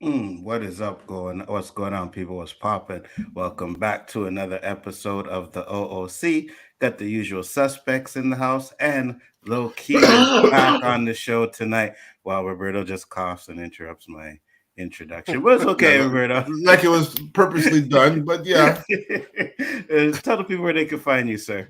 What is up what's going on, people? What's popping? Welcome back to another episode of the O.O.C. Got the usual suspects in the house, and Low Key is back on the show tonight while Roberto just coughs and interrupts my introduction. But it's okay, Yeah, Roberto. like it was purposely done, but yeah. Tell the people where they can find you, sir.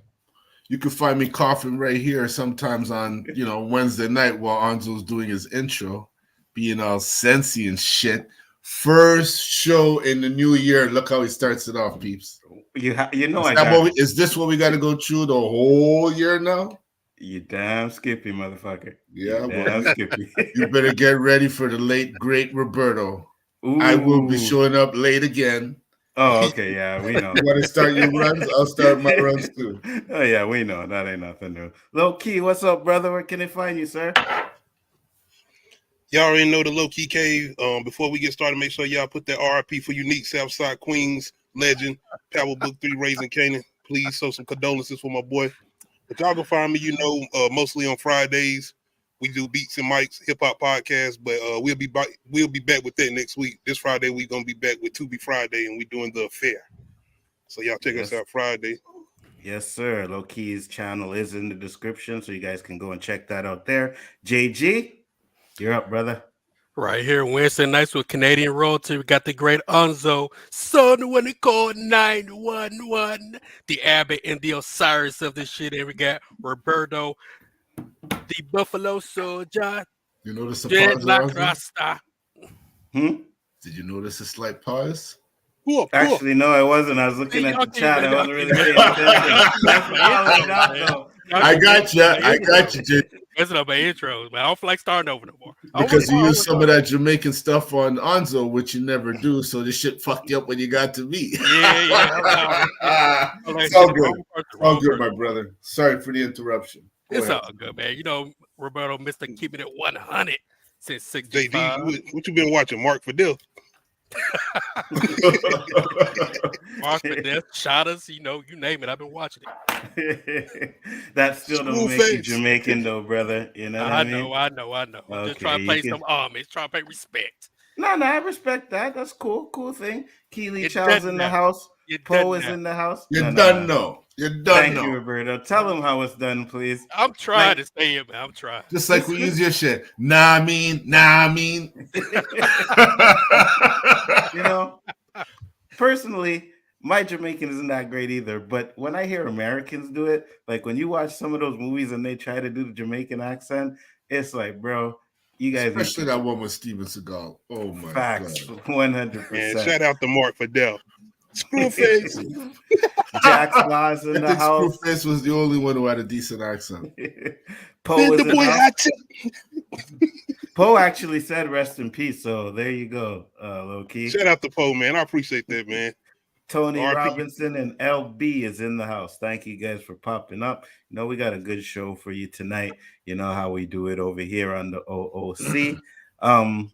You can find me coughing right here sometimes on, Wednesday night while Anzo's doing his intro, being all sensy and shit. First show in the new year. Look how he starts it off, peeps. Is this what we got to go through the whole year now? You damn Skippy, motherfucker. Yeah, damn Skippy. You better get ready for the late, great Roberto. Ooh. I will be showing up late again. Oh, okay, yeah, we know. You want to start your runs? I'll start my runs too. Oh, yeah, we know. That ain't nothing new. Low Key, what's up, brother? Where can they find you, sir? Y'all already know the Low Key Cave. Before we get started, make sure y'all put that RIP for Unique Southside Queens legend, Power Book 3, Raising Canaan. Please show some condolences for my boy. But y'all can find me, mostly on Fridays. We do Beats and Mics, hip hop podcast, but we'll be back with that next week. This Friday we're gonna be back with To Be Friday, and we're doing the affair. So y'all check us out Friday. Yes, sir. Low Key's channel is in the description, so you guys can go and check that out there. JG, you're up, brother. Right here, Wednesday nights with Canadian royalty. We got the great Nzo, son when they call 911, the Abbott and the Osiris of this shit. And we got Roberto, the Buffalo Soldier. You notice a pause? Rasta. Did you notice a slight pause? Cool. Actually, no, I wasn't. I was looking at the chat. I wasn't really paying attention. I got you, Jay. That's not my intros, man. I don't feel like starting over no more. Because you used some of that Jamaican stuff on Nzo, which you never do, so this shit fucked you up when you got to me. Yeah. It's all good. All good, my brother. Sorry for the interruption. It's all good, man. Roberto, Mr. Keeping It 100 since 65. JD, what you been watching? Mark Fidel? Mark Fidel, Shotters, you name it. I've been watching it. That still don't make you Jamaican, though, brother. You know what I mean? I know. I'm just trying to play some homage, trying to pay respect. No, I respect that. That's cool. Cool thing. Keely Chow's in the house. Poe is in the house. You're done, no. Thank you, Roberto. Tell them how it's done, please. I'm trying to say it, man. I'm trying. Just like we use your shit. Nah, I mean. Personally, my Jamaican isn't that great either. But when I hear Americans do it, like when you watch some of those movies and they try to do the Jamaican accent, it's like, bro, you guys. Especially that one with Steven Seagal. Oh, my God. 100%. Shout out to Mark Fidel. Screwface. Jack's Laws in the house. Screwface was the only one who had a decent accent. Poe actually said rest in peace, so there you go, Low Key. Shout out to Poe, man. I appreciate that, man. Tony Robinson and LB is in the house. Thank you guys for popping up. We got a good show for you tonight. You know how we do it over here on the O.O.C. A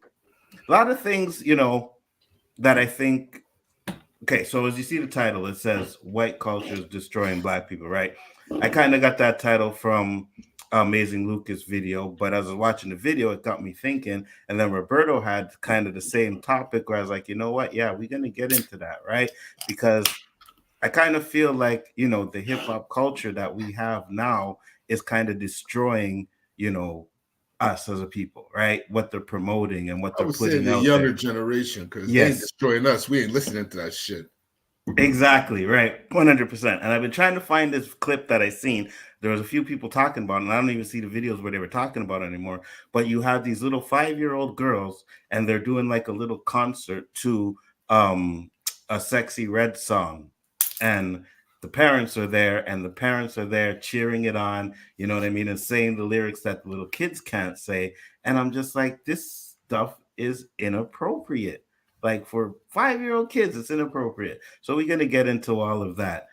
lot of things, that I think. Okay, so as you see the title, it says white culture is destroying black people, right? I kind of got that title from Amazing Lucas video, but as I was watching the video, it got me thinking. And then Roberto had kind of the same topic where I was like, you know what? Yeah, we're going to get into that, right? Because I kind of feel like, the hip hop culture that we have now is kind of destroying, us as a people, right? What they're promoting and what they're putting out the younger generation, because they ain't destroying us. We ain't listening to that shit. Exactly, right. 100%. And I've been trying to find this clip that I seen. There was a few people talking about it, and I don't even see the videos where they were talking about it anymore. But you have these little 5-year-old girls, and they're doing like a little concert to a SexyRed song. And the parents are there, and the parents are there cheering it on, you know what I mean, and saying the lyrics that the little kids can't say. And I'm just like, this stuff is inappropriate. Like for 5-year-old kids, it's inappropriate. So we're going to get into all of that.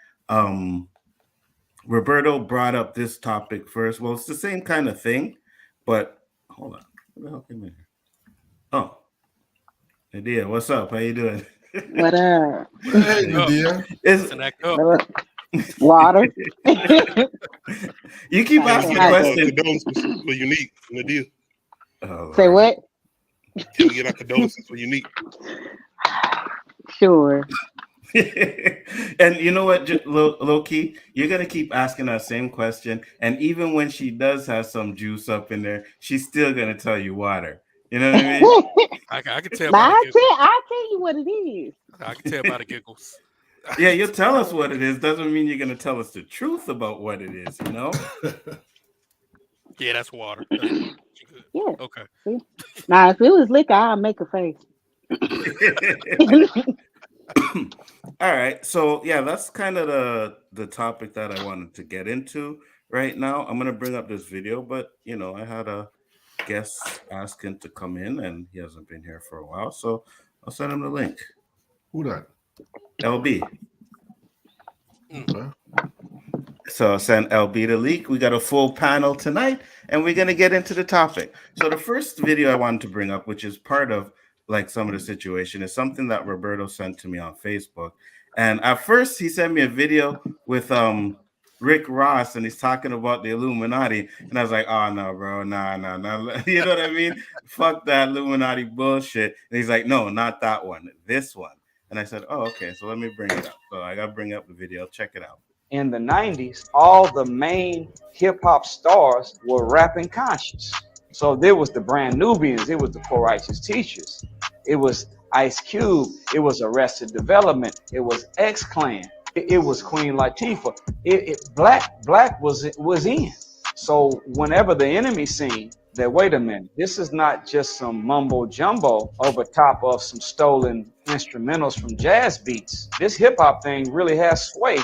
Roberto brought up this topic first. Well, it's the same kind of thing, but hold on. What the hell came in here? Oh, Nadia, what's up? How you doing? What up? Hey, Nadia. Water. You keep asking questions. For Unique, Nadia. Say what? Can we get our condolences for Unique? Sure. And you know what, low key, you're gonna keep asking that same question, and even when she does have some juice up in there, she's still gonna tell you water. You know what I mean? I can tell by the I'll giggles. tell you what it is. I can tell by the giggles. Yeah, you'll tell us what it is. Doesn't mean you're gonna tell us the truth about what it is. You know? Yeah, that's water. That's water. She good. Yeah. Okay. See? Now, if it was liquor, I'll make a face. All right, so yeah, that's kind of the topic that I wanted to get into right now. I'm gonna bring up this video, but you know, I had a guest asking to come in, and he hasn't been here for a while, so I'll send him the link. Who that? LB. Okay. So I'll send LB the link. We got a full panel tonight, and we're gonna get into the topic. So the first video I wanted to bring up, which is part of like some of the situation, is something that Roberto sent to me on Facebook. And at first he sent me a video with Rick Ross, and he's talking about the Illuminati, and I was like, oh no, bro, nah. You know what I mean? Fuck that Illuminati bullshit. And he's like, no, not that one, this one. And I said, oh, okay, so let me bring it up. So I gotta bring up the video. Check it out. In the 90s, all the main hip-hop stars were rapping conscious. So there was the Brand Nubians, it was the Poor Righteous Teachers, it was Ice Cube, it was Arrested Development, it was X-Clan, it was Queen Latifah. Black was in. So whenever the enemy seen that, wait a minute, this is not just some mumbo jumbo over top of some stolen instrumentals from jazz beats. This hip-hop thing really has sway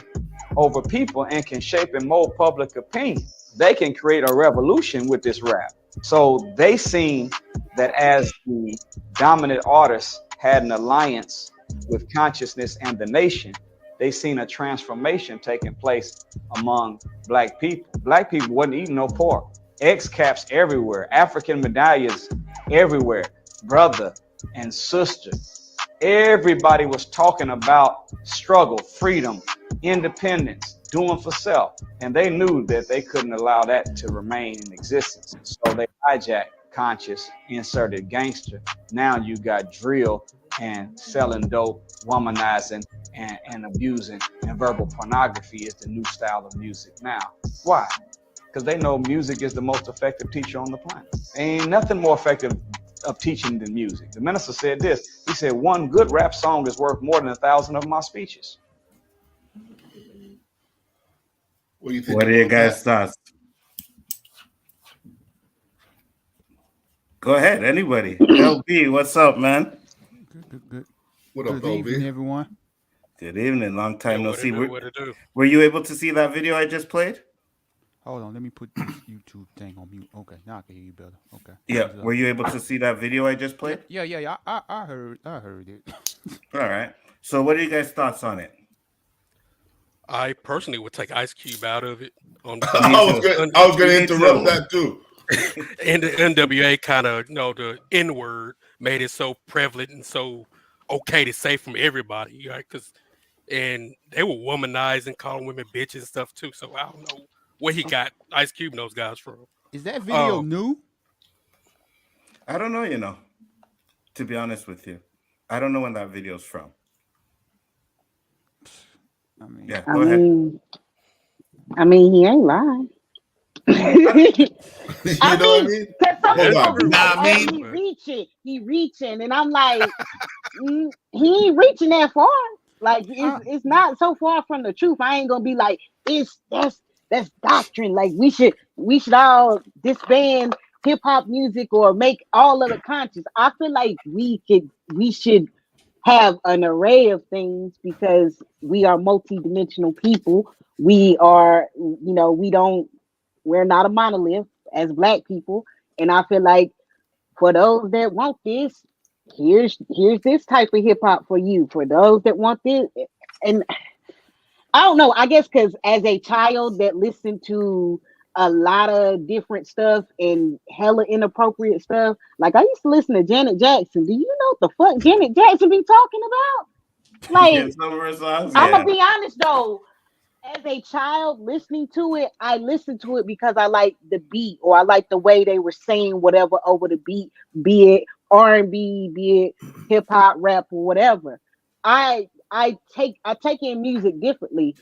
over people and can shape and mold public opinion. They can create a revolution with this rap. So they seen that as the dominant artists had an alliance with consciousness and the nation, they seen a transformation taking place among black people. Black people wasn't eating no pork. X caps everywhere, African medallions everywhere, brother and sister. Everybody was talking about struggle, freedom, independence, doing for self. And they knew that they couldn't allow that to remain in existence. So they hijacked conscious, inserted gangster. Now you got drill and selling dope, womanizing and abusing, and verbal pornography is the new style of music now. Why? Because they know music is the most effective teacher on the planet. Ain't nothing more effective of teaching than music. The minister said this. He said, one good rap song is worth more than 1,000 of my speeches. What do you think? What are your guys' thoughts? Go ahead, anybody. LB, what's up, man? Good. What up, Good evening, LB? everyone. Good evening. Long time no What it see. do, what it do? Were you able to see that video I just played? Hold on, let me put this YouTube thing on mute. Okay, now I can hear you better. Okay. Yeah. Were you able to see that video I just played? Yeah. I heard it. All right. So what are you guys' thoughts on it? I personally would take Ice Cube out of it. I was gonna interrupt that too. And the NWA kind of, the N word made it so prevalent and so okay to say from everybody, right? And they were womanizing, calling women bitches and stuff too. So I don't know where he got Ice Cube and those guys from. Is that video new? I don't know, to be honest with you. I don't know when that video's from. I mean, Yeah, go ahead. I mean, he ain't lying. You know what I mean? Hold on. Nah, I mean, he reaching, and I'm like, he ain't reaching that far. Like it's not so far from the truth. I ain't gonna be like, that's doctrine. Like we should all disband hip hop music or make all of the conscious. I feel like we should have an array of things because we are multidimensional people. We are, we're not a monolith as Black people. And I feel like for those that want this, here's this type of hip hop for you. For those that want this, and I don't know, I guess because as a child that listened to a lot of different stuff and hella inappropriate stuff, like I used to listen to Janet Jackson. Do you know what the fuck Janet Jackson be talking about? Like, I'm gonna be honest though, as a child listening to it, I listened to it because I like the beat or I like the way they were saying whatever over the beat, be it R&B, be it hip hop, rap, or whatever. I take in music differently.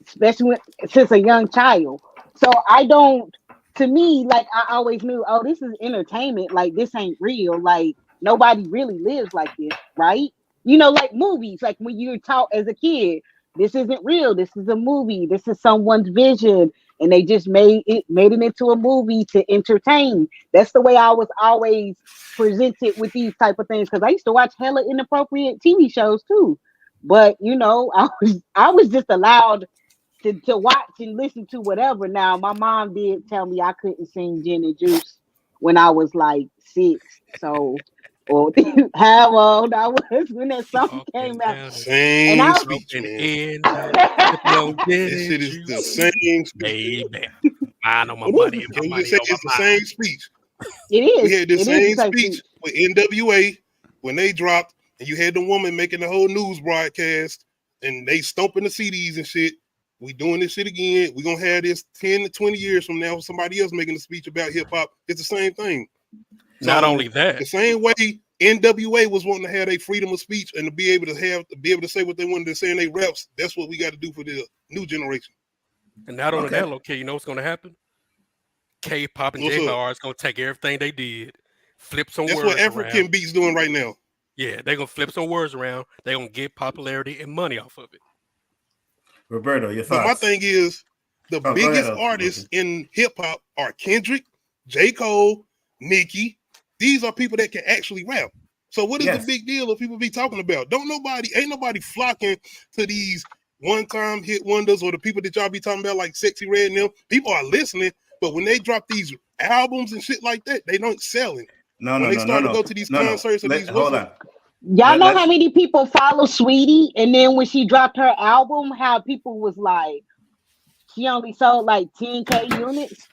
Especially since a young child. So I don't. To me, like I always knew, oh, this is entertainment. Like this ain't real. Like nobody really lives like this, right? Like movies. Like when you're taught as a kid, this isn't real. This is a movie. This is someone's vision, and they just made it into a movie to entertain. That's the way I was always presented with these type of things because I used to watch hella inappropriate TV shows too. But I was just allowed to watch and listen to whatever. Now, my mom did tell me I couldn't sing Gin and Juice when I was like 6. So, or how old I was when that song came out. Same And speech, man. This shit is the same speech. Baby. Mine on my money and my Can we money just say on it's the my same mind. speech? It is. We had the It same is the same speech with NWA when they dropped, and you had the woman making the whole news broadcast, and they stomping the CDs and shit. We doing this shit again. We're gonna have this 10 to 20 years from now, somebody else making a speech about hip hop. It's the same thing. Not only that, the same way NWA was wanting to have their freedom of speech and to be able to say what they wanted to say in their raps. That's what we got to do for the new generation. and not only that, okay, you know what's gonna happen? K-pop and J-Bar is gonna take everything they did, flip some words around. That's what African beats doing right now. Yeah, they're gonna flip some words around. They're gonna get popularity and money off of it. Roberto, your thoughts? But my thing is, the biggest artists in hip hop are Kendrick, J. Cole, Nicki. These are people that can actually rap. So what is the big deal of people be talking about? Ain't nobody flocking to these one-time hit wonders or the people that y'all be talking about like SexyRed and them. People are listening, but when they drop these albums and shit like that, they don't selling. When they start to go to these concerts or these hold on. Y'all know how many people follow Sweetie, and then when she dropped her album, how people was like, she only sold like 10K units.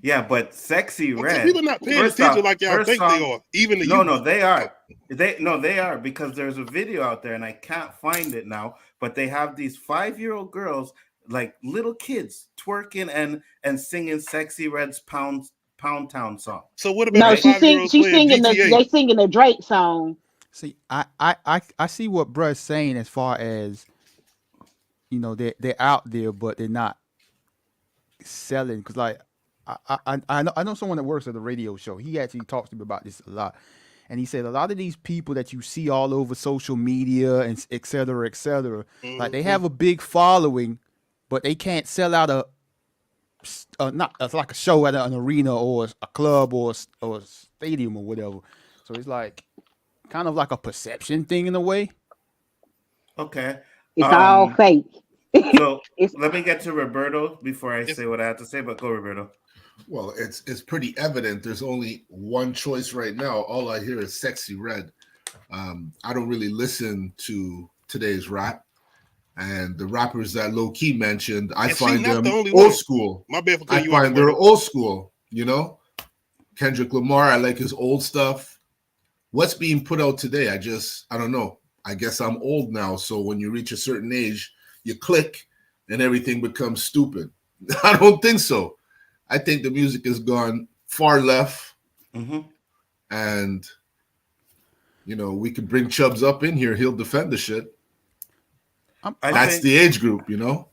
Yeah, but SexyRed. People not paying attention like y'all think they are. Even the no, they are. They are because there's a video out there, and I can't find it now. But they have these 5-year-old girls, like little kids, twerking and singing SexyRed's Pound Town song. So what about she's singing they singing the Drake song. See, I see what bruh's saying as far as, they're out there, but they're not selling. Because like I know someone that works at the radio show. He actually talks to me about this a lot, and he said a lot of these people that you see all over social media and et cetera, like they have a big following, but they can't sell out not like a show at an arena or a club or a stadium or whatever. So it's like kind of like a perception thing in a way. Okay. It's all fake. So let me get to Roberto before I say what I have to say, but go, Roberto. Well, it's pretty evident. There's only one choice right now. All I hear is SexyRed. I don't really listen to today's rap. And the rappers that low-key mentioned, I find them old school. My bad for I find they're old school, Kendrick Lamar, I like his old stuff. What's being put out today? I don't know. I guess I'm old now. So when you reach a certain age, you click and everything becomes stupid. I don't think so. I think the music has gone far left. Mm-hmm. And, we could bring Chubbs up in here. He'll defend the shit. That's the age group, go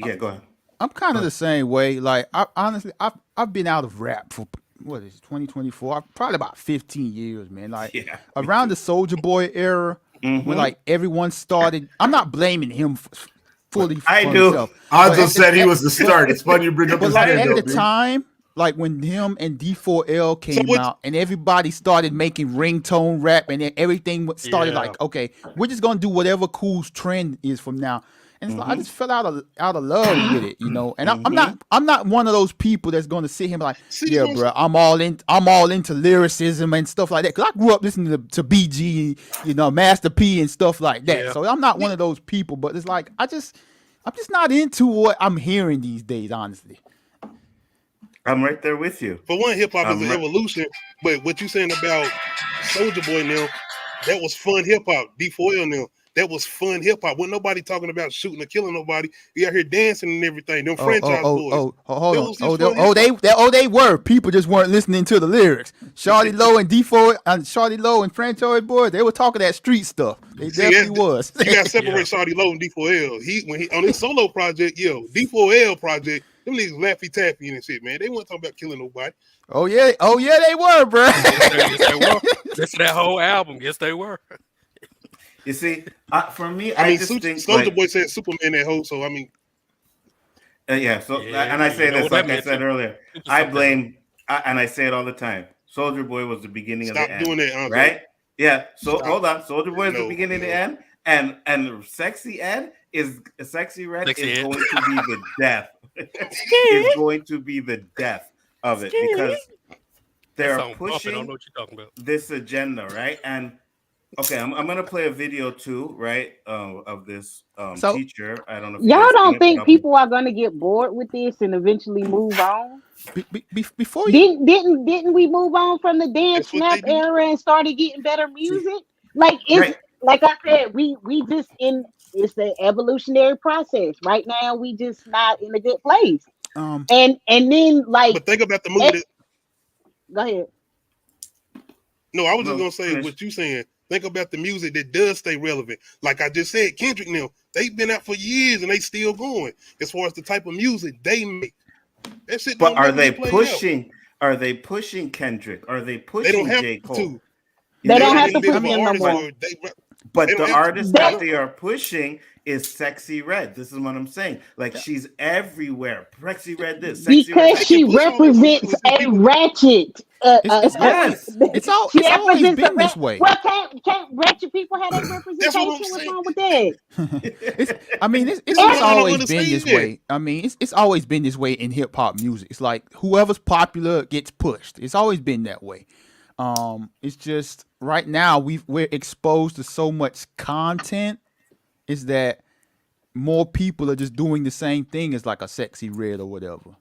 ahead. I'm kind of the same way. Like, I've been out of rap for, 2024? Probably about 15 years, man. Like, around the Soulja Boy era, when, like, everyone started. I'm not blaming him fully for himself. Nzo said he was the start. It's funny you bring up his name. At the time, like, when him and D4L came out, and everybody started making ringtone rap, and then everything started like, okay, we're just gonna do whatever cool trend is from now. And it's like, I just fell out of love with it, And I'm not one of those people that's going to sit here and be like, yeah, bro, I'm all into lyricism and stuff like that. Because I grew up listening to BG, Master P and stuff like that. Yeah. So I'm not one of those people. But it's like I'm just not into what I'm hearing these days, honestly. I'm right there with you. For one, hip hop is an evolution. But what you saying about Soulja Boy now, that was fun hip hop. D4L now. that was fun hip hop. Wasn't nobody talking about shooting or killing nobody. You out here dancing and everything. Them franchise boys. Hold That on. was just fun hip hop. They were. People just weren't listening to the lyrics. Shawty Low and D4 and Shawty Low and Franchise Boys, they were talking that street stuff. They definitely was. You gotta separate Shawty Low and D4L. When he on his solo project, D4L project, them niggas Laffy Taffy and shit, man. They weren't talking about killing nobody. Oh yeah, they were, bro. Yes, they were. That's that whole album. Yes, they were. You see, for me, I mean, just think Soulja Boy said Superman that hoe, so I mean, yeah. So, and I say this, like I said earlier, I blame, and I say it all the time. Soulja Boy was the beginning of the end. Stop doing that, right? Yeah. So hold on, Soulja Boy is the beginning of the end, and SexyRed is going to be the death. Is going to be the death of it because they're pushing I don't know what you're talking about. This agenda, right? And okay, I'm gonna play a video too, right? Of this teacher. I don't know. If y'all don't think people are gonna get bored with this and eventually move on? Before you didn't we move on from the dance snap era and started getting better music? Like it's like I said, we just it's the evolutionary process. Right now, we just not in a good place. And then like, but think about the movie. Go ahead. No, I was just gonna say what you saying. Think about the music that does stay relevant. Like I just said, Kendrick now, they've been out for years and they still going. As far as the type of music they make, that shit. But are they pushing? Are they pushing Kendrick? Are they pushing J. Cole? They don't have to push him no more. But the artist that they are pushing is SexyRed. This is what I'm saying. Like she's everywhere. SexyRed this. Because she represents a ratchet. It's always been this way. Well, can't ratchet people have that representation? What's wrong with that? It's always been this way. I mean, it's always been this way in hip hop music. It's like whoever's popular gets pushed. It's always been that way. It's just right now we're exposed to so much content. Is that more people are just doing the same thing as like a SexyRed or whatever?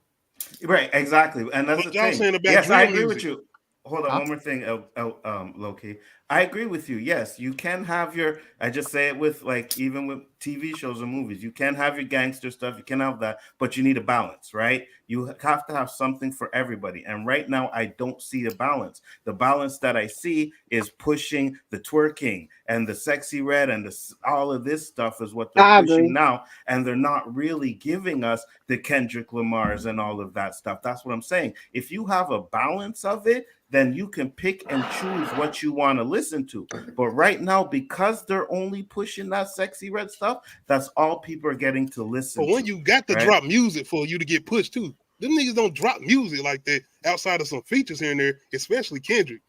Right, exactly, and that's what the thing. Yes, I agree with you. Hold on, one more thing, Loki. I agree with you. Yes, you can have your. I just say it with like even with TV shows and movies. You can have your gangster stuff. You can have that, but you need a balance, right? You have to have something for everybody. And right now, I don't see a balance. The balance that I see is pushing the twerking and the SexyRed and all of this stuff is what they're pushing now. And they're not really giving us the Kendrick Lamars and all of that stuff. That's what I'm saying. If you have a balance of it, then you can pick and choose what you want to listen to. But right now, because they're only pushing that SexyRed stuff, that's all people are getting to listen to. But when you got to drop music for you to get pushed too, them niggas don't drop music like that outside of some features here and there, especially Kendrick.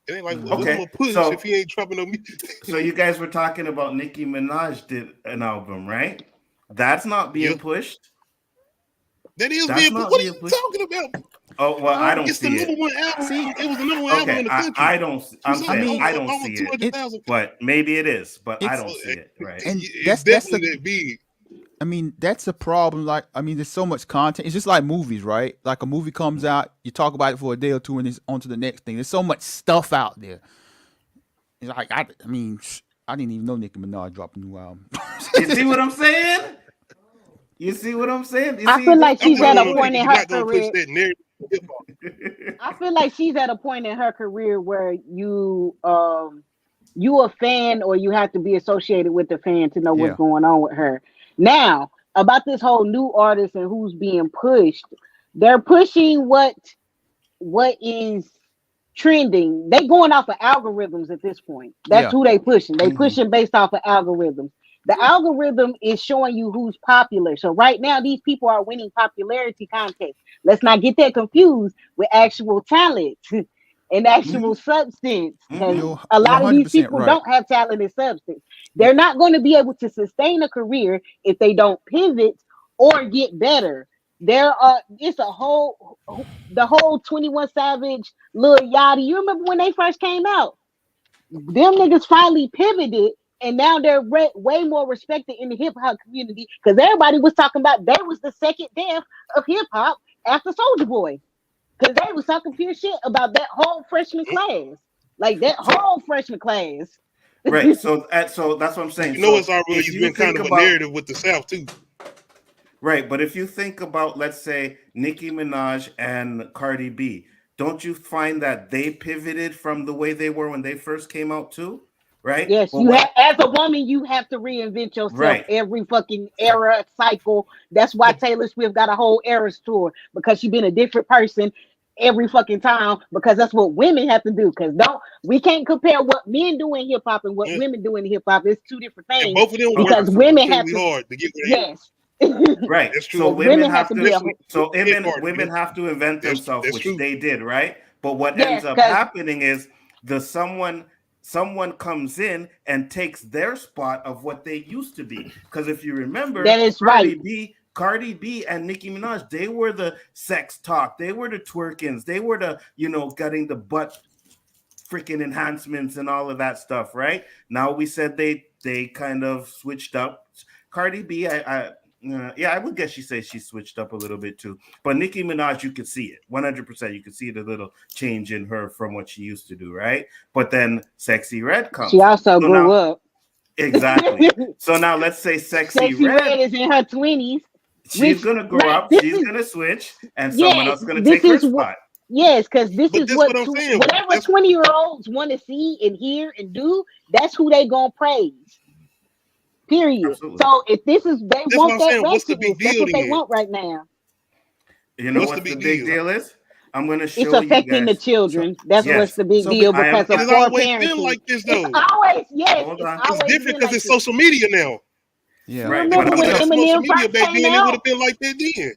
It ain't like, well, I'm gonna push if he ain't dropping no music. So you guys were talking about Nicki Minaj did an album, right? That's not being pushed. That is being pushed. What are you talking about? Oh well, I don't it's see the number one album. See, it was the number one album in the country. I don't see it. But maybe it is. But I don't see it. Right? And that's definitely that big. I mean, that's a problem. Like, I mean, there's so much content. It's just like movies, right? Like a movie comes out, you talk about it for a day or two, and it's on to the next thing. There's so much stuff out there. It's like, I mean, I didn't even know Nicki Minaj dropped a new album. You see what I'm saying? You see what I'm saying? I feel like she's at a point in her career. I feel like she's at a point in her career where you a fan or you have to be associated with the fan to know what's going on with her. Now, about this whole new artist and who's being pushed, they're pushing what is trending. They going off of algorithms at this point. That's who they pushing. They pushing based off of algorithms. The algorithm is showing you who's popular. So right now, these people are winning popularity contests. Let's not get that confused with actual talent and actual substance. Because a lot of these people don't have talent and substance. They're not going to be able to sustain a career if they don't pivot or get better. It's the whole 21 Savage, Lil Yachty. You remember when they first came out? Them niggas finally pivoted. And now they're way more respected in the hip hop community because everybody was talking about they was the second death of hip hop after Soulja Boy, because they was talking pure shit about that whole freshman class, like that whole freshman class. Right. So that's what I'm saying. You know, So it's already if you been kind think of a about narrative with the South too. right, but if you think about, let's say, Nicki Minaj and Cardi B, don't you find that they pivoted from the way they were when they first came out too? Right. Yes, But you what? have as a woman, you have to reinvent yourself Right. every fucking era cycle. That's why But Taylor Swift got a whole Eras tour because she's been a different person every fucking time because that's what women have to do. Because don't we can't compare what men do in hip hop and what yeah, women do in hip hop. It's two different and things both of them Oh, work because absolutely. women have extremely to hard to get where they is. yes. Right. That's So true. Because women have to be a Especially so hip women hop. women have to invent themselves, That's which true. they did, right? But what ends yes, up because happening is the someone comes in and takes their spot of what they used to be. Because if you remember, that is right. Cardi B and Nicki Minaj, they were the sex talk, they were the twerkings, they were the getting the butt freaking enhancements and all of that stuff, right? Now we said they kind of switched up. Cardi B, yeah, I would guess she says she switched up a little bit too. But Nicki Minaj, you could see it 100%. You could see the little change in her from what she used to do, right? But then Sexy Red She comes. also So grew now, up. exactly. So now let's say Sexy Sexy Red Red, is in her 20s, she's which gonna grow like up, this she's is gonna switch, and someone yes, else gonna this take her is what spot. yes, because this But is that's what what I'm saying. whatever That's 20-year-olds want to see and hear and do, that's who they gonna praise. Period. Absolutely. So if this is they what want I'm that saying. What's the big ratchetness, that's deal what they then? want right now. You know What's the what the big big deal? deal is? I'm gonna It's show you affecting the guys. So children. That's so what's Yes, the big so deal I am. because But of it's poor always been parenting. like this It's though. always yes, Hold it's on. It's always different been because like it's this. social media now. yeah. You Right, If but it remember I'm was when gonna just social Eminem media first back came then, it would have out? been like that then.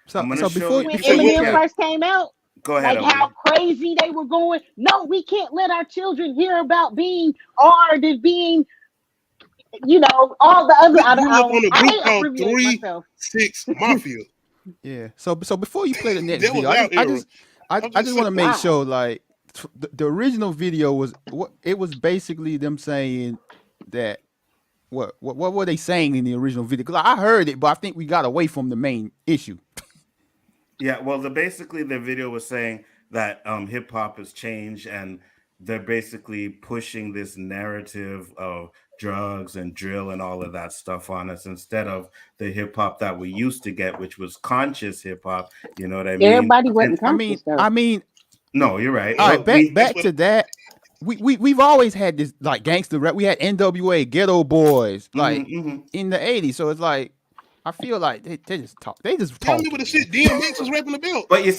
So I'm gonna so show before you. When You said what, Eminem Yeah, King? first came out, go ahead, like how LB. crazy they were going. No, we can't let our children hear about being hard and being, all the other. We grew up on a I group hate called abbreviating Three myself. Six Mafia. yeah. So before you play the next That was video, our era. I'm I just just want saying. to make Wow. sure like the original video was what it was basically them saying that what were they saying in the original video? Because I heard it, but I think we got away from the main issue. Yeah, well, basically the video was saying that hip hop has changed, and they're basically pushing this narrative of drugs and drill and all of that stuff on us instead of the hip hop that we used to get, which was conscious hip hop. You know what I mean? Everybody And wasn't conscious though. I mean, no, you're right. all right, But back we That's back what. to that. We've always had this like gangster rap. We had NWA, Ghetto Boys, mhm, like mhm. in the '80s. So it's like I feel like they just talk. They just Y'all remember talking, the man. shit DMX was rapping about? But you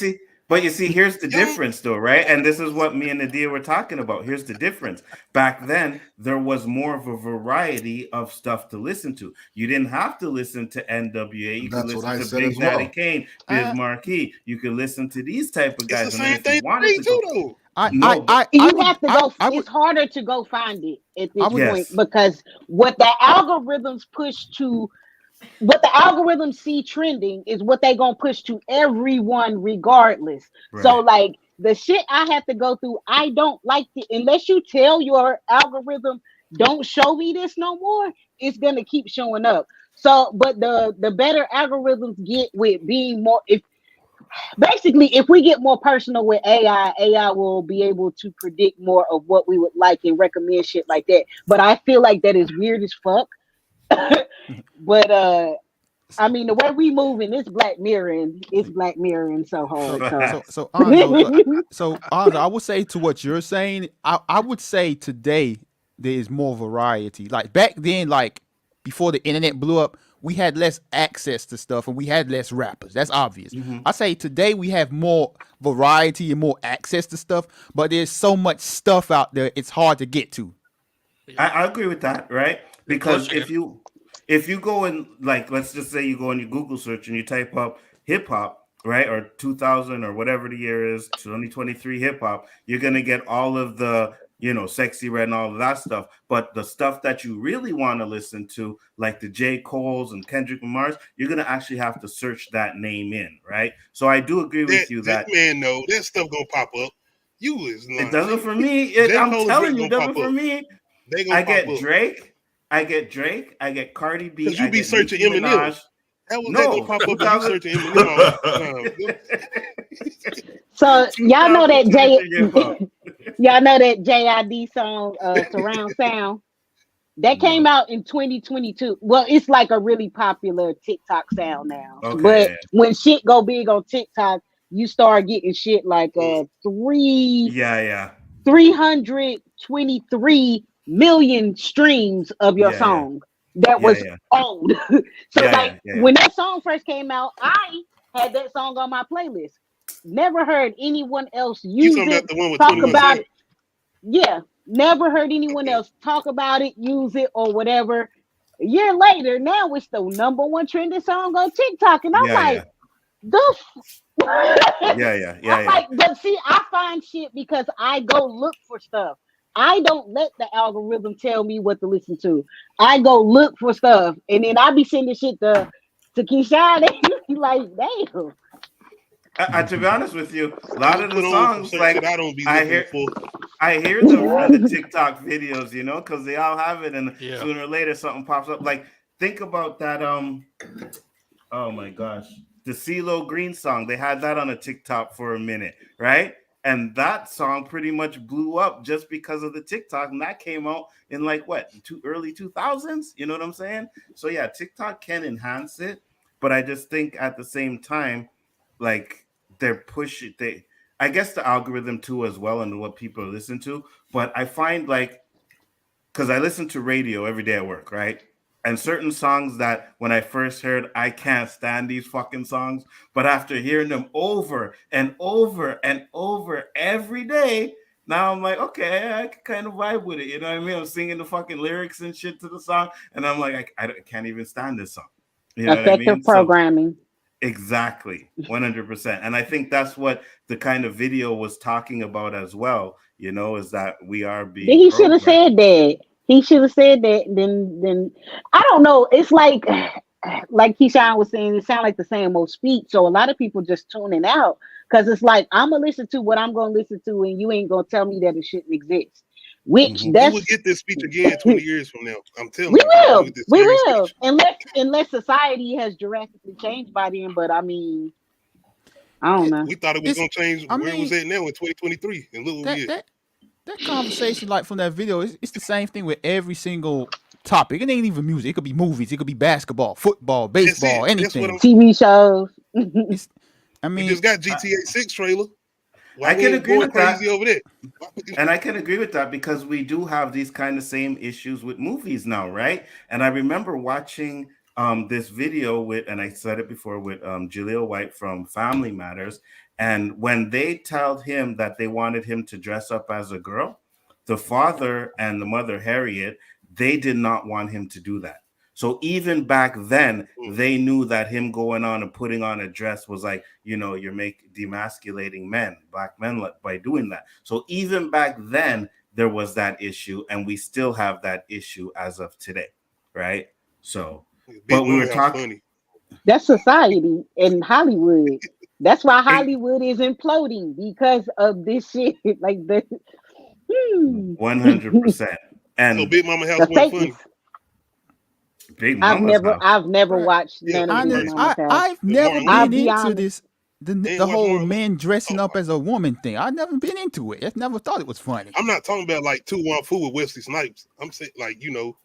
see, here's the Y'all, difference, though, right? And this is what me and Nadia were talking about. Here's the difference. Back then, there was more of a variety of stuff to listen to. You didn't have to listen to NWA. You could That's what listen I to said as Big Daddy well. Kane, Biz Uh, Markie. You could listen to these type of it's the guys. And then same if you thing wanted today to too, go, though. no, but You have to go. I would It's harder to go find it at I this would point yes, because what the algorithms push to, what the algorithms see trending is what they gonna push to everyone regardless. So right. like the shit I have to go through, I don't like it unless you tell your algorithm don't show me this no more. It's gonna keep showing up. So, but the better algorithms get with being more, if basically if we get more personal with AI will be able to predict more of what we would like and recommend shit like that. But I feel like that is weird as fuck. But I mean the way we moving, it's black mirroring so hard. So so Anzo, Anzo, I would say to what you're saying, I would say today there is more variety. Like back then, like before the internet blew up, we had less access to stuff and we had less rappers. That's obvious. Mhm. I say today we have more variety and more access to stuff, but there's so much stuff out there, it's hard to get to. Yeah. I agree with that, right? And Because plus, you if you go in, like, let's just say you go in your Google search and you type up hip hop, right, or 2000 or whatever the year is, 2023 hip hop, you're gonna get all of the Sexy Red and all of that stuff. But the stuff that you really want to listen to, like the J. Cole's and Kendrick Lamar's, you're gonna actually have to search that name in, right? So I do agree with you That that man, no, that stuff gonna pop up. You is it not. doesn't for me. J. I'm Cole and telling Drake you, it gonna pop doesn't for up. me. They gonna I pop get up Drake. I get Drake. I get Cardi B. because you I be get searching Nicki Eminem. Minaj. How was that gonna No, pop up if you 2000. searching Eminem all the time? so y'all know that 2023 hip hop. y'all know that JID song surround sound. That came No. out in 2022. Well, it's like a really popular TikTok sound now. Okay. But when shit go big on TikTok, you start getting shit like Yeah, yeah, 323 million streams of your yeah, yeah, song that yeah, was yeah, old. So yeah, like yeah, yeah, when that song first came out, I had that song on my playlist. Never heard anyone else You use talking about it, the one with talk 21 about Savage? it. Yeah, never heard anyone Okay. else talk about it, use it, or whatever. A year later, now it's the number one trending song on TikTok, and I'm yeah, like, yeah, the. yeah, yeah, yeah, I'm yeah. like, but see, I find shit because I go look for stuff. I don't let the algorithm tell me what to listen to. I go look for stuff, and then I be sending shit to Keyshawn. And he be like, damn. To be honest with you, a I lot just of the put on some songs, certain shit like I don't be I looking hear, for. I hear them from the TikTok videos, because they all have it, and Yeah. sooner or later something pops up. Like think about that. Oh my gosh, the CeeLo Green song. They had that on a TikTok for a minute, right? And that song pretty much blew up just because of the TikTok, and that came out in like what, early 2000s. You know what I'm saying? So yeah, TikTok can enhance it, but I just think at the same time, like they're pushing. I guess the algorithm too as well, and what people listen to. But I find like because I listen to radio every day at work, right? And certain songs that when I first heard, I can't stand these fucking songs. But after hearing them over and over and over every day, now I'm like, okay, I can kind of vibe with it. You know what I mean? I'm singing the fucking lyrics and shit to the song. And I'm like, I can't even stand this song. You know what I Effective mean? So programming. exactly, 100%. And I think that's what the kind of video was talking about as well, is that we are Then being he should have programmed. said that. He should have said that. Then I don't know. It's like Keyshawn was saying, it sounds like the same old speech. So a lot of people just tuning out because it's like I'm gonna listen to what I'm gonna listen to, and you ain't gonna tell me that it shouldn't exist. Which Mhm. We will that's get this speech again 20 years from now. I'm telling we you, we're gonna will, get this we same will, speech. unless society has drastically changed by then. But I mean, I don't know. We thought it was It's, gonna change I where it was mean, at now in 2023, and look what we that at. that that conversation, like from that video, it's the same thing with every single topic. It ain't even music. It could be movies. It could be basketball, football, That's it. baseball, That's what I'm. anything. TV shows. It's, I We mean, just got I, GTA 6 trailer. Why I we can ain't agree going with that. crazy over that? And I can agree with that because we do have these kind of same issues with movies now, right? And I remember watching this video with, and I said it before, with Jaleel White from Family Matters. And when they told him that they wanted him to dress up as a girl, the father and the mother, Harriet, they did not want him to do that. So even back then, they knew that him going on and putting on a dress was like, you're demasculating men, black men, by doing that. So even back then, there was that issue, and we still have that issue as of today, right? So, Big but we were Mama House talking, funny. That's society in Hollywood. That's why it, Hollywood is imploding because of this shit. Like the 100%. So And Big Mama House the wasn't fakeness. funny. Big Mama's house. I've never bruh, watched Yeah, none of the Big first Mama's House. I've with never Martin I'll been Lawrence. be into honest. this. They The ain't watch whole Martin Lawrence. men dressing Oh up my! as a woman thing. I never been into it. I never thought it was funny. I'm not talking about like 2-1-4 with Wesley Snipes. I'm saying like No,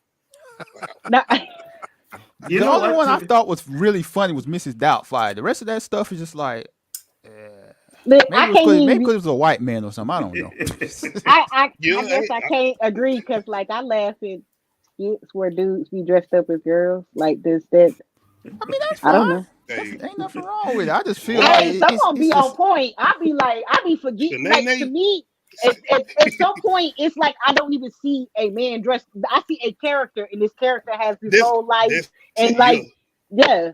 You The know only what? one I thought was really funny was Mrs. Doubtfire. The rest of that stuff is just like look, maybe I it was can't even because be. it was a white man or something. I don't know. yeah. I guess I can't agree because like I laugh at skits where dudes be dressed up as girls. Like this, that I mean, that's I don't fine. know. That's Hey, ain't nothing wrong with it. I just feel one like Hey, thing, some gonna it's be on just point. I be forgetting. Like to Shanae, me, at some point, it's like I don't even see a man dressed. I see a character, and this character has his that's whole life, that's and it. Yeah. like, yeah.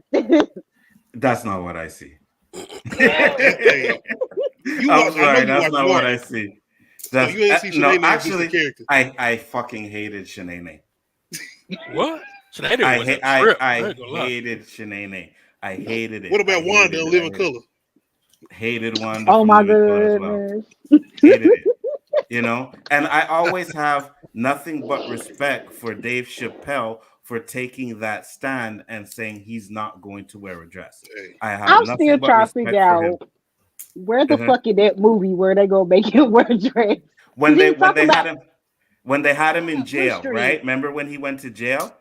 That's not what I see. Hey, you I'm watch. I know sorry, you that's watch not what I Martin, see. so That's you ain't see no, Shanae as just a actually, character. I fucking hated Shanae. What? Shenanigans was a trip. I I ain't gonna lie. hated Shanae. I hated What it. I about Wanda hated in it. I Living hated it. Color? Hated Wanda Oh from my Living Color as well. goodness. Hated it. And I always have nothing but respect for Dave Chappelle for taking that stand and saying he's not going to wear a dress. Hey, I have I'm still nothing but trying to figure respect for him. out where the Uh-huh. fuck is that movie where they gonna make him wear a dress? Cause When he they was when talking they had about him when they had him in Bush jail, Street. right? Remember when he went to jail?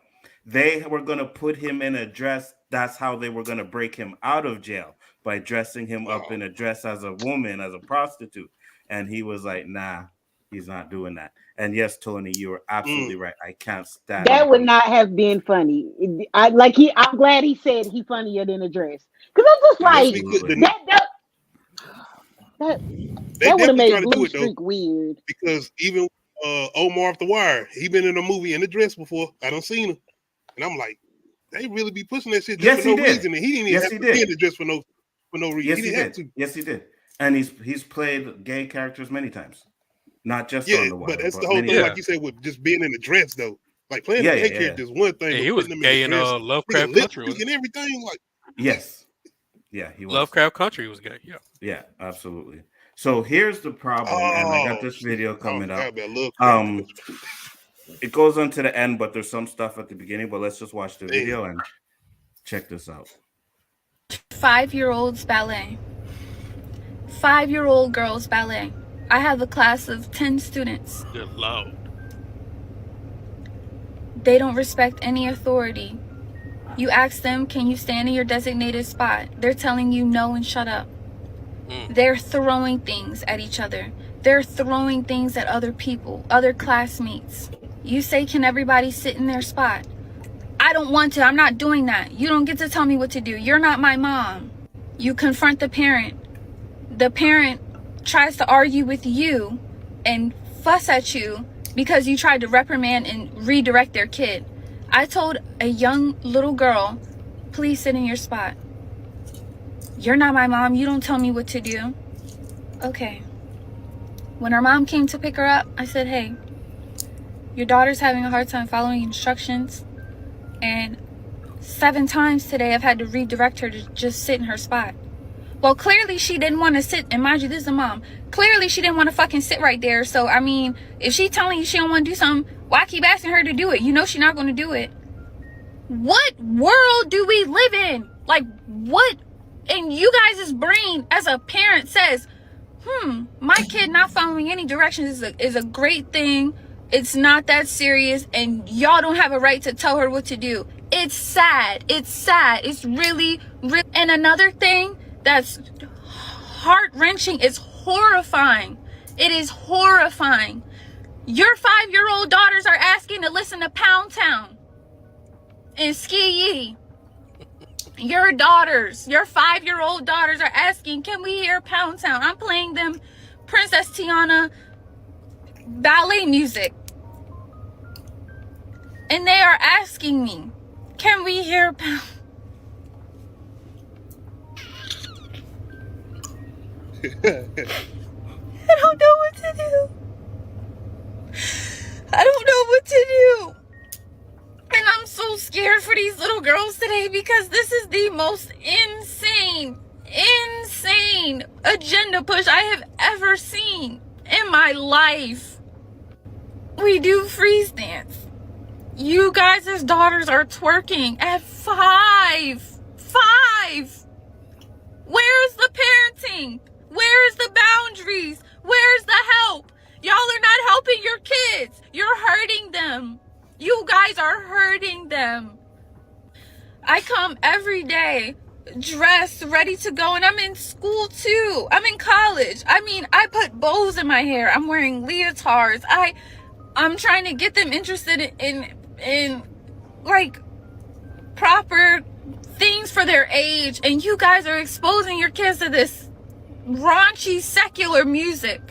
They were going to put him in a dress. That's how they were going to break him out of jail, by dressing him up in a dress as a woman, as a prostitute. And he was like, nah, he's not doing that. And yes, Tony, you were absolutely right. I can't stand That would him. not have been funny. I'm glad he said he funnier than a dress. Because I'm just like Absolutely. that They would have definitely made try to do Blue it though, Streak weird. because even Omar off the Wire, he been in a movie in a dress before. I done seen him, and I'm like, they really be pushing that shit just Yes, for he no did. reason, and he didn't even Yes, have he to be did. in the dress for no reason. Yes, he he didn't have did. to. Yes, he did. And he's played gay characters many times, not just Yeah, on the Wire, but that's the but whole many thing. Yeah. Like you said, with just being in a dress though. Like playing Yeah, a gay yeah, character is one thing, Yeah, but he was putting them gay in in a dress, Lovecraft nigga, Country. lipstick and everything, like Yes. Yeah, he was. Lovecraft Country was gay. Yeah. Yeah, absolutely. So here's the problem, and I got oh this shit. video I coming forgot up. about Lovecraft. It goes on to the end, but there's some stuff at the beginning. But let's just watch the Damn. video and check this out. 5-year-olds ballet. 5-year-old girls ballet. I have a class of 10 students. Good Lord. They don't respect any authority. You ask them, can you stand in your designated spot? They're telling you no and shut up. They're throwing things at each other. They're throwing things at other people, other classmates. You say, can everybody sit in their spot? I don't want to. I'm not doing that. You don't get to tell me what to do. You're not my mom. You confront the parent. The parent tries to argue with you and fuss at you because you tried to reprimand and redirect their kid. I told a young little girl, please sit in your spot. You're not my mom. You don't tell me what to do. Okay. When her mom came to pick her up, I said, hey, your daughter's having a hard time following instructions. And 7 times today, I've had to redirect her to just sit in her spot. Well, clearly she didn't want to sit. And mind you, this is a mom. Clearly she didn't want to fucking sit right there. So, I mean, if she's telling you she don't want to do something, why keep asking her to do it? You know she's not going to do it. What world do we live in? Like, what in you guys' brain as a parent says, my kid not following any directions is a great thing. It's not that serious, and y'all don't have a right to tell her what to do. It's sad. It's sad. It's really, really. And another thing that's heart-wrenching is horrifying. It is horrifying. Your 5-year-old daughters are asking to listen to Pound Town and Ski Yee. Your daughters, your 5-year-old daughters are asking, can we hear Pound Town? I'm playing them Princess Tiana ballet music. And they are asking me, can we hear Pound? I don't know what to do. I don't know what to do. And I'm so scared for these little girls today because this is the most insane agenda push I have ever seen in my life. We do freeze dance. You guys' daughters are twerking at 5. Where's the parenting? Where's the boundaries? Where's the help? Y'all are not helping your kids. You're hurting them. You guys are hurting them. I come every day dressed, ready to go, and I'm in school too. I'm in college. I mean, I put bows in my hair. I'm wearing leotards. I'm trying to get them interested in like proper things for their age, and you guys are exposing your kids to this raunchy secular music.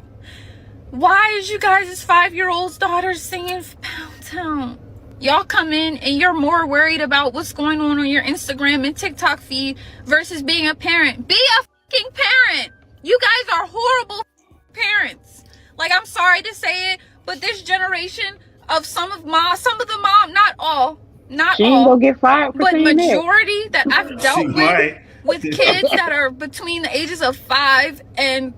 Why is you guys' 5-year-old's daughters singing Pound Town? Y'all come in and you're more worried about what's going on your Instagram and TikTok feed versus being a parent. Be a fucking parent. You guys are horrible parents. Like, I'm sorry to say it, but this generation of some of the mom, not all, She ain't gonna get fired for but saying that. majority that I've She dealt might. with kids that are between the ages of 5 and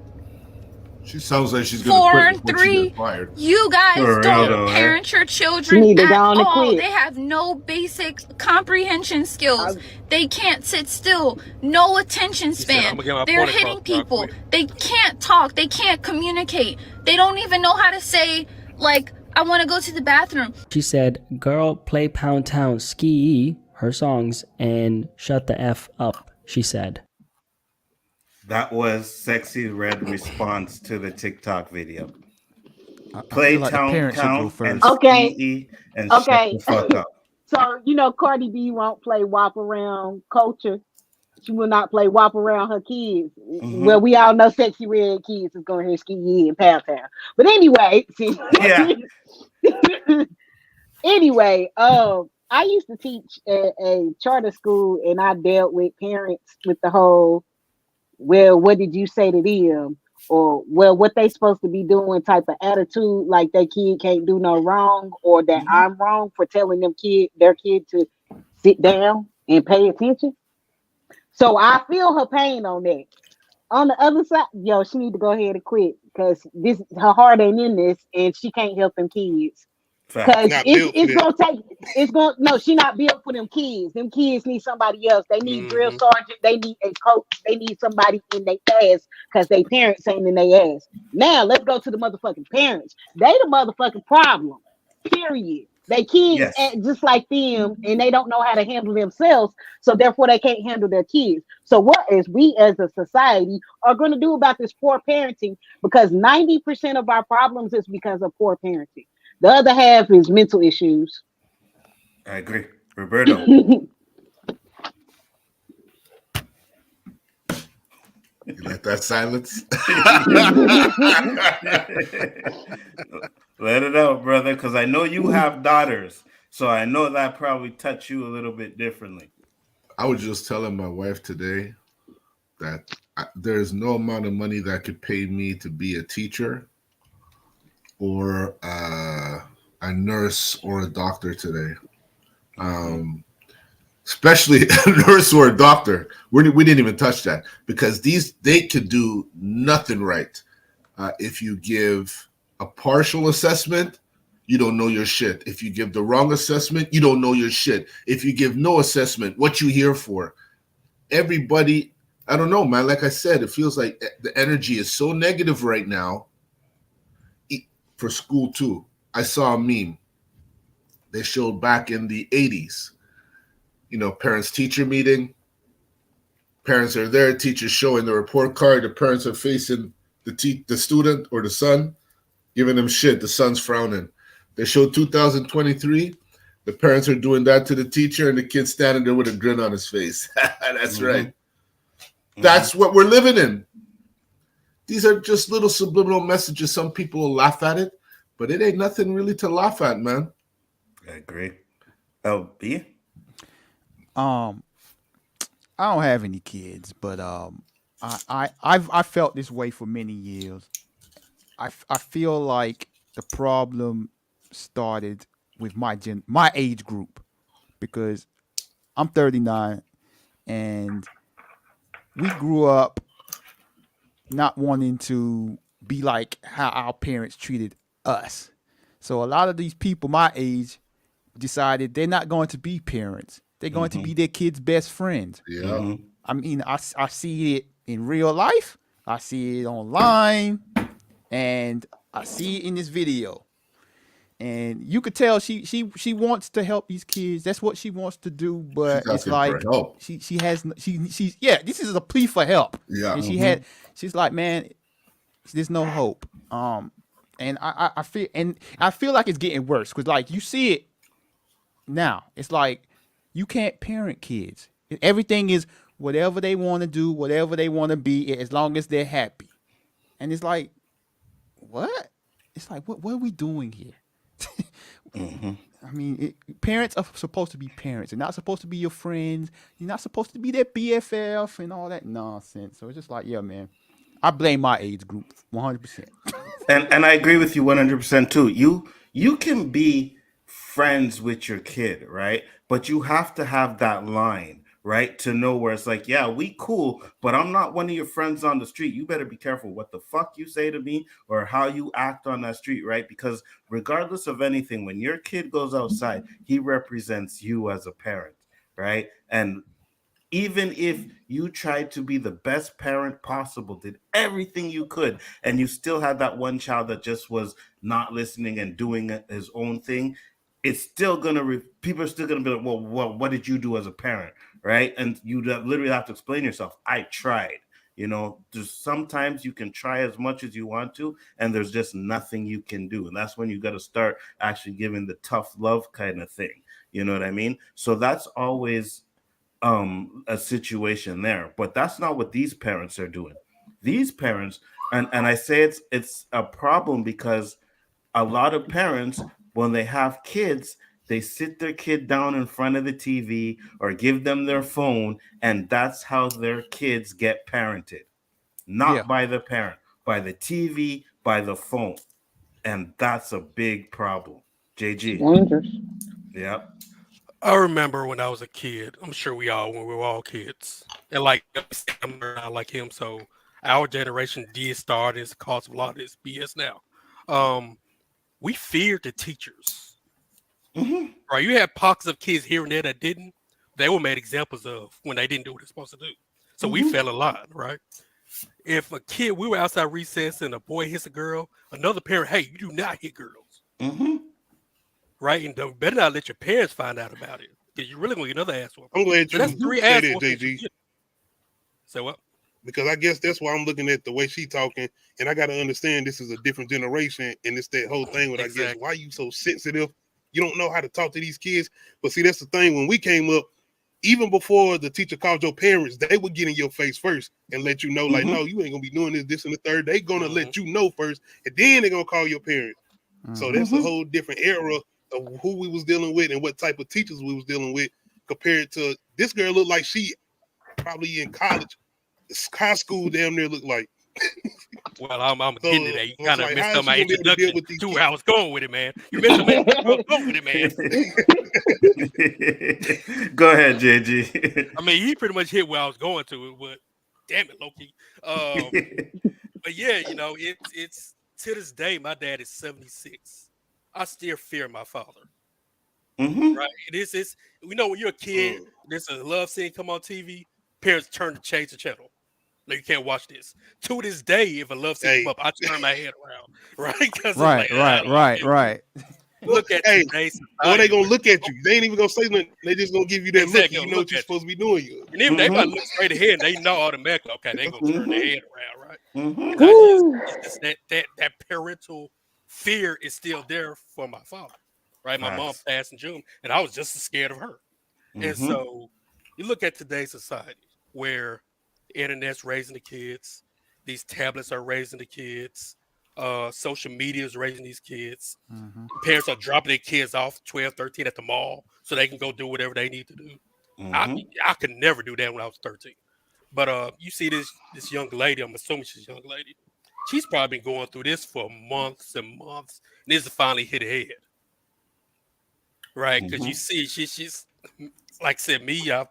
She sounds like she's gonna 4 quit and before she 3. gets fired. You guys For real don't though, parent your You children need to at go on and all. quit. They have no basic comprehension skills. They can't sit still. No attention said, span. "I'ma get my They're point hitting across before I people. quit." They can't talk. They can't communicate. They don't even know how to say, like, I want to go to the bathroom. She said, girl, play Pound Town Ski, her songs, and shut the F up, she said. That was SexyRed response to the TikTok video. I Play feel like the Town parents should go Town and first. Okay. Ski and shut Okay. the fuck up. So, Cardi B won't play WAP around culture. She will not play WAP around her kids. Mhm. Well, we all know SexyRed kids is going to hear Ski in Pound Town. But anyway, see. Yeah. Anyway, I used to teach at a charter school, and I dealt with parents with the whole, well, what did you say to them? Or, well, what they supposed to be doing type of attitude, like their kid can't do no wrong, or that I'm wrong for telling their kid to sit down and pay attention. So I feel her pain on that. On the other side, yo, she need to go ahead and quit because her heart ain't in this, and she can't help them kids. Fact. Cause Not built for that. no, she not built for them kids. Them kids need somebody else. They need drill sergeant. They need a coach. They need somebody in their ass because they parents ain't in their ass. Now let's go to the motherfucking parents. They the motherfucking problem. Period. They kids Yes. act just like them, and they don't know how to handle themselves. So therefore, they can't handle their kids. So what is we as a society are going to do about this poor parenting? Because 90% of our problems is because of poor parenting. The other half is mental issues. I agree. Roberto. You like that silence? Let it out, brother, because I know you have daughters. So I know that probably touched you a little bit differently. I was just telling my wife today that there's no amount of money that could pay me to be a teacher or a nurse or a doctor today. Especially a nurse or a doctor. We didn't even touch that because they could do nothing right. If you give a partial assessment, you don't know your shit. If you give the wrong assessment, you don't know your shit. If you give no assessment, what you here for? Everybody, I don't know, man. Like I said, it feels like the energy is so negative right now for school too. I saw a meme. They showed back in the 80s, parents-teacher meeting. Parents are there, teachers showing the report card. The parents are facing the student or the son, giving them shit. The son's frowning. They showed 2023. The parents are doing that to the teacher, and the kid's standing there with a grin on his face. That's right. That's what we're living in. These are just little subliminal messages. Some people will laugh at it, but it ain't nothing really to laugh at, man. I agree. LB? I don't have any kids, but I've felt this way for many years. I feel like the problem started with my age group because I'm 39 and we grew up not wanting to be like how our parents treated us. So a lot of these people my age decided they're not going to be parents. They're going to be their kids' best friends. Yeah. I mean, I see it in real life. I see it online, and I see it in this video. And you could tell she wants to help these kids. That's what she wants to do. But She's it's asking like for help. she's this is a plea for help. Yeah. And she's like, man, there's no hope. And I feel like it's getting worse because like you see it now. It's like you can't parent kids. Everything is whatever they want to do, whatever they want to be, as long as they're happy. And it's like, what? It's like, what are we doing here? I mean, parents are supposed to be parents. They're not supposed to be your friends. You're not supposed to be their BFF and all that nonsense. So it's just like, yeah, man. I blame my age group 100%. And I agree with you 100% too. You can be friends with your kid, right? But you have to have that line, right? To know where it's like, yeah, we cool, but I'm not one of your friends on the street. You better be careful what the fuck you say to me or how you act on that street, right? Because regardless of anything, when your kid goes outside, he represents you as a parent, right? And even if you tried to be the best parent possible, did everything you could, and you still had that one child that just was not listening and doing his own thing, it's still gonna people are still gonna be like, well, what did you do as a parent, right? And you literally have to explain yourself. I tried. Just sometimes you can try as much as you want to, and there's just nothing you can do, and that's when you got to start actually giving the tough love kind of thing. You know what I mean? So that's always a situation there, but that's not what these parents are doing. These parents, and I say it's a problem because a lot of parents, when they have kids, they sit their kid down in front of the TV or give them their phone, and that's how their kids get parented. Yeah. Not by the parent, by the TV, by the phone. And that's a big problem. JG. Dangerous. Yep. I remember when I was a kid. I'm sure when we were all kids, and like I'm not like him, so our generation did start as a cause of a lot of this BS. Now, we feared the teachers. Mm-hmm. Right? You had pockets of kids here and there that didn't. They were made examples of when they didn't do what they're supposed to do. So we fell a lot, right? If a kid, we were outside recess and a boy hits a girl, another parent, hey, you do not hit girls. Mm-hmm. Right? And don't better not let your parents find out about it. Because you're really going to get another ass whooping. I'm glad So you that's 3 say ass that, whoopings. JG. So what? Because I guess that's why I'm looking at the way she talking, and I got to understand this is a different generation, and it's that whole thing with I guess why you so sensitive. You don't know how to talk to these kids. But see, that's the thing. When we came up, even before the teacher called your parents, they would get in your face first and let you know, like, no, you ain't gonna be doing this, and the third. They gonna let you know first, and then they're gonna call your parents. So that's a whole different era of who we was dealing with and what type of teachers we was dealing with compared to this girl. Looked like she probably in college, high school, damn near looked like. Well, I'm getting to that. You kind of like, messed how up is my she gonna be able to deal introduction with these to kids? where I was going with it, man. You messed up where I was going with it, man. Go ahead, JG. I mean, he pretty much hit where I was going to, but damn it, Loki. But yeah, it's to this day, my dad is 76. I still fear my father. Right? It's when you're a kid, there's a love scene come on TV, parents turn to change the channel. No, you can't watch this. To this day, if a love scene come up, I turn my head around, right? Because Right. Look at today's or they gonna look at you. They ain't even gonna say nothing. They just gonna give you that look. You know what you're supposed to be doing. And even they might look straight ahead, and they know automatically. Okay, they gonna turn their head around, right? It's just that parental fear is still there for my father, right? My mom passed in June, and I was just as scared of her. And so you look at today's society where the internet's raising the kids, these tablets are raising the kids, social media is raising these kids. Parents are dropping their kids off 12, 13 at the mall so they can go do whatever they need to do. I could never do that when I was 13. But you see this young lady, I'm assuming she's a young lady. She's probably been going through this for months and months, and this is finally hit her head. Right? Because you see, she's like I said, I've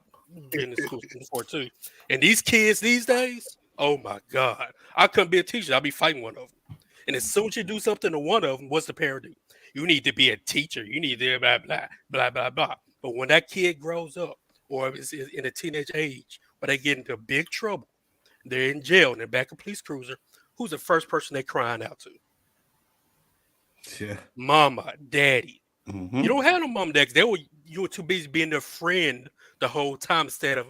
been in school before too. And these kids these days, oh my God. I couldn't be a teacher. I'd be fighting one of them. And as soon as you do something to one of them, what's the parent do? You need to be a teacher. You need to blah, blah, blah, blah, blah. But when that kid grows up or is in a teenage age, where they get into big trouble, they're in jail, and they're back a police cruiser, who's the first person they crying out to? Yeah. Mama, daddy. You don't have no mom and dad. You were too busy being their friend the whole time instead of,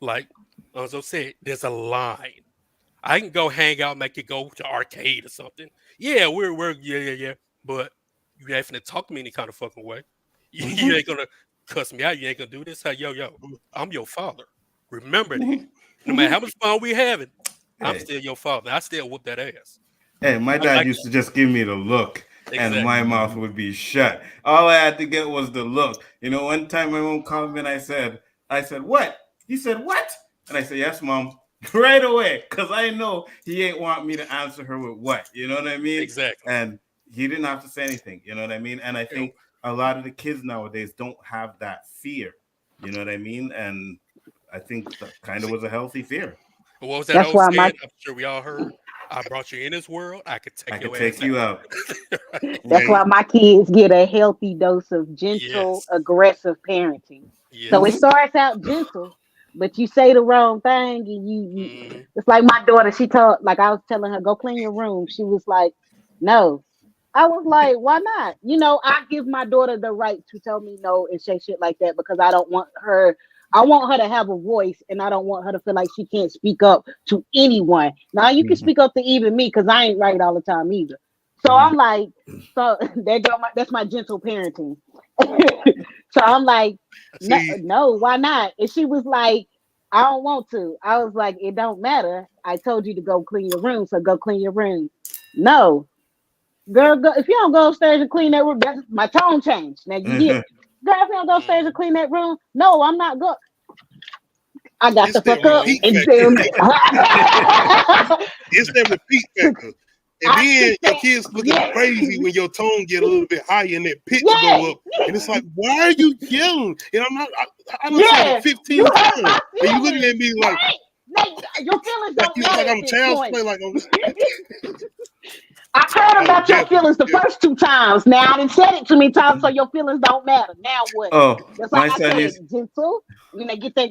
like Nzo said, there's a line. I can go hang out, make it go to arcade or something. Yeah, we're yeah. But you ain't finna talk to me any kind of fucking way. You ain't gonna cuss me out. You ain't gonna do this. Yo, I'm your father. Remember that. No matter how much fun we having, I'm still your father. I still whoop that ass. Hey, my dad used to just give me the look. And my mouth would be shut. All I had to get was the look. One time my mom called me and I said, what? He said, what? And I said, yes, mom. Right away. Because I know he ain't want me to answer her with what. You know what I mean? Exactly. And he didn't have to say anything. You know what I mean? And I think a lot of the kids nowadays don't have that fear. You know what I mean? And I think that kind of was a healthy fear. What was that old saying? I'm sure we all heard. I brought you in this world. I could take you out. That's why my kids get a healthy dose of gentle, aggressive parenting. So it starts out gentle, but you say the wrong thing, and you it's like my daughter. She told, like I was telling her, go clean your room. She was like, no. I was like, why not? I give my daughter the right to tell me no and say shit like that because I don't want her. I want her to have a voice, and I don't want her to feel like she can't speak up to anyone. Now you can speak up to even me because I ain't right all the time either. So I'm like, so that's my gentle parenting. So I'm like, no, See, no, why not? And she was like, I don't want to. I was like, it don't matter. I told you to go clean your room, so go clean your room. No, girl, go, if you don't go upstairs and clean that room, that's my tone changed. Now you get, girl, if you don't go upstairs and clean that room, no, I'm not good. I got it's the that fuck up repeat and factor. then It's that repeat factor. And I then took your that. kids looking Yeah. crazy when your tone get a little bit higher and that pitch Yeah. go up. And it's like, why are you yelling? And I'm not, I done said Yeah, it 15 you hurt times. my And you looking feelings. at me like Your feelings don't you matter like at I'm this child's point. play, like I'm I cared about your definitely, feelings the first 2 times. Now I done said it too many times, so your feelings don't matter. Now what? Oh, That's my like I son said, used gentle. When they get that,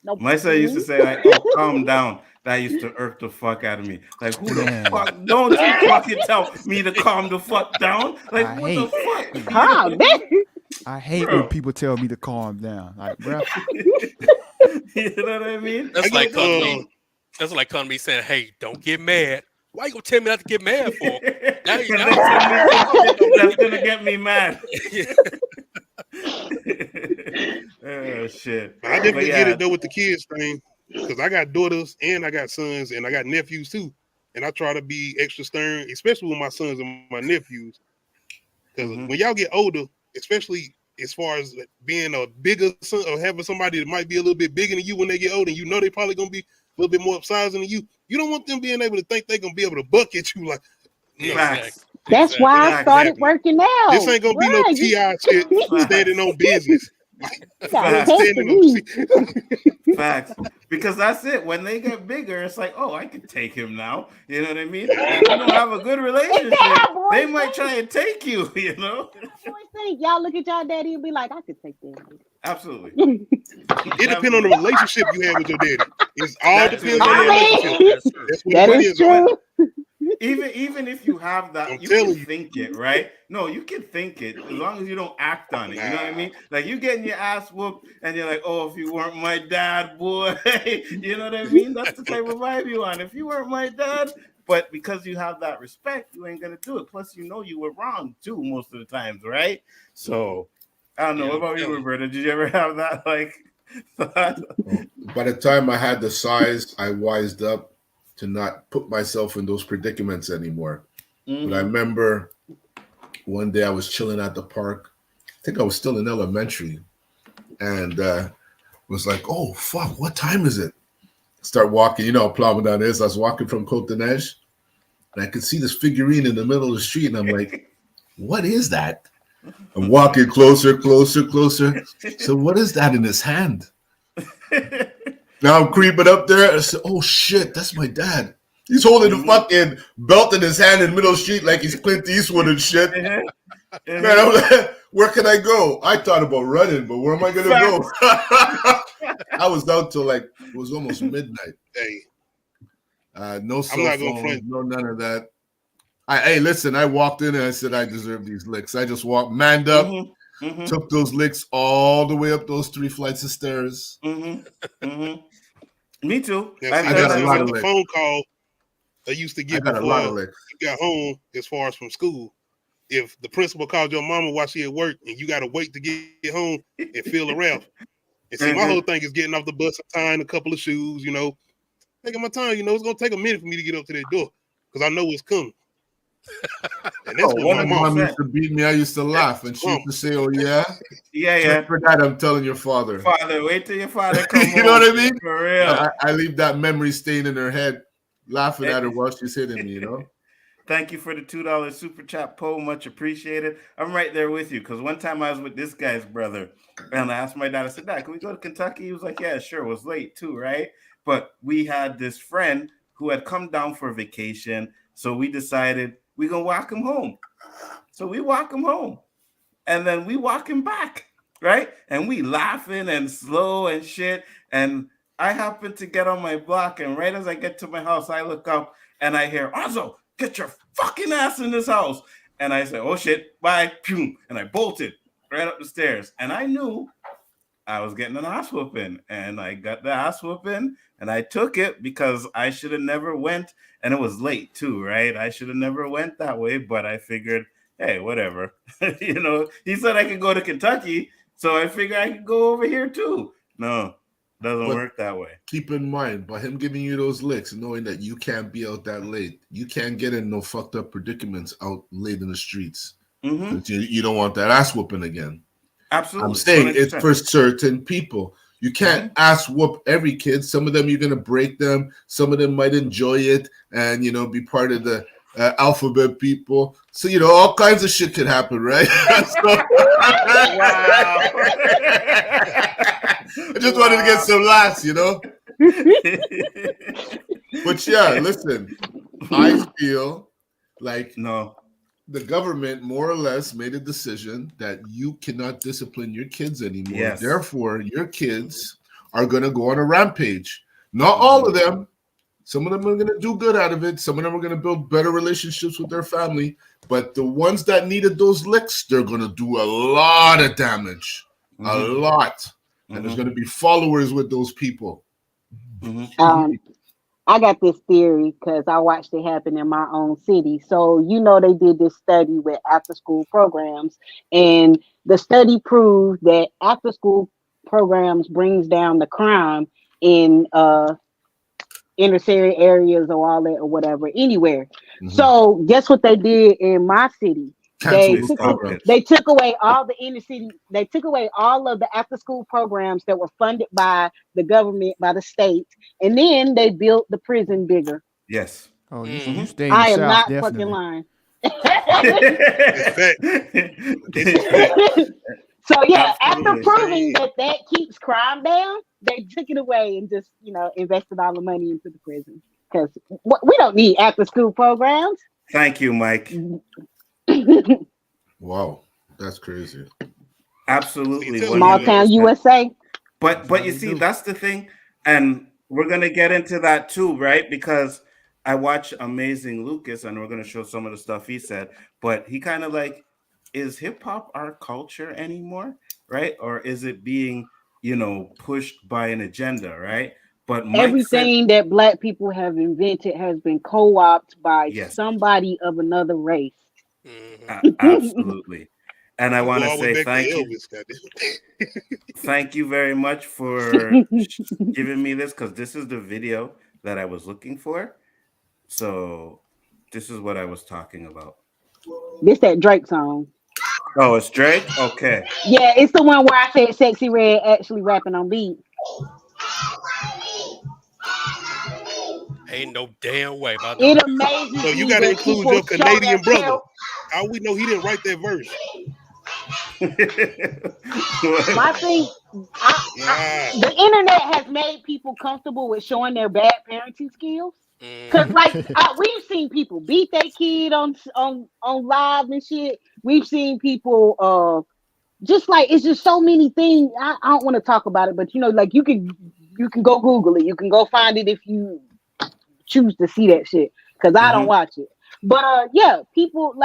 no. my son used to say like, "Oh, calm down." That used to irk the fuck out of me. Like, who the Man, fuck? Don't you fucking tell me to calm the fuck down. Like, I what the hate, fuck? You know what I Calm down. mean? I hate when Bro. people tell me to calm down. Like, bruh, You know what I mean? I That's get like coming to me. That's like coming to me saying, "Hey, don't get mad." Why you gonna tell me not to get mad for? Now you And now then you telling me to calm down. that's gonna get me mad. Oh shit. I But definitely get yeah. it though with the kids thing. Because I got daughters and I got sons and I got nephews too. And I try to be extra stern, especially with my sons and my nephews. Because when y'all get older, especially as far as being a bigger son or having somebody that might be a little bit bigger than you when they get older, and you know they probably gonna be a little bit more upsizing than you. You don't want them being able to think they're gonna be able to buck at you like, no, Facts. That's Exactly. why I started Exactly. working this out. ain't gonna be no Bruh, TI shit standing on business. you gotta Facts. test Standing me. on Facts. Because that's it. When they get bigger, it's like, oh, I can take him now. You know what I mean? And if you don't have a good Ain't that relationship, how boys they might think? try and take you, you know? How boys think? Y'all look at y'all daddy and be like, I could take that. Absolutely. it depends on the Absolutely. relationship you have with your daddy. It all That too. depends on the Yeah. relationship. That's true. That's what That it is is on. true. Even if you have that, I'm you can telling you. think it, right? No, you can think it as long as you don't act on it. You know what I mean? Like you getting your ass whooped and you're like, oh, if you weren't my dad, boy. You know what I mean? That's the type of vibe you on. If you weren't my dad, but because you have that respect, you ain't gonna do it. Plus, you know you were wrong too most of the times, right? So I don't know. Yeah, What I'm about you, telling you. Roberta? Did you ever have that like thought? By the time I had the size, I wised up to not put myself in those predicaments anymore. But I remember one day I was chilling at the park. I think I was still in elementary, and was like, "Oh fuck, what time is it?" Start walking, plowing down this. I was walking from Côte d'Ivoire, and I could see this figurine in the middle of the street, and I'm like, "What is that?" I'm walking closer, closer, closer. So what is that in his hand? Now I'm creeping up there. I said, "Oh shit, that's my dad." He's holding the fucking belt in his hand in the middle of the street like he's Clint Eastwood and shit. Man, I'm like, where can I go? I thought about running, but where am I gonna go? I was out till it was almost midnight. Hey, No I'm cell not gonna phone, front. no none of that. Hey, listen, I walked in and I said I deserve these licks. I just walked, manned up, took those licks all the way up those 3 flights of stairs. Me too. Now, I've see, I done got that's a that lot like of too. the licks. phone call I used to I get got a lot before of licks. you got home as far as from school. If the principal called your mama while she at work and you got to wait to get home and fill her out. And see, my whole thing is getting off the bus and tying a couple of shoes, taking my time. It's going to take a minute for me to get up to that door because I know it's coming. And that's Oh, what when my my mom mom said. used to beat me, I used to laugh, and she used to say, "Oh yeah, Yeah. for that, I'm telling your father." Father, wait till your father come You know home. what I mean? For real. I leave that memory stain in her head, laughing at her while she's hitting me. Thank you for the $2 super chat, Poe. Much appreciated. I'm right there with you because one time I was with this guy's brother and I asked my dad, I said, Dad, can we go to Kentucky? He was like, yeah, sure. It was late too, right? But we had this friend who had come down for vacation. So we decided we're going to walk him home. So we walk him home and then we walk him back. right? And we laughing and slow and shit. And I happen to get on my block, and right as I get to my house, I look up and I hear, Onzo, get your fucking ass in this house. And I say, oh shit, bye, pew, and I bolted right up the stairs. And I knew I was getting an ass whooping, and I got the ass whooping, and I took it because I should have never went, and it was late too, right? I should have never went that way, but I figured, hey, whatever. He said I could go to Kentucky, so I figured I could go over here too. No, doesn't work that way. Keep in mind, by him giving you those licks, knowing that you can't be out that late, you can't get in no fucked up predicaments out late in the streets. Mm-hmm. You don't want that ass whooping again. Absolutely. I'm saying 100%. it's for certain people. You can't ass whoop every kid. Some of them you're gonna break them. Some of them might enjoy it and be part of the alphabet people. So all kinds of shit could happen, right? Wow. I just wanted to get some laughs, But yeah, listen, I feel like the government more or less made a decision that you cannot discipline your kids anymore. Yes. Therefore, your kids are going to go on a rampage. Not all of them. Some of them are going to do good out of it. Some of them are going to build better relationships with their family. But the ones that needed those licks, they're going to do a lot of damage. A lot. And there's going to be followers with those people. I got this theory because I watched it happen in my own city. So, they did this study with after school programs, and the study proved that after school programs brings down the crime in inner city areas or all that or whatever, anywhere. So guess what they did in my city? They took away all the inner city. They took away all of the after school programs that were funded by the government, by the state, and then they built the prison bigger. Yes. Oh, you stay in the I am South, not definitely. fucking lying. So yeah, after proving that keeps crime down, they took it away and just invested all the money into the prison because we don't need after school programs. Thank you, Mike. Wow, that's crazy. Absolutely. Small town USA. But you see, that's the thing, and we're gonna get into that too, right? Because I watch Amazing Lucas, and we're gonna show some of the stuff he said. But he kind of like, is hip hop our culture anymore, right? Or is it being, pushed by an agenda, right? But Mike everything that Black people have invented has been co-opted by somebody of another race. Absolutely. And I want to say thank you. Thank you very much for giving me this, because this is the video that I was looking for. So this is what I was talking about. This that Drake song. Oh, it's Drake? Okay. Yeah, it's the one where I said SexyRed actually rapping on beat. Ain't no damn way about that. It amazes So you got to include your Canadian brother. How we know he didn't write that verse? My thing, the internet has made people comfortable with showing their bad parenting skills. Because we've seen people beat their kid on live and shit. We've seen people it's just so many things. I don't want to talk about it, but you can go Google it. You can go find it if you choose to see that shit. Because I don't watch it. But yeah, people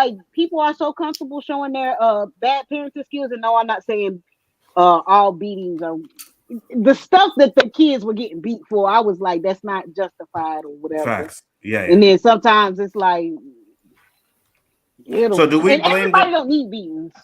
are so comfortable showing their bad parenting skills. And no, I'm not saying all beatings are the stuff that the kids were getting beat for. I was like, that's not justified or whatever. Facts. Yeah. And then sometimes it's like, so do we blame everybody don't need beatings.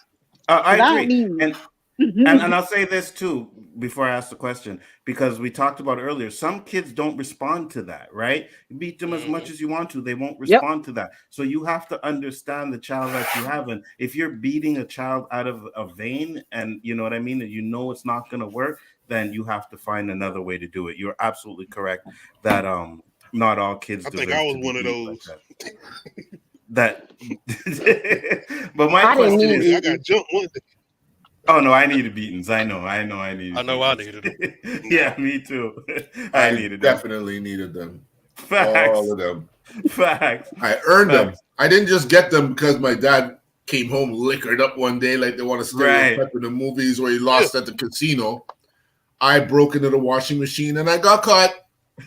I agree. And I'll say this too before I ask the question, because we talked about earlier, some kids don't respond to that, right? You beat them as much as you want to, they won't respond to that. So you have to understand the child that you have. And if you're beating a child out of a vein, and you know what I mean, and it's not going to work, then you have to find another way to do it. You're absolutely correct that not all kids. I think I was one of those. That. But my question is, I got jumped one day. Oh no, I needed beatings. I know I needed. I know beatings. I needed them. Yeah, me too. I needed definitely needed them. Facts. All of them. Facts. I earned them. I didn't just get them because my dad came home liquored up one day, like they want to Right. stereotype in the movies where he lost at the casino. I broke into the washing machine and I got caught.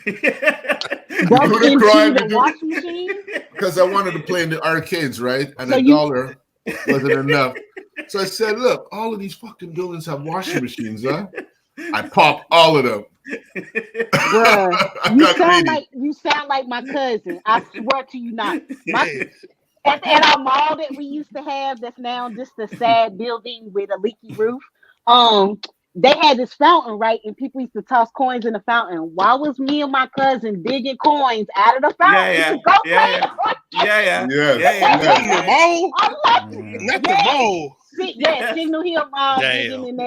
Broke do the into crime, the you do- washing machine. Because I wanted to play in the arcades, right? And So $1 wasn't enough. So I said, look, all of these fucking buildings have washing machines, huh? I popped all of them. Bruh, you sound like my cousin. I swear to you not. At our mall that we used to have, that's now just a sad building with a leaky roof. They had this fountain, right? And people used to toss coins in the fountain. Why was me and my cousin digging coins out of the fountain? Yeah. Not the mall. Signal Hill Mall, digging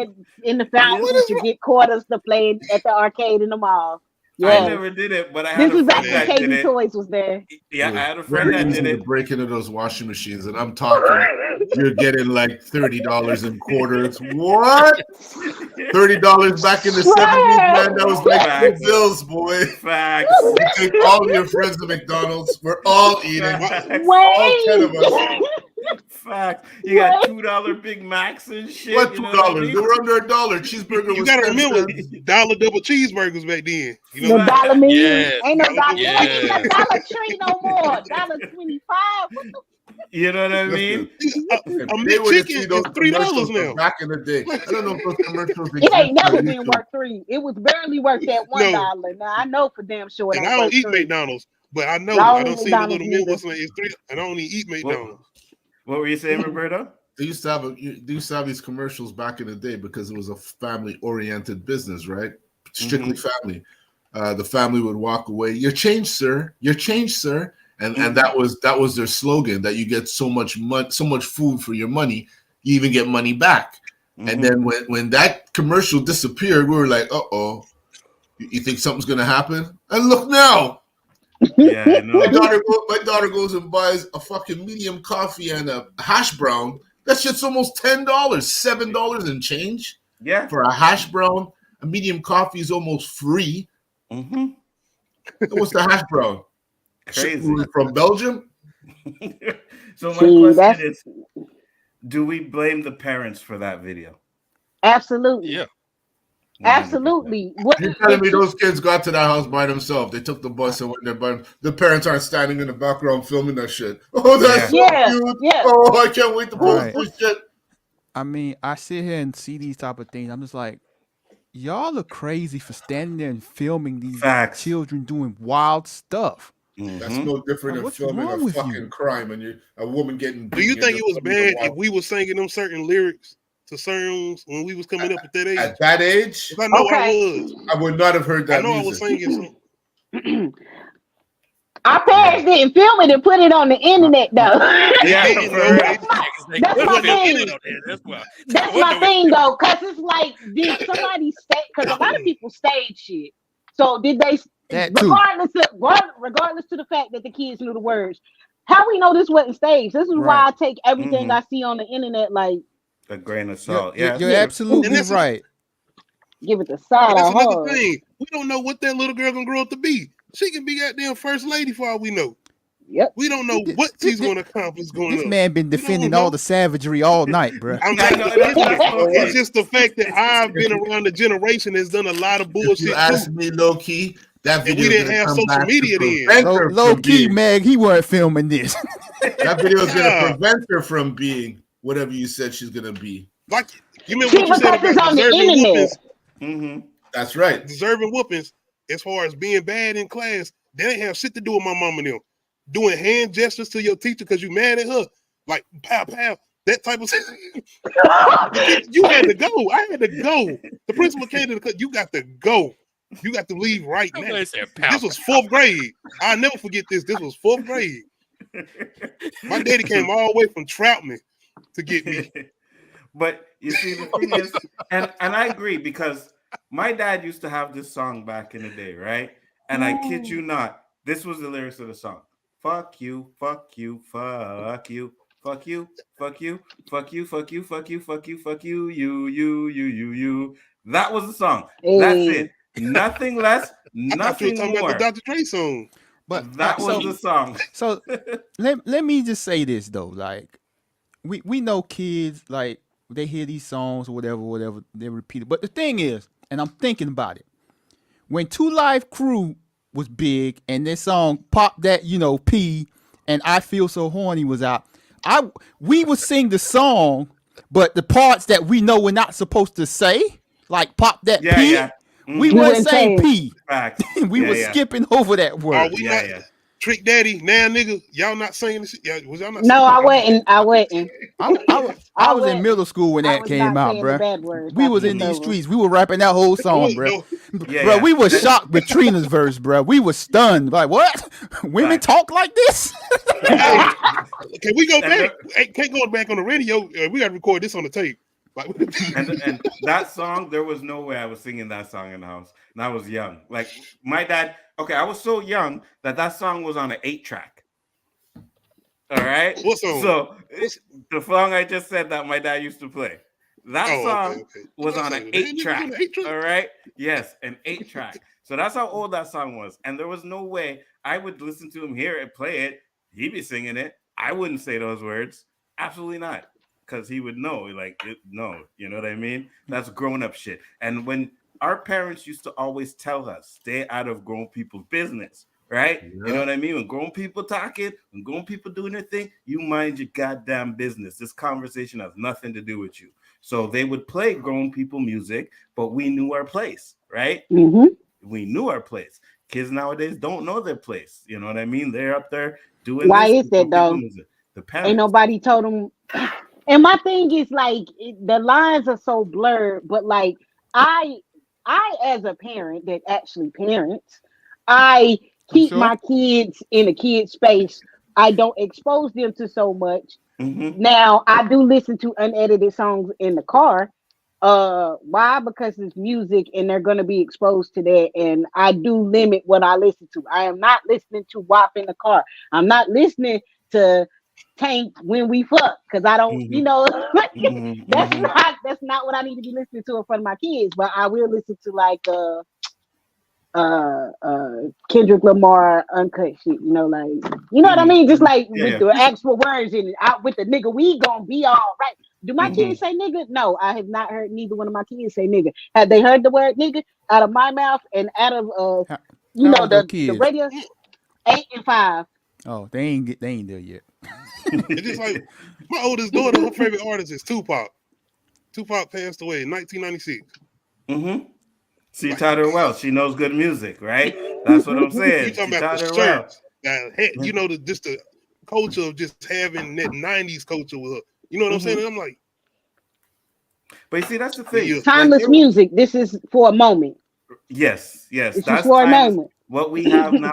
in the fountain to get quarters to play at the arcade in the mall. Yeah. I never did it, but I had this a is back friend when that did KB it. Toys was there. Yeah, I had a friend that did To it. break into those washing machines, and I'm talking, you're getting like $30 in quarters. What? $30 back in the 70s, man. That was like $2 bills, boy. Facts. You take all your friends to McDonald's. We're all eating. All 10 of us. Facts. You got $2 Big Macs and shit. What $2? You know what I mean? They were under $1. Cheeseburger was You gotta 10 remember cents. dollar double cheeseburgers back then. You The know, dollar menu. Yes. Ain't no dollar. Yes. Ain't no Dollar Tree no more. $1.25. What the You know what I mean? a They McChicken would see is those $3 commercials now. from back in the day. I don't know if those commercials It ain't exist never on been YouTube. worth $3. It was barely worth that $1. Now I know for damn sure it And ain't I don't worth eat $3. McDonald's, but I know I I don't don't eat see the McDonald's little meal. neither. What's like? It's $3. I don't even eat McDonald's. What were you saying, Roberto? They used to have these commercials back in the day because it was a family-oriented business, right? Strictly family. The family would walk away. Your change, sir. Your change, sir. And that was their slogan. That you get so much food for your money, you even get money back. And then when that commercial disappeared, we were like, uh-oh. You think something's gonna happen? And look now. Yeah, I know. My daughter goes and buys a fucking medium coffee and a hash brown. That shit's almost $10, $7 and change. Yeah. For a hash brown, a medium coffee is almost free. What's the hash brown? Crazy. From Belgium? So my question is, do we blame the parents for that video? Absolutely. Yeah. 100%. Absolutely. What You're telling me those kids got to that house by themselves? They took the bus and went there by them. The parents aren't standing in the background filming that shit. Oh, that's so cute. Yeah. Oh, I can't wait to post Right. this shit. I mean, I sit here and see these type of things. I'm just like, y'all are crazy for standing there and filming these children doing wild stuff. That's no different than What's filming wrong a with fucking you? crime and a woman getting. Do you beaten think in it was the bad wild. if we were singing them certain lyrics to songs when we was coming up at that age? At that age? I know I was. I would not have heard that I know music. I was singing some. Our parents didn't film it and put it on the internet, though. That's my thing. That's my thing, though, because it's like, did somebody stage? Because a lot of people stage shit. So did they? Regardless to the fact that the kids knew the words, how we know this wasn't staged? This is why I take everything I see on the internet like a grain of salt. You're absolutely right. Give it the side. That's another thing. We don't know what that little girl gonna grow up to be. She can be goddamn first lady for all we know. Yep. We don't know what she's going to accomplish going This up. man been defending all the savagery all night, bro. It's just the fact that I've been around the generation that's done a lot of bullshit. If you ask me, low key, that video we didn't have social media then. Low key, Meg, he wasn't filming this. That video is gonna prevent her from being whatever you said she's gonna be. Like you remember what you said about deserving whoopings? That's right. Deserving whoopings, as far as being bad in class, they didn't have shit to do with my mom and them. Doing hand gestures to your teacher because you mad at her, like pow pow, that type of thing. You had to go. I had to go. The principal came to the cut. You got to go. You got to leave right now. This was 4th grade. I'll never forget this. This was 4th grade. My daddy came all the way from Troutman to get me. But you see, the thing is, and I agree, because my dad used to have this song back in the day, right? And I kid you not, this was the lyrics of the song. Fuck you, fuck you, fuck you, fuck you, fuck you, fuck you, fuck you, fuck you, fuck you, fuck you, you. That was the song. That's it. Nothing less, nothing more. About the Dr. Dre song. But that was the song. So let me just say this though, like, we know kids like they hear these songs or whatever, they repeat it. But the thing is, and I'm thinking about it, when 2 Live Crew was big and this song Pop That, P and I Feel So Horny was out, we would sing the song, but the parts that we know we're not supposed to say, like Pop That P, Yeah. we You weren't wouldn't saying say it. P. Facts. We were skipping over that Are word. we not Trick Daddy now, nigga? Y'all not singing this shit? Was y'all not No, singing I it? wasn't. I wasn't. I was in wasn't. middle school when I that was came not out, saying the bruh. bad words. We I was feel in these so. streets. We were rapping that whole song, Wait, bruh. no. Bruh, we were shocked with Trina's verse, bruh. We were stunned. Like, what? Women talk like this? Hey, can we go back? Hey, can't go back on the radio. We got to record this on the tape. Like, and that song, there was no way I was singing that song in the house. And I was young. Like my dad. Okay, I was so young that song was on an 8-track. All right. What song? So the song I just said that my dad used to play. That song was on an 8-track. All right. Yes, an 8-track. So that's how old that song was. And there was no way I would listen to him hear it, play it. He'd be singing it. I wouldn't say those words. Absolutely not. Because he would know, no, you know what I mean? That's grown-up shit. And when our parents used to always tell us, stay out of grown people's business, right? Yeah. You know what I mean? When grown people talking, when grown people doing their thing, you mind your goddamn business. This conversation has nothing to do with you. So they would play grown people music, but we knew our place, right? Mm-hmm. We knew our place. Kids nowadays don't know their place. You know what I mean? They're up there doing Why this. is that, though? The parents. Ain't nobody told them. And my thing is, like, the lines are so blurred, but like I as a parent that actually parents, I keep my kids in a kid space. I don't expose them to so much. Mm-hmm. Now I do listen to unedited songs in the car. Why? Because it's music and they're gonna be exposed to that. And I do limit what I listen to. I am not listening to WAP in the car. I'm not listening to Tank when we fuck, because I don't, that's not what I need to be listening to in front of my kids. But I will listen to like Kendrick Lamar uncut shit, like, you know what I mean? Just like with the actual words in it, out with the nigga, we gonna be all right. Do my kids say nigga? No, I have not heard neither one of my kids say nigga. Have they heard the word nigga out of my mouth and out of the radio? 8 and 5. Oh, they ain't there yet. It's just like my oldest daughter, her favorite artist is Tupac. Tupac passed away in 1996. Mm-hmm. She taught her well. She knows good music, right? That's what I'm saying. You talking about the shirts? Now, just the culture of just having that 90s culture with her. You know what I'm saying? And I'm like, but you see, that's the thing. Timeless music. This is for a moment. Yes. This is for a moment. What we have now,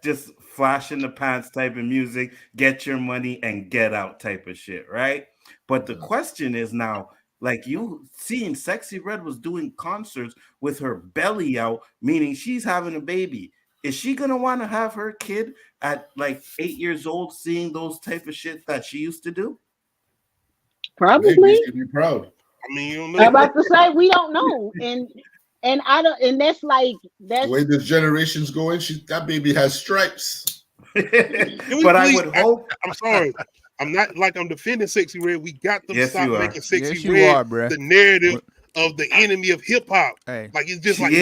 just flash in the pants type of music, get your money and get out type of shit, right? But the question is now, like, you seen SexyRed was doing concerts with her belly out, meaning she's having a baby. Is she gonna want to have her kid at like 8 years old seeing those type of shit that she used to do? Probably. Maybe she'd be proud. I mean, you don't know. I'm about to say we don't know, and I don't, and that's the way this generation's going. That baby has stripes. But I would hope. I'm sorry. I'm not like I'm defending SexyRed. We got to stop making SexyRed the narrative of the enemy of hip hop. Hey. Like it's just like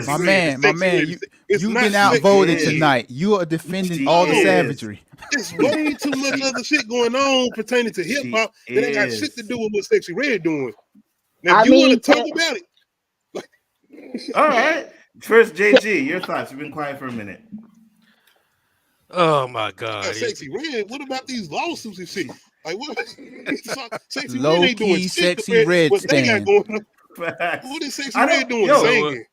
my man. You've been outvoted tonight. You are defending all the savagery. There's way too much other shit going on pertaining to hip hop that ain't got shit to do with what SexyRed doing. Now, if you want to talk about it, all right. First, JG, your thoughts. You've been quiet for a minute. Oh my God! SexyRed. What about these lawsuits and shit? Like what? Low key SexyRed stand. What is SexyRed doing?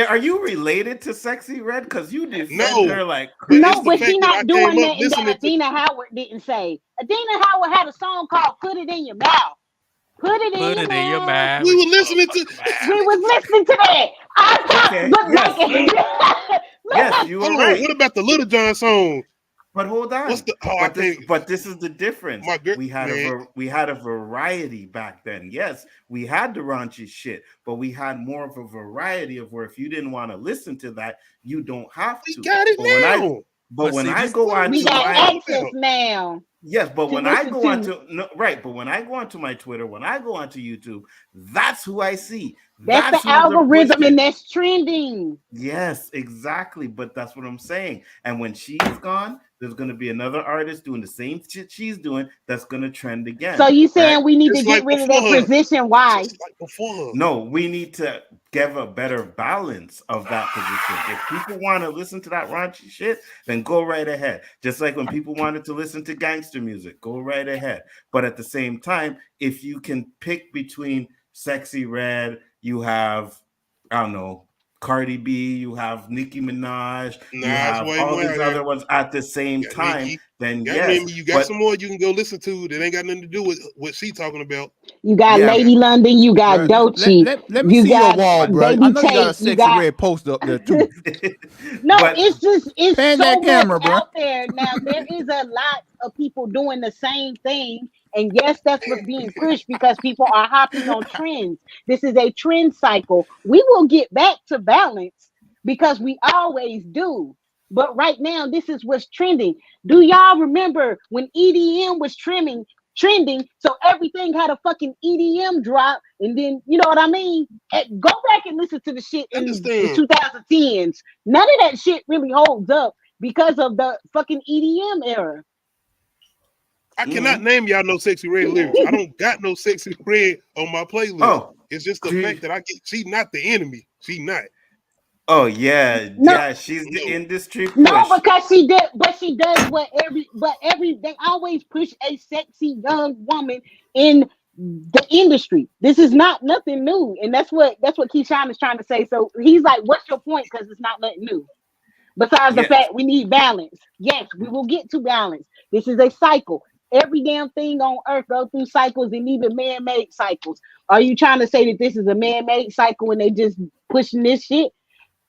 Are you related to SexyRed? Because you defend her like crazy. No, but she's not doing that. Adina Howard didn't say. Adina Howard had a song called "Put It in Your Mouth." Put it in your mouth. We were listening to. We was listening to that. Yes, you were right. What about the Little John song? But hold on. But this is the difference. We had a variety back then. Yes, we had the raunchy shit, but we had more of a variety of where if you didn't want to listen to that, you don't have to. We got it now. But when I go on, we got access now. Yes, but to when I listen go to. onto but when I go onto my Twitter, when I go onto YouTube, that's who I see. That's That's the who they're algorithm, pushing. and that's trending. Yes, exactly. But that's what I'm saying. And when she's gone, there's going to be another artist doing the same shit she's doing that's going to trend again. So you saying right? we need to Just get like rid of before that her. position? Why? Just like before her. No, we need to give a better balance of that position. If people want to listen to that raunchy shit, then go right ahead. Just like when people wanted to listen to gangster music, go right ahead. But at the same time, if you can pick between SexyRed, you have, I don't know, Cardi B, you have Nicki Minaj, you Nah, it's have way all more these out there. other ones at the same Got time, Nicki. then Got yes. Remy. You got But some more you can go listen to that ain't got nothing to do with what she talking about. You got yeah, Lady London, you got Bruh, Doechii, let me you see your got wall, bro. I Baby know you got a Tate, you sexy got red poster up there too. no, but it's Pan so that much camera, bro. out there. Now there is a lot of people doing the same thing. And yes, that's what's being pushed because people are hopping on trends. This is a trend cycle. We will get back to balance because we always do. But right now, this is what's trending. Do y'all remember when EDM was trending? So everything had a fucking EDM drop, and then you know what I mean? Go back and listen to the shit in the Understand. 2010s. None of that shit really holds up because of the fucking EDM era. I cannot name y'all no SexyRed lyrics. I don't got no SexyRed on my playlist. It's just the fact that she not the enemy. She not. Oh yeah, No, yeah, she's the industry push. no, because she did, but she does they always push a sexy young woman in the industry. This is not nothing new, and that's what Keyshawn is trying to say. So he's like, "What's your point?" Because it's not nothing new. Besides the fact we need balance. Yes, we will get to balance. This is a cycle. Every damn thing on earth goes through cycles and even man-made cycles. Are you trying to say that this is a man-made cycle and they just pushing this shit?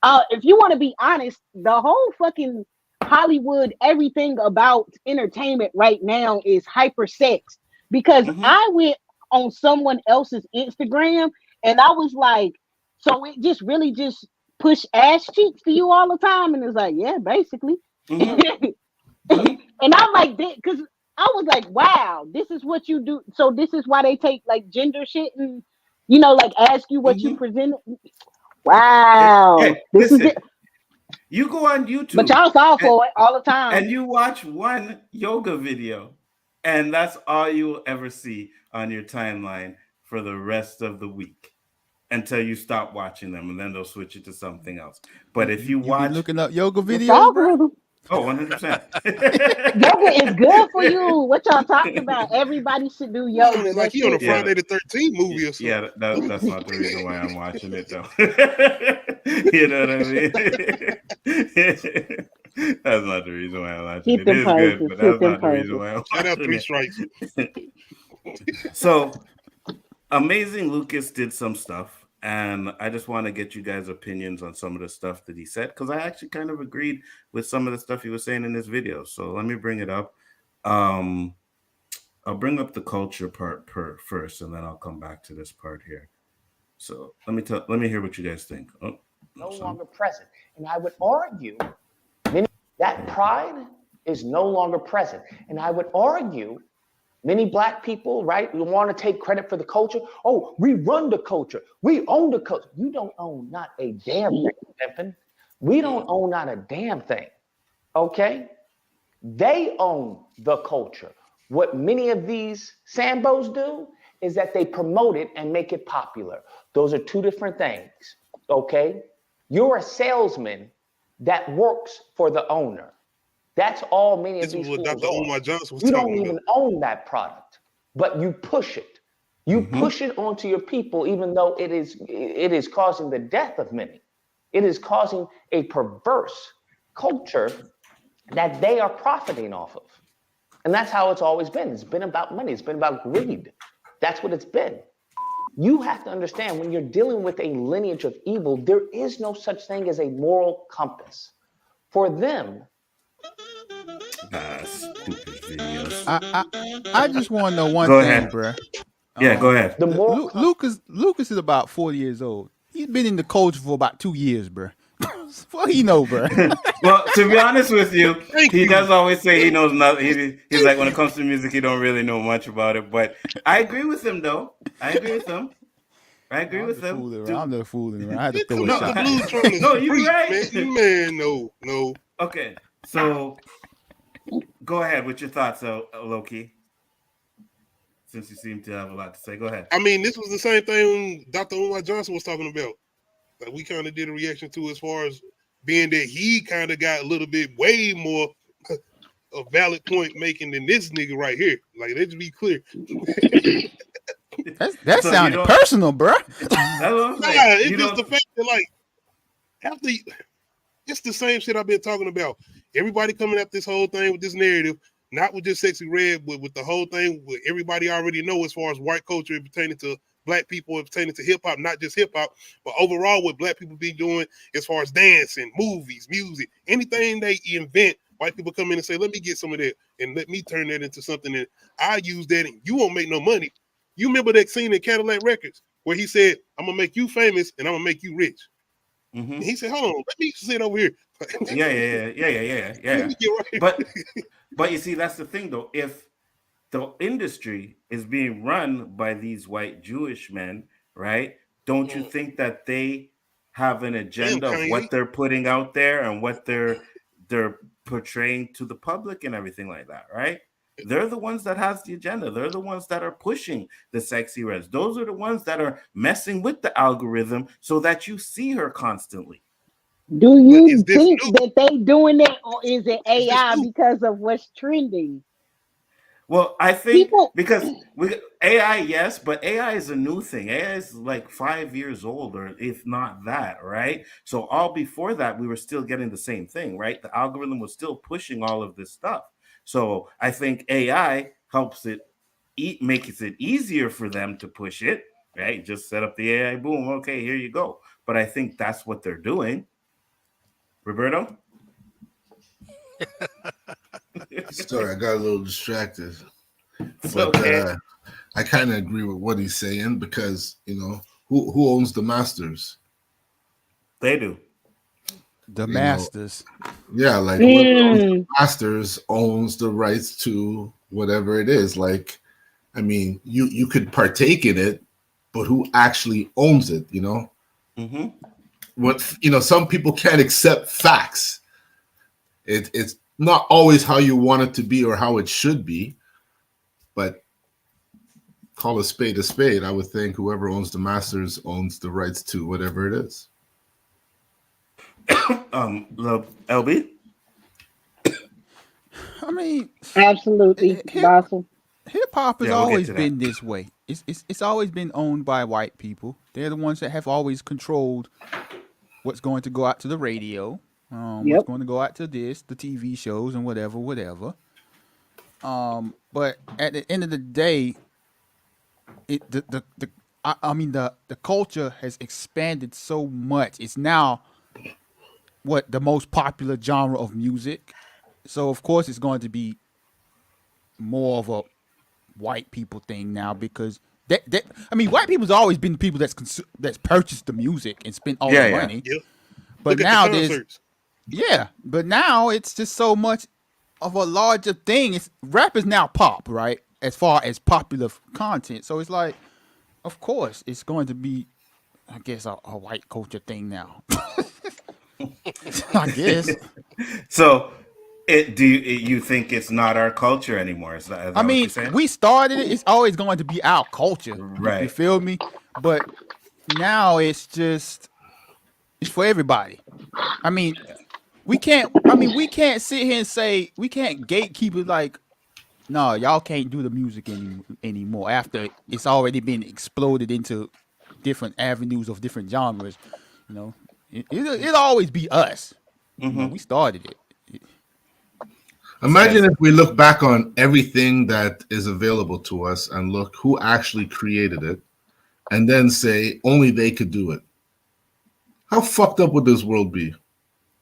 If you want to be honest, the whole fucking Hollywood, everything about entertainment right now is hyper sex. Because I went on someone else's Instagram and I was like, so it just really just push ass cheeks to you all the time, and it's like, yeah, basically. And I'm like, because I was like, wow, this is what you do. So this is why they take like gender shit and like ask you what you presented. Wow. Hey, This listen, is it. You go on YouTube, But y'all fall for it all the time. and you watch one yoga video, and that's all you will ever see on your timeline for the rest of the week until you stop watching them, and then they'll switch it to something else. But if you watch, be looking up yoga It's videos, bro. algorithm. oh, 100%. Yoga is good for you. What y'all talking about? Everybody should do yoga. It's That like he on a shit. Friday the 13th movie or something. Yeah, that's not the reason why I'm watching it, though. You know what I mean? That's not the reason why I'm watching Hit it. them It is good, poses. but Hit that's them not the reason poses. why I'm Shout out watching Three it. Strikes. So, Amazing Lucas did some stuff, and I just want to get you guys' opinions on some of the stuff that he said, because I actually kind of agreed with some of the stuff he was saying in this video. So let me bring it up. I'll bring up the culture part first, and then I'll come back to this part here. So let me hear what you guys think. Oh, no longer present, and I would argue that pride is no longer present, and I would argue many Black people, right, we want to take credit for the culture. Oh, we run the culture. We own the culture. You don't own not a damn thing, Pimpin'. We don't own not a damn thing, okay? They own the culture. What many of these Sambos do is that they promote it and make it popular. Those are two different things, okay? You're a salesman that works for the owner. That's all many of these fools Dr. Omar Johnson was You talking don't even own that product, but you push it. You push it onto your people, even though it is causing the death of many. It is causing a perverse culture that they are profiting off of. And that's how it's always been. It's been about money. It's been about greed. That's what it's been. You have to understand, when you're dealing with a lineage of evil, there is no such thing as a moral compass. For them, stupid videos. I just want to know one Go thing, ahead. bro. Yeah, go ahead. the moral Lucas is about 40 years old. He's been in the culture for about 2 years, bro. knows? What he know, bro? Well, to be honest with you, Thank he you. does always say he knows nothing. He's like, when it comes to music, he don't really know much about it. But I agree with him, though. I agree with him. I'm just fooling around. I had to Here throw a comes shot. the blues trying to No, you're preach, right. man. No. Okay, so go ahead with your thoughts, Loki. Since you seem to have a lot to say, go ahead. I mean, this was the same thing Dr. Umar Johnson was talking about. Like, we kind of did a reaction to as far as being that he kind of got a little bit way more a valid point making than this nigga right here. Like, let's be clear. That sounded personal, bro. That's what I'm saying. Nah, it's just the fact that, like, after it's the same shit I've been talking about. Everybody coming at this whole thing with this narrative, not with just SexyRed, but with the whole thing with everybody already know as far as white culture pertaining to black people, pertaining to hip hop, not just hip hop, but overall what black people be doing as far as dancing, movies, music, anything they invent. White people come in and say, let me get some of that and let me turn that into something that I use that and you won't make no money. You remember that scene in Cadillac Records where he said, I'm going to make you famous and I'm going to make you rich. Mm-hmm. And he said, hold on, let me sit over here. Yeah. But you see, that's the thing, though. If the industry is being run by these white Jewish men, right? Don't you think that they have an agenda of what they're putting out there and what they're portraying to the public and everything like that, right? They're the ones that has the agenda. They're the ones that are pushing the SexyReds. Those are the ones that are messing with the algorithm so that you see her constantly. Do you think that they doing that, or is it AI because of what's trending? Well, I think because AI, yes, but AI is a new thing. AI is like 5 years old, or if not that, right? So all before that, we were still getting the same thing, right? The algorithm was still pushing all of this stuff. So I think AI helps it makes it easier for them to push it, right? Just set up the AI, boom, okay, here you go. But I think that's what they're doing. Roberto? Sorry, I got a little distracted. It's But okay. I kind of agree with what he's saying because, you know, who owns the masters? They do. The masters. Yeah, like whoever owns the masters owns the rights to whatever it is. Like, I mean, you could partake in it, but who actually owns it, you know? Mm-hmm. What, you know, some people can't accept facts. It's not always how you want it to be or how it should be, but call a spade a spade. I would think whoever owns the masters owns the rights to whatever it is. LB? I mean, absolutely, hip hop has always been this way. It's always been owned by white people. They're the ones that have always controlled what's going to go out to the radio, what's going to go out to the TV shows and whatever. But at the end of the day, the culture has expanded so much. It's now the most popular genre of music. So of course it's going to be more of a white people thing now because white people's always been the people that's purchased the music and spent all the money. Yeah. But now but now it's just so much of a larger thing. Rap is now pop, right? As far as popular content. So it's like, of course, it's going to be, I guess, a white culture thing now. I guess. So, do you think it's not our culture anymore? Is that I mean, we started it. It's always going to be our culture. Right. You feel me? But now it's for everybody. I mean, we can't sit here and say, we can't gatekeep it like, no, y'all can't do the music anymore after it's already been exploded into different avenues of different genres. You know, it'll always be us. Mm-hmm. You know, we started it. Imagine if we look back on everything that is available to us and look who actually created it and then say only they could do it. How fucked up would this world be?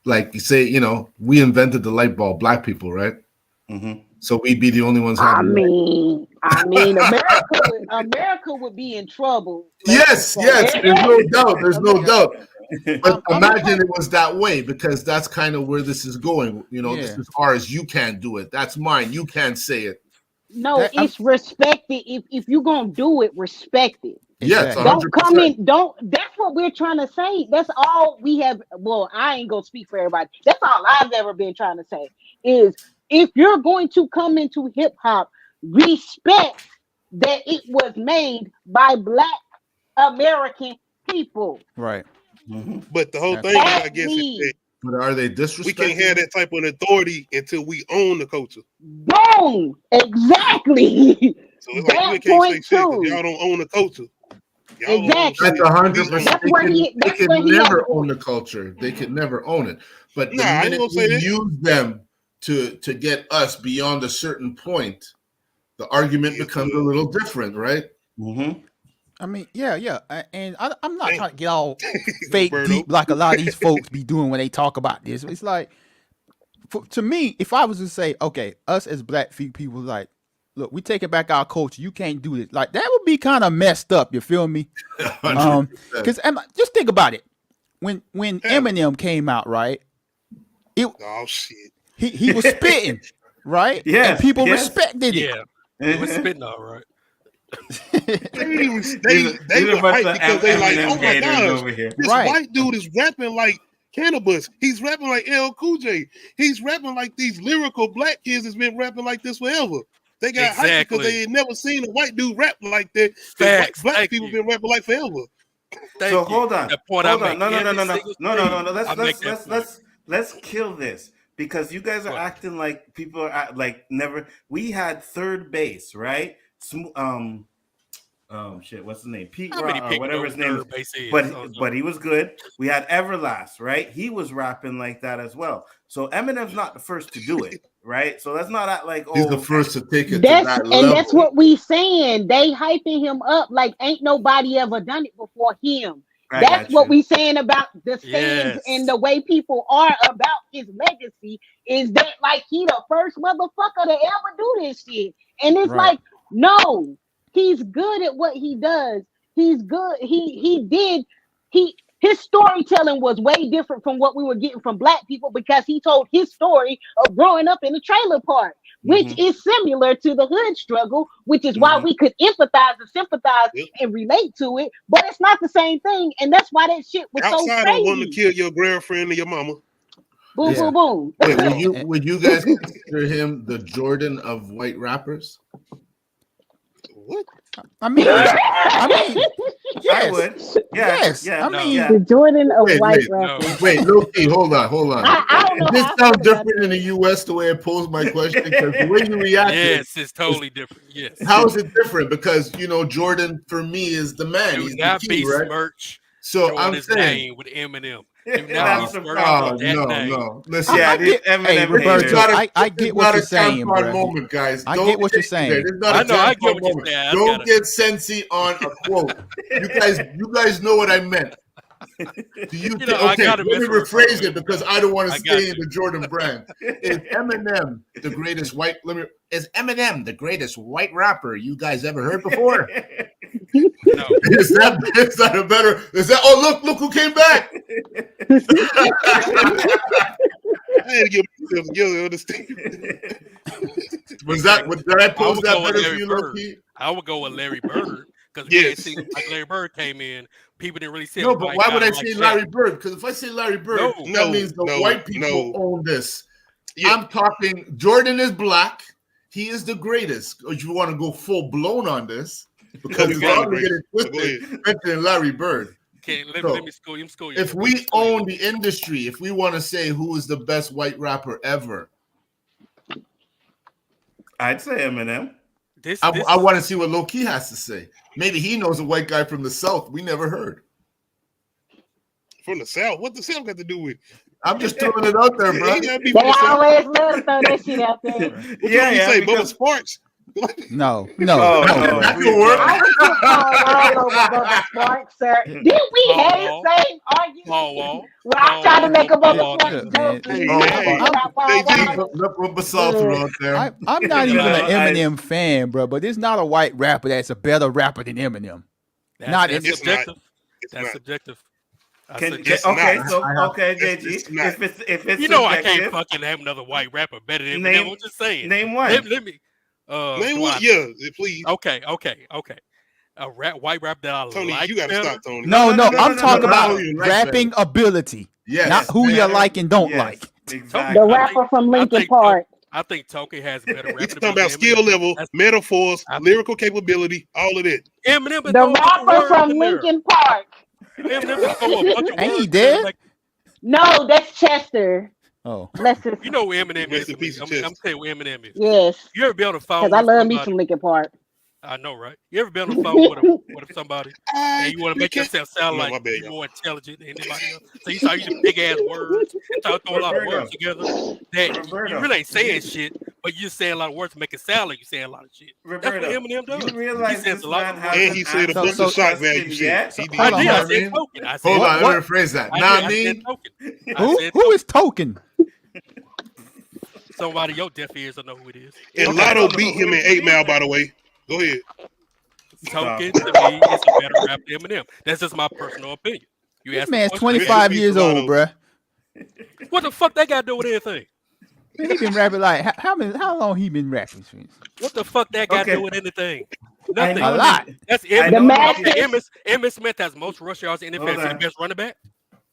Like you say, you know, we invented the light bulb, black people, right? Mm-hmm. So we'd be the only ones having America would be in trouble. Yes, there's no doubt. But imagine it was that way, because that's kind of where this is going. You know, this Yeah. is ours. You can't do it. That's mine. You can't say it. No, it's respected. If you're gonna do it, respect it. Yes, Exactly. 100%. Don't come in. Don't. That's what we're trying to say. That's all we have. Well, I ain't gonna speak for everybody. That's all I've ever been trying to say is if you're going to come into hip hop, respect that it was made by Black American people. Right. But the whole thing, That's I guess, is that But are they we disrespecting? can't have that type of authority until we own the culture. Boom. Exactly. So it's like That we can't say point shit 'cause too. y'all don't own the culture. Y'all don't own Exactly. shit. That's 100%. We own That's it. where he. They That's could where he has never a own point. the culture. They could never own it. But the Nah, I ain't minute gonna say we that. use them to get us beyond a certain point, the argument Yes, becomes a sir. little different, right? I mean, yeah, and I'm not Dang. trying to get all fake Birdo. deep like a lot of these folks be doing when they talk about this. It's like, to me, if I was to say, okay, us as Black people, like, look, we taking back our culture. You can't do this. Like, that would be kind of messed up. You feel me? 100%. Because just think about it. When Yeah. Eminem came out, right? Oh shit. He was spitting, right? Yes, and people yes. respected it. Yeah, it was spitting all right. They These were are a bunch hyped of because they like, Eminem oh my haters gosh, over here. this Right. white dude is rapping like Cannabis. He's rapping like LL Cool J. He's rapping like these lyrical Black kids has been rapping like this forever. They got hyped Exactly. because they had never seen a white dude rap like that. Facts. Black Thank people you. been rapping like forever. Thank So you. hold on. The point I Hold make on. No. every single stream, Let's kill this because you guys are What? acting like people are like never. We had third base, right? Shit, what's his name? Pete How Rock many or people whatever know his name is. third base is? But he was good. We had Everlast, right? He was rapping like that as well. So Eminem's not the first to do it, right? So let's not act like He's the first to take it to That's that and level. that's what we saying. They hyping him up like ain't nobody ever done it before him. I That's got what you. we saying about the stands Yes. and the way people are about his legacy is that like he the first motherfucker to ever do this shit. And it's Right. like, no, he's good at what he does. He's good. His storytelling was way different from what we were getting from Black people because he told his story of growing up in a trailer park, which is similar to the hood struggle, which is why we could empathize and sympathize and relate to it, but it's not the same thing, and that's why that shit was Outside so of wanting to crazy. kill your girlfriend and your mama. Boom, Yeah. boom, boom. Wait, would you guys consider him the Jordan of white rappers? What? I mean, yes. I would. Yes. Yeah. I No. mean, The Jordan of Wait, white wait. rappers. Wait, Loki, hold on. I don't know Does this how I sound feel about different in the US the way I posed my question? Because the way you reacted, Yes, it's totally different. Yes. how is it different? Because Jordan for me is the man. Do He's the not key, be right? smirch So I'm Jordan's saying, name with Eminem. Do That's not the be smirch problem. that name. no. Listen, Yeah, I these get- hey, Eminem Roberto, haters. I get what you're saying, bro. bro. Moment, guys. I Don't get what you're get saying. It's not I a know, I get tampon what you're moment. saying. I Don't gotta- get Sensi on a quote. You guys know what I meant. Do you think, I okay, gotta let me mess with rephrase Roberto. it because I don't want to I got stay in you. the Jordan brand. Is Eminem the greatest white? Is Eminem the greatest white rapper you guys ever heard before? No. Is that a better? Is that? Oh, look who came back! I had to get myself together. Understand? Was that? Did I pose would that go with better for Larry you, Bird. Loki? I would go with Larry Bird because Yes. like Larry Bird came in, people didn't really see No, a but white why guy would I like say that. Larry Bird? Because if I say Larry Bird, that No, means the no, white people no. own this. Yeah. I'm talking. Jordan is black. He is the greatest. Or you want to go full blown on this? Because No, it's Larry all to Bird. get it Go twisted. Mentioning Larry Bird. Okay, let So, me school you. If we own the industry, if we want to say who is the best white rapper ever, I'd say Eminem. I want to see what Loki has to say. Maybe he knows a white guy from the South we never heard. From the South? What the South got to do with? I'm just throwing it out there, bro. He gotta be They from the South. always love to throw that shit out there. What you say, Bubba because- Sparks? No. Oh, no, That please could work. don't. I would put Paul Wall over Bubba Sparks, sir. Didn't we Paul have Wall. the same argument? Paul Wall. When I tried to make a Paul Bubba Wall, Sparks look, joke, man. you Hey, talking hey, about Paul hey, Wall. Look what Basal threw out there. I'm not You even know, an Eminem fan, bro. But there's not a white rapper that's a better rapper than Eminem. That's Not that's It's subjective. not. It's That's not. subjective. It's okay, not. so okay, It's JG. not. If it's You know I can't subjective, fucking have another white rapper better than Name- Eminem. I'm just saying. name one. Let me. Name do one. I- Yeah, please. Okay. A white rap that I Tony, like you gotta better. stop, Tony. No, I'm talking no, about no, you like rapping ability, Yes. not who you like and don't like. Exactly. The rapper from Linkin Park. I think Token has better We rapping talking about ability than skill Eminem. level, metaphors, lyrical capability, all of that. Eminem been The throwing a bunch of rapper words from in there. Linkin Park. Eminem been throwing a bunch of Ain't words he in there, dead? like, No, that's Chester. Oh, Bless his. you know who Eminem Rest is. in peace, I'm Chester. telling you who Eminem is. Yes, You ever be on the phone because I with love me somebody? some Linkin Park. I know, right? You ever been on the phone with somebody and you want to make yourself sound No, like my bad, you're y'all. more intelligent than anybody else? So you start using big ass words and start throwing a lot of words together that you really ain't saying shit, but you're saying a lot of words to make it sound like you're saying a lot of shit. That's what Eminem does. You realize he says this a lot man of has And he said a So- bunch so- of shock value shit. yet? He did. Hold on, I man. said Token. I said Hold on, What- let me rephrase that. I Not said me. Token. I said who is Token? somebody your deaf ears will know who it is. And Okay. Lotto beat him in 8 Mile, by the way. Go ahead. Token to me is a better rapper than Eminem. That's just my personal opinion. You This asked me man's a question, 25 Rest in years peace, old, Lotto. bruh. What the fuck they got to do with anything? Man, he been rapping like how long he been rapping? What the fuck that got to Okay. do with anything? I Nothing. know A lot. That's I Eminem. know that The you- Emmitt Smith has most rush yards in the NFL. Hold Is he the on. best running back?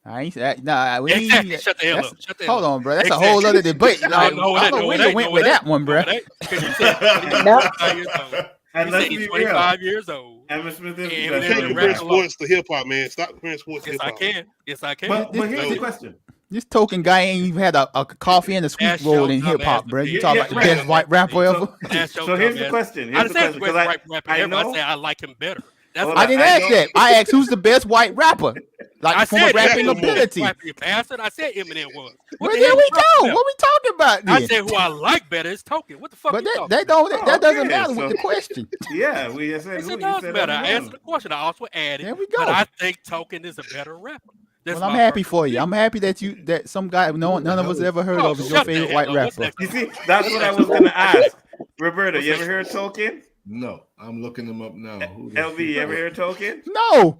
I ain't that. Nah, we Exactly. ain't. Shut the hell that's- up. Shut the hell Hold up. on, bro. That's Exactly. a whole other debate. Like, No, I don't know where you went with that one, bro. Because you said he's No. 25 years old. And You let's said he's be 25 years old. Emmitt Smith is Yeah, the You best can't Eminem running compare rap back. a lot. sports to hip hop, man. Stop comparing sports to Yes, hip I hop. can. Yes, I can. But here's No. the question. This Token guy ain't even had a coffee and a sweet That's roll your in hip hop, dumbass bro. You opinion. talking Yeah, about the right. best white rapper ever? That's your So here's the dumbass. question. I Here's didn't the say he's question. the best Because white rapper I ever. I know. said I like him better. That's Hold what I didn't I ask know- that. I asked who's the best white rapper, like I from a said rapping Eminem was. ability. Rapper, you bastard. I said Eminem was. What Well, the there hell we you talking go. about? What we talking about I then? said who I like better is Token. What the fuck But you that talking that about? don't that doesn't okay, matter so- with the question. Yeah, we said Yes, who it you does said matter. I Eminem. answered the question. I also added. There we But go. I think Token is a better rapper. That's Well, I'm my happy personal for you. I'm happy that some guy none of us ever heard Oh, of is your shut the favorite hell white up. What's rapper. next? You see, that's what I was gonna ask. Roberto, you ever heard Tolkien? No, I'm looking him up now. Who the LB, you ever heard Tolkien? No.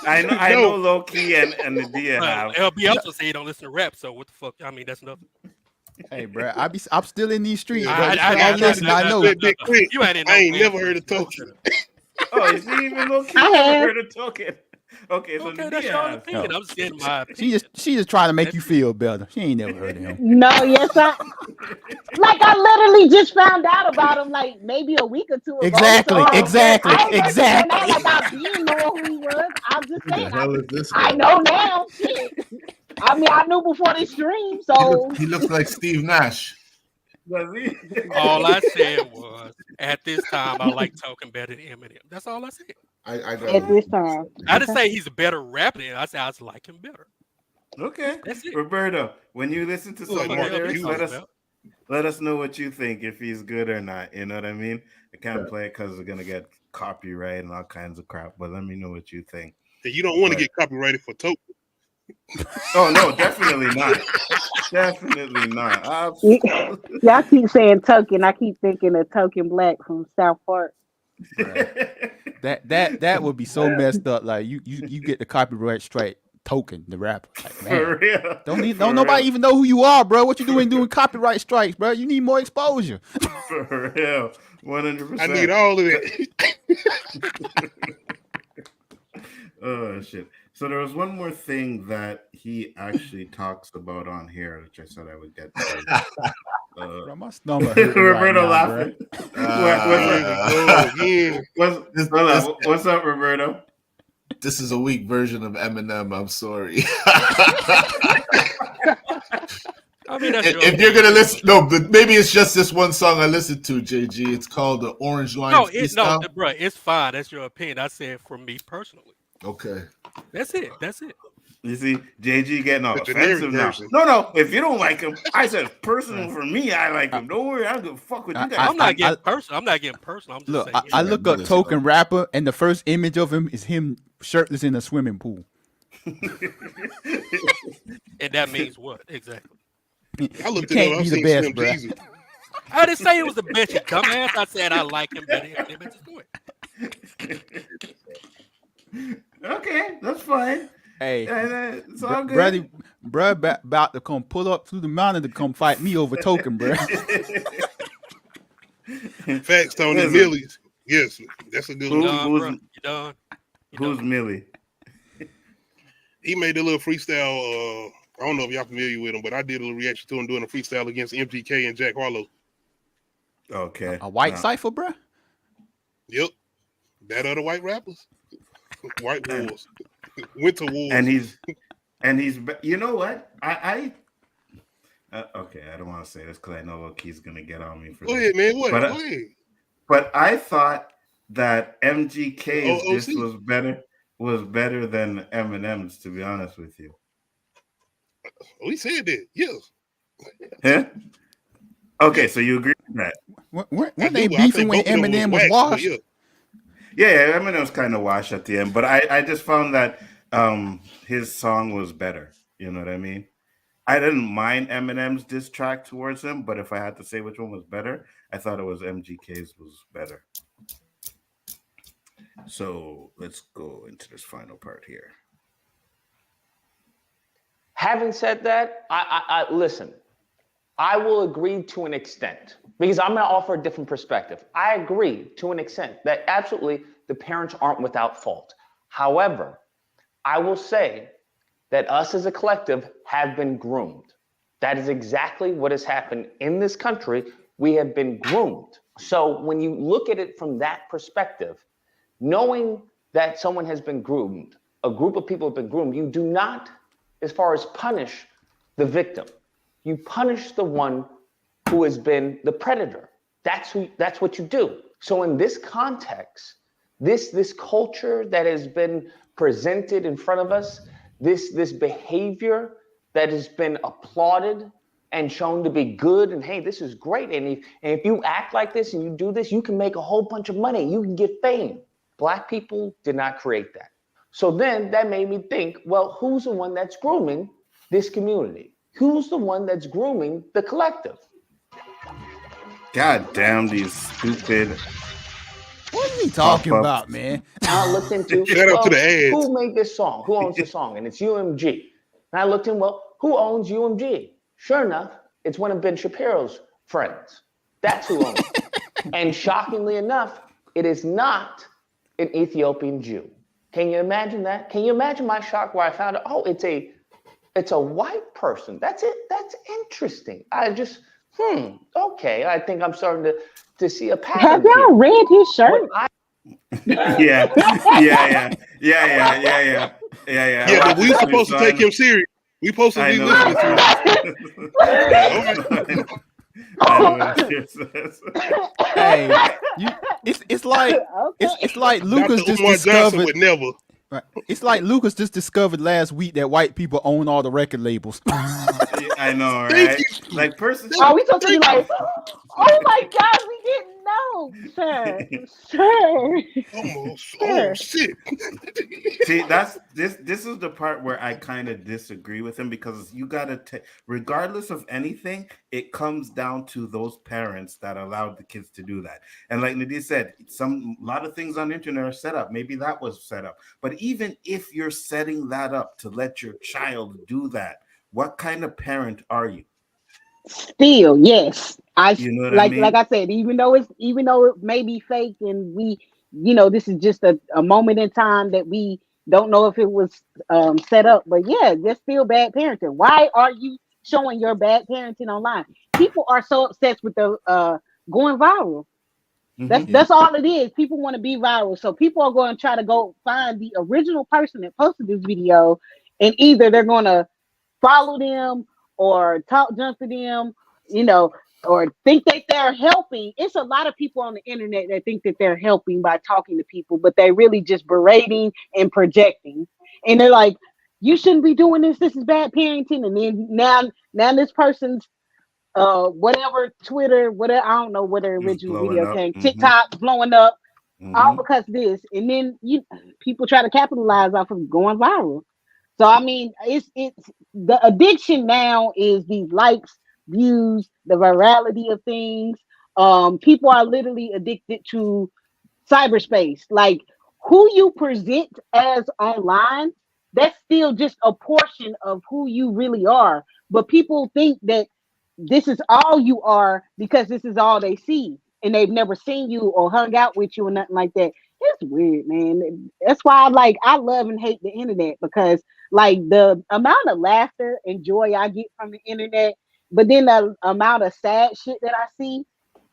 I know low key and the Dia Well, have. LB also said he don't listen to rap, so what the fuck? I mean, that's nothing. Hey, bro, I'm still in these streets, Yeah, bro. I Listen, I know. Big Crit, You ain't in no I ain't band. never heard of Token. Oh, you see, even low key I never have. heard of Tolkien. Okay, so Okay, the that's Dia your has. opinion. No. I'm just getting my opinion. She just trying to make you feel better. She ain't never heard of him. No, yes, I literally just found out about him like maybe a week or two ago. Exactly, So exactly, I ain't just found out exactly. like I didn't know who he was. I'm just Who the saying. hell is this I guy? know now. Shit. I mean, I knew before they streamed. He So looks, he looks like Steve Nash. Does he? All I said was, at this time, I like Token better than Eminem. That's all I said. I at got this time, I didn't say he's a better rapper than him. I said I just like him better. Okay. That's it. Roberto, when you listen to some Like of What the the hell lyrics, you let talking us about? let us know what you think, if he's good or not. You know what I mean? I can't play it because we're gonna get copyright and all kinds of crap. But let me know what you think. And you don't want to Right. get copyrighted for Token. Oh no, definitely not. Definitely not. y'all keep saying Token. I keep thinking of Token Black from South Park. That would be so messed up. Like you get the copyright straight. Token, the rapper. Like, For man, real. don't nobody even know who you are, bro. What you doing copyright strikes, bro? You need more exposure. For real. 100%. I need all of that. Oh shit. So there was one more thing that he actually talks about on here, which I said I would get to. Bro, my stomach hurting right Roberto now, laughing. What's up, Roberto? This is a weak version of Eminem. I'm sorry. I mean, that's If you're gonna listen, no, but maybe it's just this one song I listened to, JG. It's called the Orange Line. no, bro, it's fine. That's your opinion. I said for me personally. Okay. That's it. That's it. You see, JG getting all The generic offensive now. version. No, if you don't like him, I said personal for me, I like him. Don't worry, I don't give a fuck with you guys. I'm not getting personal. I'm not getting personal. I'm just Look, saying. I look up Token rapper, and the first image of him is him shirtless in a swimming pool. And that means what exactly? I looked You it can't up. I've be the seen best, Slim bruh. Jesus. I didn't say it was the best, you dumbass. I said I like him better than him at this point. Okay, that's fine. Hey, It's all brother, good. about to come pull up through the mountain to come fight me over token, bro. Facts, Tony. Listen, Millies. Yes, that's a good You one. done, who's bro? You done? You who's done? Millie? He made a little freestyle. I don't know if y'all familiar with him, but I did a little reaction to him doing a freestyle against MGK and Jack Harlow. Okay. A white cipher, bro. Yep, that other white rappers, white wars, winter wars, and he's you know what okay, I don't want to say this because I know Loki's gonna get on me for Go this. ahead, man. What? But, Go ahead. But I thought that MGK's O.O.C. this was better than Eminem's, to be honest with you. We said that. Yes. Huh? Okay, so you agree with that? Weren't they beefing when Eminem was washed? Yeah, Eminem was kind of washed at the end, but I just found that his song was better. You know what I mean? I didn't mind Eminem's diss track towards him, but if I had to say which one was better, I thought it was MGK's was better. So let's go into this final part here. Having said that, I listen. I will agree to an extent because I'm going to offer a different perspective. I agree to an extent that absolutely the parents aren't without fault. However, I will say that us as a collective have been groomed. That is exactly what has happened in this country. We have been groomed. So when you look at it from that perspective, knowing that someone has been groomed, a group of people have been groomed, you do not, as far as punish the victim, you punish the one who has been the predator. That's what you do. So in this context, this culture that has been presented in front of us, this behavior that has been applauded and shown to be good, and hey, this is great. And if you act like this and you do this, you can make a whole bunch of money. You can get fame. Black people did not create that. So then that made me think, well, who's the one that's grooming this community? Who's the one that's grooming the collective? God damn these stupid. What are you talking about, man? I looked into Shout out to the ads. Who made this song? Who owns the song? And it's UMG. And I looked in, well, who owns UMG? Sure enough, it's one of Ben Shapiro's friends. That's who owns it. And shockingly enough, it is not an Ethiopian Jew. Can you imagine that? Can you imagine my shock where I found out, oh, it's a white person. That's it. That's interesting. I just, okay. I think I'm starting to see a pattern. Have y'all read his shirt? Yeah, but we supposed to take him serious. We supposed to be listening to him. Hey, it's like it's like Lucas just discovered. Would never. Right. It's like Lucas just discovered last week that white people own all the record labels. I know, right? Like person. Oh, we supposed to be like, oh my God, we didn't know, sir. Oh shit. See, this is the part where I kind of disagree with him because you gotta take, regardless of anything, it comes down to those parents that allowed the kids to do that. And like Nadine said, a lot of things on the internet are set up. Maybe that was set up, but even if you're setting that up to let your child do that, what kind of parent are you? Still, yes. You know what like I mean? Like I said, even though it may be fake and we, this is just a moment in time that we don't know if it was set up, but yeah, that's still bad parenting. Why are you showing your bad parenting online? People are so obsessed with the going viral. That's all it is. People want to be viral. So people are going to try to go find the original person that posted this video, and either they're going to follow them or talk junk to them, or think that they're helping. It's a lot of people on the internet that think that they're helping by talking to people, but they're really just berating and projecting. And they're like, you shouldn't be doing this. This is bad parenting. And then now this person's whatever, Twitter, whatever, I don't know where the original video came, TikTok blowing up, all because of this. And then people try to capitalize off of going viral. So I mean, it's the addiction now is these likes, views, the virality of things. People are literally addicted to cyberspace. Like who you present as online that's still just a portion of who you really are. But people think that this is all you are because this is all they see, and they've never seen you or hung out with you or nothing like that. It's weird, man. That's why I love and hate the internet, because like the amount of laughter and joy I get from the internet, but then the amount of sad shit that I see,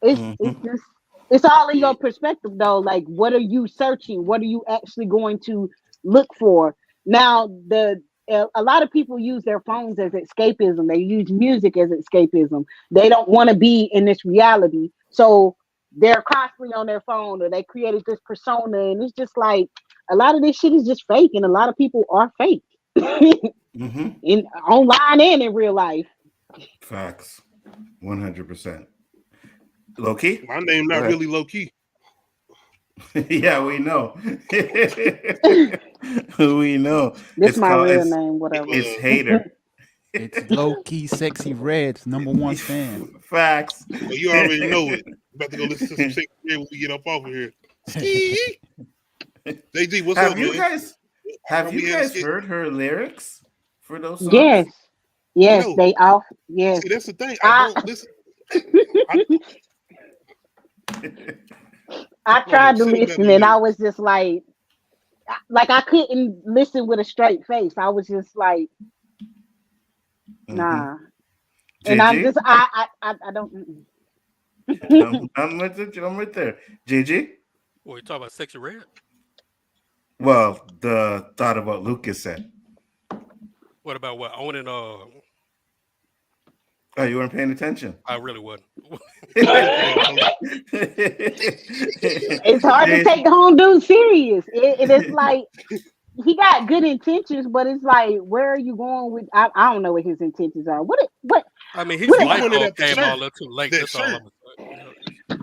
it's Mhm. just, it's all in your perspective though. Like, what are you searching? What are you actually going to look for? Now, a lot of people use their phones as escapism. They use music as escapism. They don't want to be in this reality, so they're constantly on their phone, or they created this persona, and it's just like a lot of this shit is just fake, and a lot of people are fake Mhm. in online and in real life. Facts. 100%. Low key? My name Go not ahead. really low key. Yeah, we know. We know. This It's my called real name, whatever. it's hater. It's low key sexy red's number one fan. Facts. Well, you already know it. About to go listen to some SexyRed when we get up off of here. Ski. JG, what's Have up, you man? guys have We you had guys skit- heard her lyrics for those songs? Yes, yes, No. they off. Yes, See, that's the thing. I don't listen. I tried to send it back listen, to and me. I was just like I couldn't listen with a straight face. I was just like, nah. And I JG? just I don't. mm-mm. I'm right there. JG? What you talking about? SexyRed? Well, the thought about Lucas said. What about what? Owning Oh, you weren't paying attention. I really wasn't. It's hard to take the home dude serious. It's like he got good intentions, but it's like, where are you going with? I don't know what his intentions are. What? I mean, his What- light wanted bulb that came shirt. on a little too late. That That's all shirt. I'm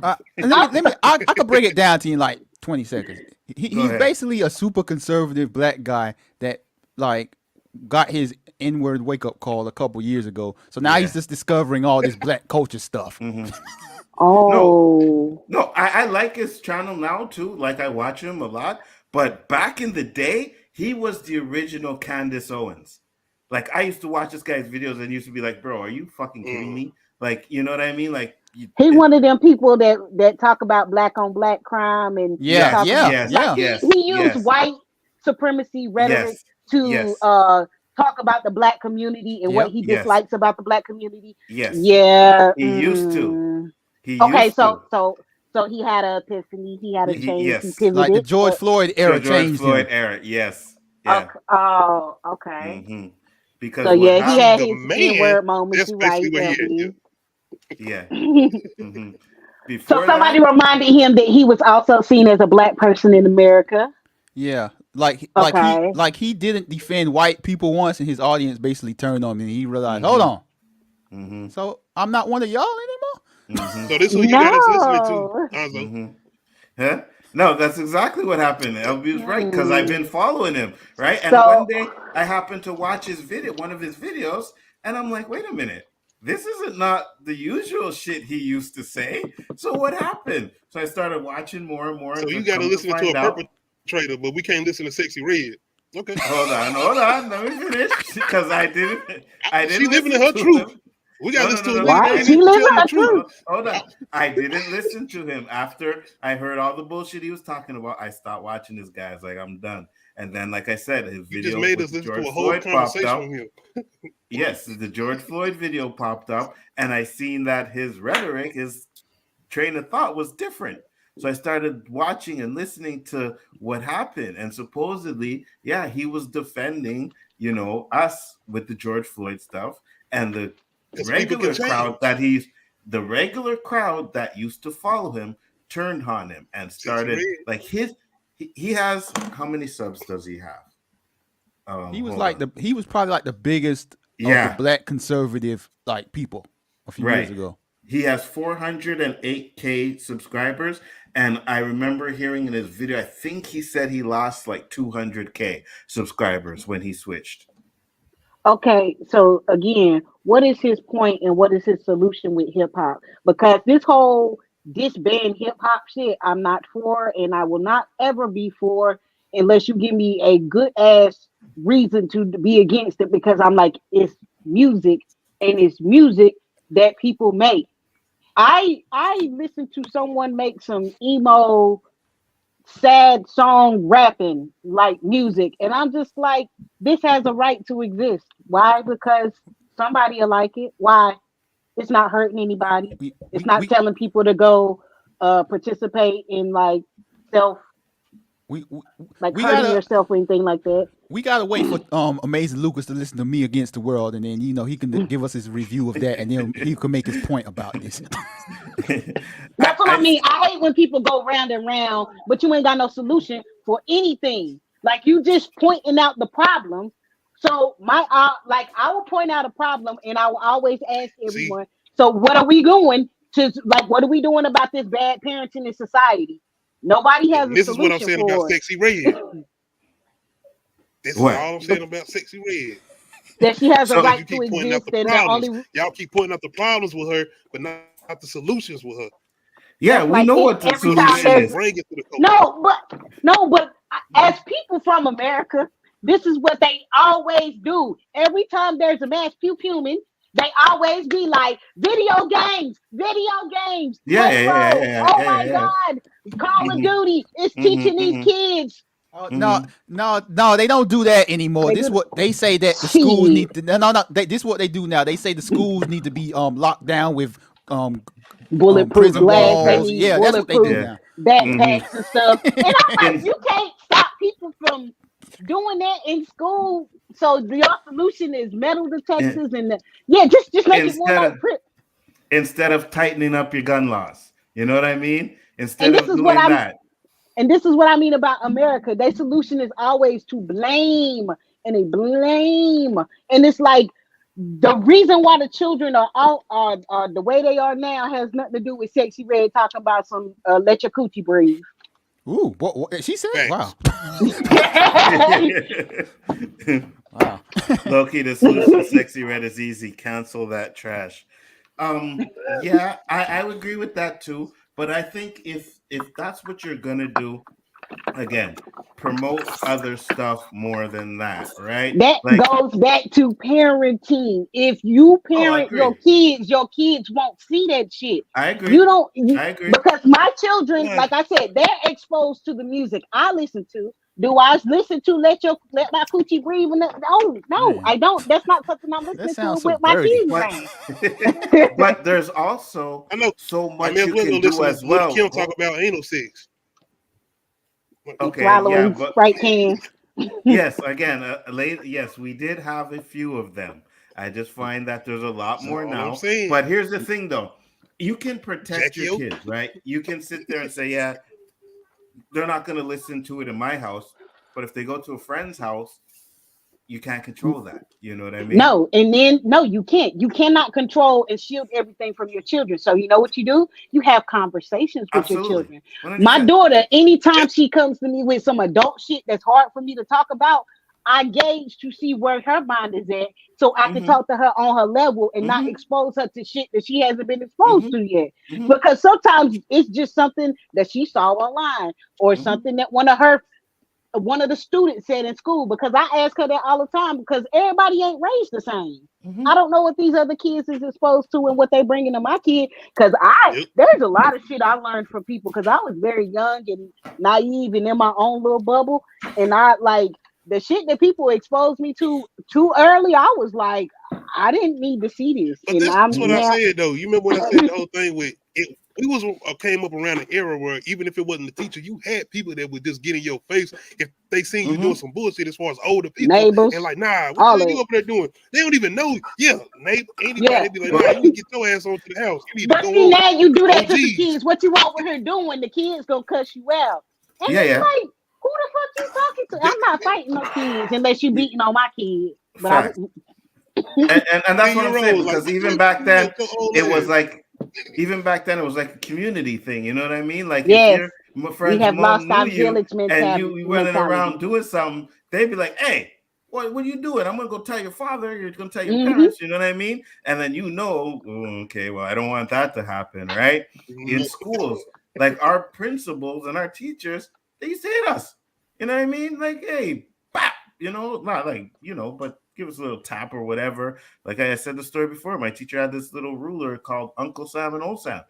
saying. And let me I could break it down to you in like 20 seconds. Go He's ahead. basically a super conservative black guy that like got his N-word wake up call a couple years ago. So now he's Yeah. just discovering all this black culture stuff. Mhm. Oh, No, I like his channel now too. Like I watch him a lot. But back in the day, he was the original Candace Owens. Like I used to watch this guy's videos and used to be like, bro, are you fucking kidding me? Like, you know what I mean? Like he's one of them people that talk about black on black crime and Yeah, talk yeah, yes, yeah. yes, he used yes, white supremacy rhetoric yes, to yes, talk about the black community and what Yep. he yes, dislikes about the black community. yes. Yeah. He used to. mm. He Okay, used to. so he had an epiphany. He had a change. He Yes. pivoted. Like the George Floyd era The George changed Floyd him. era. Yes. Yeah. Okay. Oh, okay. hmm Because So what yeah, he had The his man, N-word moments. that's You're right, basically what he had. Yeah. hmm So Before somebody that, reminded him that he was also seen as a black person in America. Yeah. Like Okay. he didn't defend white people once and his audience basically turned on him and he realized, Mhm. hold on. hmm So I'm not one of y'all anymore? hmm So this is who you got us listening No. to, Nzo. hmm Huh? No, that's exactly what happened. LB was right because I've been following him, right? And So one day I happened to watch his video, one of his videos, and I'm like, wait a minute, this isn't not the usual shit he used to say. So what happened? So I started watching more and more. So and you got to come listen to find a out- perpetrator, but we can't listen to SexyRed. Okay. Hold on. Let me finish because I didn't She living in listen her to truth. him. We got to listen to a no. nigga why that is she ain't living telling her the truth. truth? Hold on. I didn't listen to him after I heard all the bullshit he was talking about. I stopped watching this guy. I was like, I'm done. And then, like I said, his You video just made with us listen George to a whole Floyd popped conversation up. on him. Yes, the George Floyd video popped up, and I seen that his rhetoric, his train of thought was different. So I started watching and listening to what happened. And supposedly, yeah, he was defending, us with the George Floyd stuff and the 'Cause people can the regular crowd that used to follow him turned on him and started SexyRed. like he has how many subs does he have? He was Hold like on. he was probably like the biggest of Yeah. the black conservative like people a few years ago. He has 408K subscribers. And I remember hearing in his video, I think he said he lost like 200K subscribers when he switched. Okay, so again, what is his point and what is his solution with hip hop? Because this whole disband hip hop shit, I'm not for, and I will not ever be for. unless you give me a good ass reason to be against it, because I'm like, it's music and it's music that people make. I listened to someone make some emo sad song rapping like music, and I'm just like, this has a right to exist. Why? Because somebody will like it. Why? It's not hurting anybody. We It's we not we telling people to go participate in like self, we, we, like we hurting gotta yourself or anything like that. we gotta wait for Amazing Lucas to listen to Me Against the World, and then he can give us his review of that, and then he can make his point about this. That's what I mean. I hate when people go round and round, but you ain't got no solution for anything. Like, you just pointing out the problem. So like, I will point out a problem, and I will always ask See, everyone, so what are we doing to, like, what are we doing about this bad parenting in society? Nobody has and a this is what I'm solution saying about for it. SexyRed. This is What? all I'm saying about SexyRed. That she has a So- Because you right to keep pointing out exist, the and the problems. only Y'all keep pointing out the problems with her, but not the solutions with her. Yeah, that's we like know it, what the every So time you solution should there's is. bring it to the coach. no, but as people from America, this is what they always do. Every time there's a mass puming, they always be like, video games, Yeah, yeah, yeah, Halo. yeah, Oh yeah, my yeah. God, Call of Mhm, Duty is mhm, teaching these mhm, kids. Oh, no, mhm. no, they don't do that anymore. They This is do what they say, that the schools shit, need to. No. This is what they do now. They say the schools need to be locked down with um bulletproof prison glass. They walls. Bulletproof. need Yeah, that's what they do bulletproof Yeah. now. Yeah. Mhm. backpacks and stuff. And I'm like, In, you can't stop people from doing that in school. So your solution is metal in, detectors and yeah, just make it more instead like of instead of tightening up your gun laws, you know what I mean? and Instead this of is what doing I'm that. and this is what I mean about America. Their solution is always to blame, and they blame. And it's like, the reason why the children are out are the way they are now has nothing to do with SexyRed talking about some let your coochie breathe. Ooh, what she said? Wow, Facts. wow. Low key, the solution to SexyRed is easy. Cancel that trash. Yeah, I would agree with that too. But I think if that's what you're gonna do, again, promote other stuff more than that, right? That Like, goes back to parenting. If you oh, I parent agree. your kids won't see that shit. I agree. You don't you, I agree. because my children, Nah, like I said, they're exposed to the music I listen to. Do I listen to let my coochie breathe? No, Man, I don't. That's not something I'm that listening to sounds so with my dirty. kids But around. but there's also I know. so I may much as you well go can do listen to as Little well. Kim talk about anal sex. And Okay, yeah, swallowing but Sprite cans. yes, again, yes, we did have a few of them. I just find that there's a lot That's more all I'm now. saying. But here's the thing, though. You can protect your Jackie O. kids, right? You can sit there and say, yeah, they're not going to listen to it in my house. But if they go to a friend's house, you can't control that. You know what I mean? No, and then no, you can't. You cannot control and shield everything from your children. So you know what you do? You have conversations with your Absolutely. children. My 100%. daughter, anytime Yep. she comes to me with some adult shit that's hard for me to talk about, I gauge to see where her mind is at, so I can Mm-hmm. talk to her on her level and not Mm-hmm. expose her to shit that she hasn't been exposed Mm-hmm. to yet. Mm-hmm. Because sometimes it's just something that she saw online, or Mm-hmm. something that one of the students said in school, because I ask her that all the time, because everybody ain't raised the same. Mm-hmm. I don't know what these other kids is exposed to and what they bringing to my kid. Because Yep. there's a lot of shit I learned from people, because I was very young and naive and in my own little bubble. And I like the shit that people exposed me to too early. I was like, I didn't need to see this. But And that's I'm what I now, said though. You remember when I said the whole thing with it? We was came up around an era where even if it wasn't the teacher, you had people that would just get in your face if they seen you Mm-hmm. doing some bullshit as far as older people neighbors, and like, nah, what the all hell of you it. up there doing? They don't even know. Yeah, neighbor, anybody, Yeah. they be like, nah, you need to get your ass on to the house. You need to But go see, on. now you do that Oh to the geez. kids. What you over here doing? The kids gonna cuss you out. And Yeah, it's yeah. like, who the fuck you talking to? I'm not fighting no kids unless you beating on my kids. But I, Facts. And that's what I'm saying, 10-year-old, like, because what even you back doing then at your old it was ass? like it was like a community thing, you know what I mean? Like if yes, your we friend's have mom lost knew our you village and you running around mentality. doing something, they'd be like, hey, what are you doing? I'm gonna go tell your father, you're gonna tell your Hmm. parents, you know what I mean? And then okay, well, I don't want that to happen, right? In No. schools, like our principals and our teachers, they used to hit us. You know what I mean? Like, hey, bop, not like, but give us a little tap or whatever. Like I said the story before, my teacher had this little ruler called Uncle Sam and Old Sam.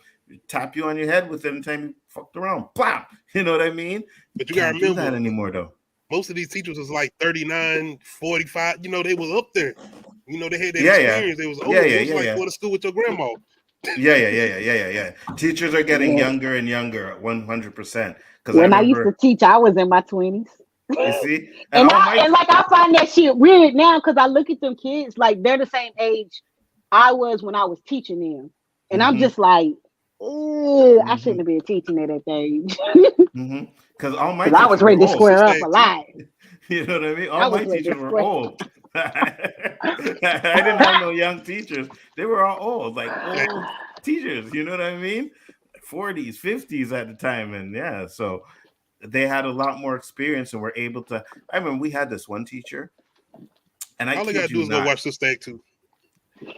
Tap you on your head with it anytime you fucked around. Plop. You know what I mean? But you Can't gotta do remember that anymore though. Most of these teachers was like 39, 45. They was up there. They had that Yeah, experience. They was old. It was like going to school with your grandma. Yeah. Teachers are getting younger and younger, 100%. Because when I used to teach, I was in my 20s. You see, and I find that shit weird now because I look at them kids like they're the same age I was when I was teaching them, and I'm just like, I shouldn't have been teaching at that age. Because all my I was ready to square up a lot. You know what I mean? All my teachers were old. I didn't have no young teachers. They were all old, like old teachers. You know what I mean? 40s, 50s at the time, and so they had a lot more experience and were able to. I remember we had this one teacher, and all they gotta do is go watch Sister Act 2.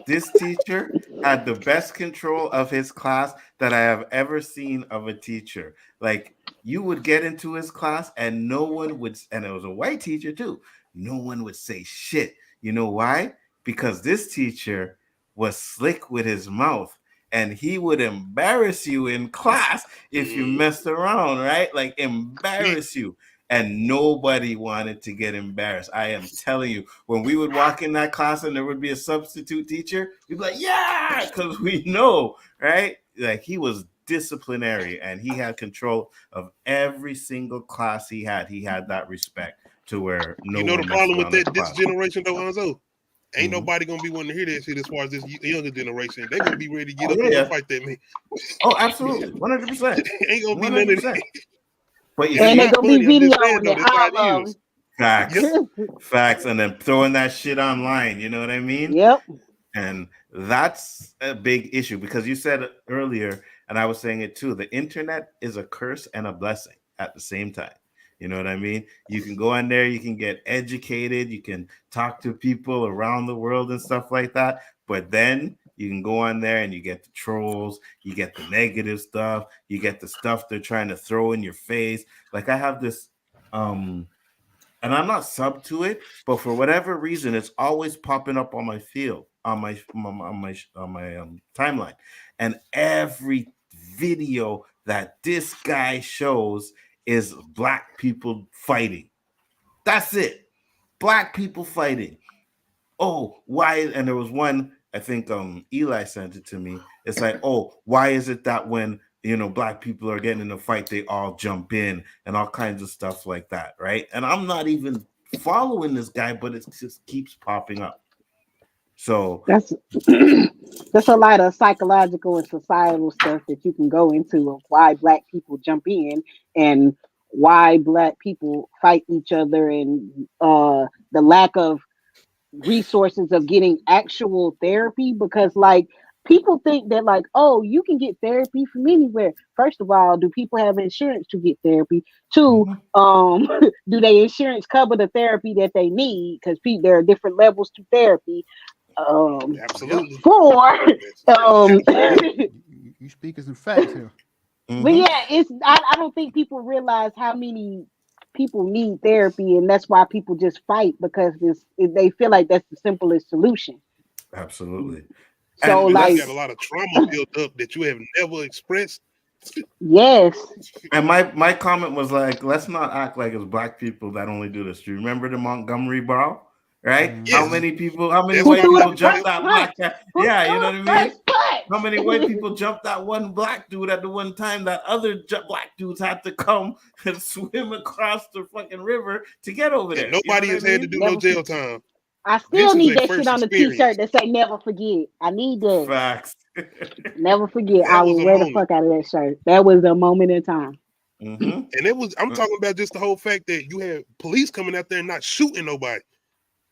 This teacher had the best control of his class that I have ever seen of a teacher. Like, you would get into his class and no one would, and it was a white teacher too, no one would say shit. You know why? Because this teacher was slick with his mouth. And he would embarrass you in class if you messed around, right? Like, embarrass you. And nobody wanted to get embarrassed. I am telling you, when we would walk in that class and there would be a substitute teacher, we'd be like, yeah, because we know, right? Like, he was disciplinary and he had control of every single class he had. He had that respect to where no one the problem with this generation, though, Nzo? Ain't nobody gonna be wanting to hear that shit as far as this younger generation. They're gonna be ready to get up and fight that man. Oh, absolutely. 100%. Ain't gonna be none of that. But you and they're gonna be videoing it. Facts, and then throwing that shit online. You know what I mean? Yep. And that's a big issue because you said earlier, and I was saying it too. The internet is a curse and a blessing at the same time. You know what I mean? You can go on there, you can get educated, you can talk to people around the world and stuff like that. But then you can go on there and you get the trolls, you get the negative stuff, you get the stuff they're trying to throw in your face. Like I have this, and I'm not sub to it, but for whatever reason, it's always popping up on my field, on my timeline, and every video that this guy shows is black people fighting. That's it. Black people fighting. Oh, why? And there was one, I think Eli sent it to me. It's like, oh, why is it that when black people are getting in a fight, they all jump in and all kinds of stuff like that, right? And I'm not even following this guy, but it just keeps popping up. So that's a lot of psychological and societal stuff that you can go into of why black people jump in and why black people fight each other and the lack of resources of getting actual therapy, because like people think that like, oh, you can get therapy from anywhere. First of all, do people have insurance to get therapy? Two, do they insurance cover the therapy that they need? Because there are different levels to therapy. Absolutely. 4, you speaking some facts here. But yeah, I don't think people realize how many people need therapy, and that's why people just fight, because they feel like that's the simplest solution. Absolutely. So and like, you got a lot of trauma built up that you have never expressed. Yes. And my comment was like, let's not act like it's black people that only do this. Do you remember the Montgomery Brawl? Right? Yes. How many white people jumped that black guy? Yeah, you know what I mean? How many white people jumped that one black dude at the one time that other black dudes had to come and swim across the fucking river to get over there? Nobody has had to do no jail time. I still need that shit on the t-shirt that say never forget. I need that. Facts. Never forget. I will wear the fuck out of that shirt. That was a moment in time. And I'm talking about just the whole fact that you had police coming out there and not shooting nobody.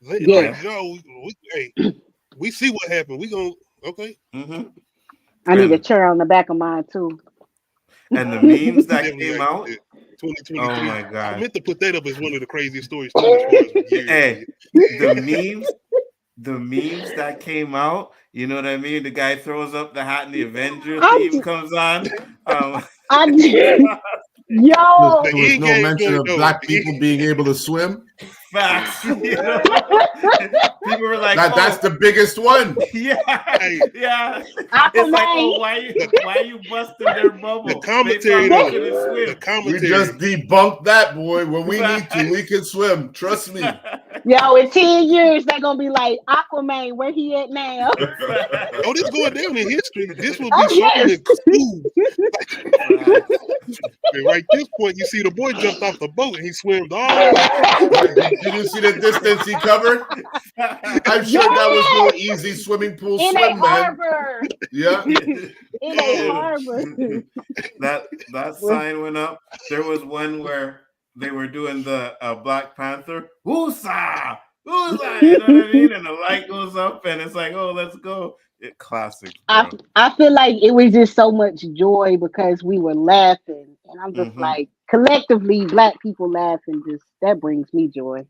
Yeah. Like, we see what happened. We gonna I need a chair on the back of mine too. And the memes that came out. 2023. Oh my god! I meant to put that up as one of the craziest stories. Hey, the memes that came out. You know what I mean? The guy throws up the hat and the Avengers theme comes on. Yo, There was no mention of black people being able to swim. Facts. You know? People were like, That's the biggest one. Yeah, Hey. yeah. Aquaman. It's like, oh, why you busting their bubble? The commentary, They thought they couldn't swim. the commentary. We just debunked that, boy. When we need to, we can swim. Trust me. Yo, in 10 years, they're gonna be like Aquaman, where he at now? Oh, this going down in history. This will be Oh, shown yes. in school. And right this point, you see the boy jumped off the boat and he swam all the way. Did you see the distance he covered? I'm sure that was no easy swimming pool In a swim, man. harbor. Yeah. In a harbor. That sign went up. There was one where they were doing the Black Panther. Woosa! Woosa! You know what I mean? And the light goes up and it's like, oh, let's go. Classic. I feel like it was just so much joy because we were laughing. And I'm just like, collectively, black people laughing, just that brings me joy.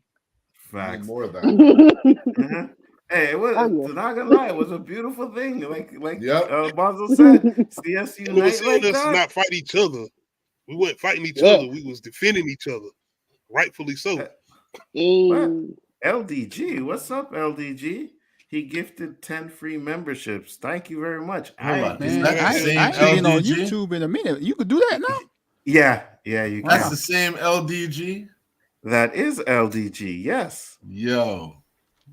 Facts. More of that. Hey, it was not gonna lie, it was a beautiful thing. Like Bonzo said, see us We were unite seeing like us that. not fight each other. We weren't fighting each other. We was defending each other. Rightfully so. What? LDG, what's up, LDG? He gifted 10 free memberships. Thank you very much. Man, I ain't been on YouTube in a minute. You could do that now? Yeah, you can. That's the same LDG? That is LDG, yes. Yo.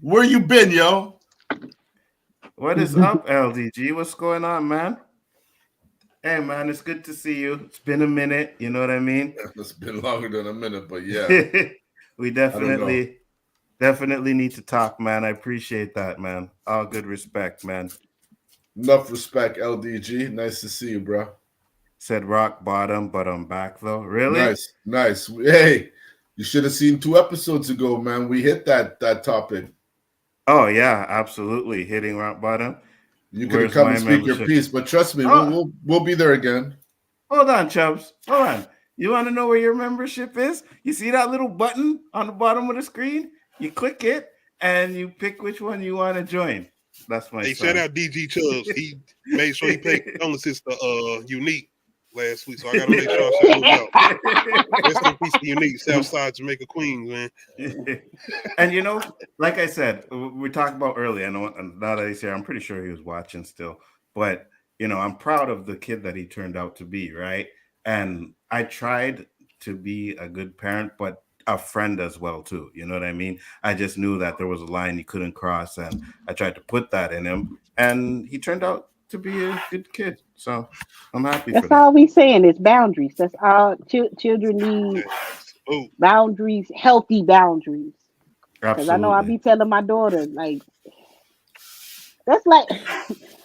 Where you been, yo? What is up, LDG? What's going on, man? Hey, man, it's good to see you. It's been a minute, you know what I mean? It's been longer than a minute, but yeah. We definitely need to talk, man. I appreciate that, man. All good respect, man. Enough respect, LDG. Nice to see you, bro. Said rock bottom, but I'm back, though. Really? Nice. Hey, you should have seen 2 episodes ago, man. We hit that topic. Oh, yeah, absolutely. Hitting rock bottom. You could have come and speak your piece, but trust me, we'll be there again. Hold on, Chubbs. Hold on. You want to know where your membership is? You see that little button on the bottom of the screen? You click it, and you pick which one you want to join. That's my son. Shout out DG Chubbs. He made sure he paid condolences to Unique last week, so I got to make sure I shout him out. Rest in peace to Unique, Southside Jamaica Queens, man. And you know, like I said, we talked about earlier. I know now that he's here, I'm pretty sure he was watching still. But you know, I'm proud of the kid that he turned out to be, right? And I tried to be a good parent, but a friend as well too. You know what I mean? I just knew that there was a line he couldn't cross, and I tried to put that in him, and he turned out to be a good kid. So I'm happy. That's all we saying is boundaries. That's all children need. Boundaries, healthy boundaries. Because I know I be telling my daughter, like, that's like,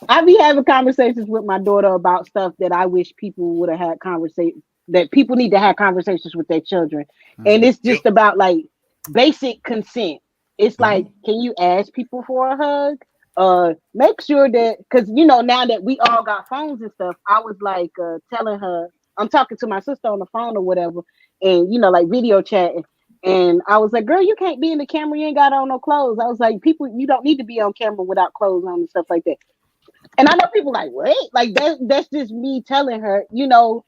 I be having conversations with my daughter about stuff that I wish people would have had conversations, that people need to have conversations with their children. And it's just about like basic consent. It's like, can you ask people for a hug? Make sure that, because you know, now that we all got phones and stuff, I was like telling her, I'm talking to my sister on the phone or whatever, and you know, like video chatting. And I was like, girl, you can't be in the camera, you ain't got on no clothes. I was like, people, you don't need to be on camera without clothes on and stuff like that. And I know people like, what? Like that's just me telling her, you know,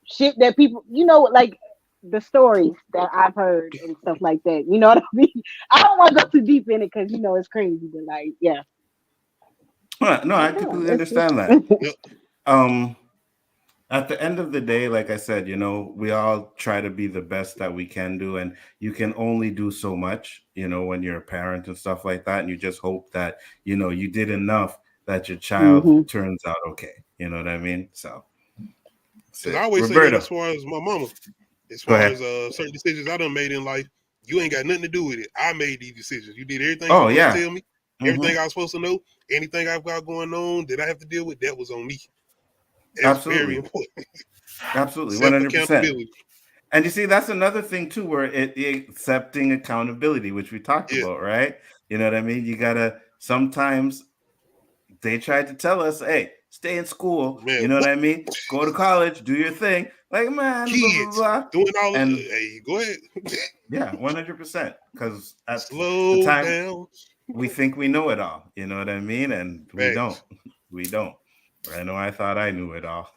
shit that people, you know, like the stories that I've heard and stuff like that. You know what I mean? I don't want to go too deep in it because you know it's crazy, but like, yeah. No, I completely understand that. At the end of the day, like I said, you know, we all try to be the best that we can do, and you can only do so much, you know, when you're a parent and stuff like that, and you just hope that, you know, you did enough that your child turns out okay. You know what I mean? So I always say that as far as my mama, as far as certain decisions I done made in life, you ain't got nothing to do with it. I made these decisions. You did everything you supposed to tell me, everything I was supposed to know, anything I've got going on that I have to deal with, that was on me. That's very important. Absolutely, 100%. And you see, that's another thing too, where accepting accountability, which we talked about, right? You know what I mean? You gotta, sometimes they tried to tell us, hey, stay in school. Man, you know what I mean? Go to college, do your thing. Like, man, kids, blah, blah, blah. Doing all of it. Hey, go ahead. Yeah, 100%. Because at slow the time, down. We think we know it all. You know what I mean? And we don't. We don't. I know I thought I knew it all.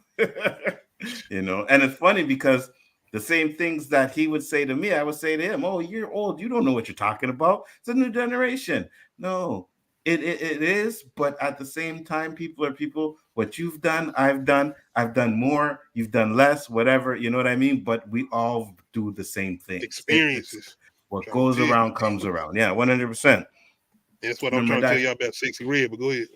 You know, and it's funny because The same things that he would say to me, I would say to him, "Oh, you're old. You don't know what you're talking about. It's a new generation." No, it is. But at the same time, people are people. What you've done, I've done. I've done more. You've done less. Whatever. You know what I mean? But we all do the same thing. Experiences. What goes around comes around. Yeah, 100%. That's what I'm trying to tell y'all about SexyRed. But go ahead.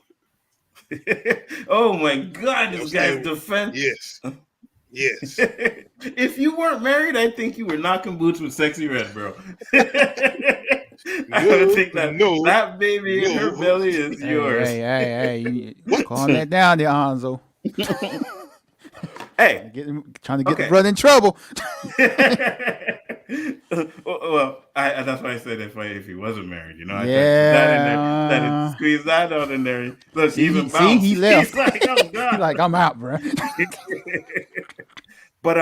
Oh my God, this guy's defense. Yes. Yes. If you weren't married, I think you were knocking boots with SexyRed, bro. I would think that that baby in her belly is yours. Hey, calm that down there, Nzo. Hey, trying to get the brother in trouble. Well, that's why I said if he wasn't married, you know, I yeah, squeeze that out in there. Look, see, even he left. He's like, oh God, he's like, I'm out, bro. But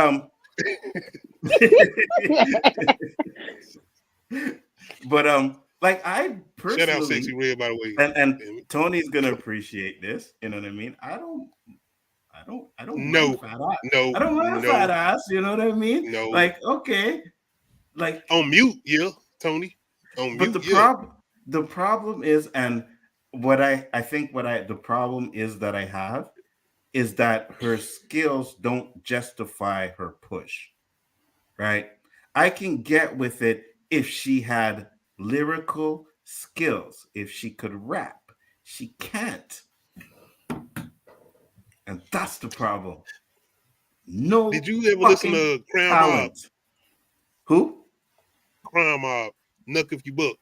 like I personally, shout out SexyRed, by the way, and Tony's gonna appreciate this. You know what I mean? I don't no, fat ass. I don't want fat ass. You know what I mean? No, like okay, like on mute, yeah, Tony. On but mute, the problem is, and what I think the problem is that I have is that her skills don't justify her push, right? I can get with it if she had lyrical skills, if she could rap. She can't. And that's the problem. No. Did you ever listen to Crime Mob? Who? Crime Mob. Nuck if you buck.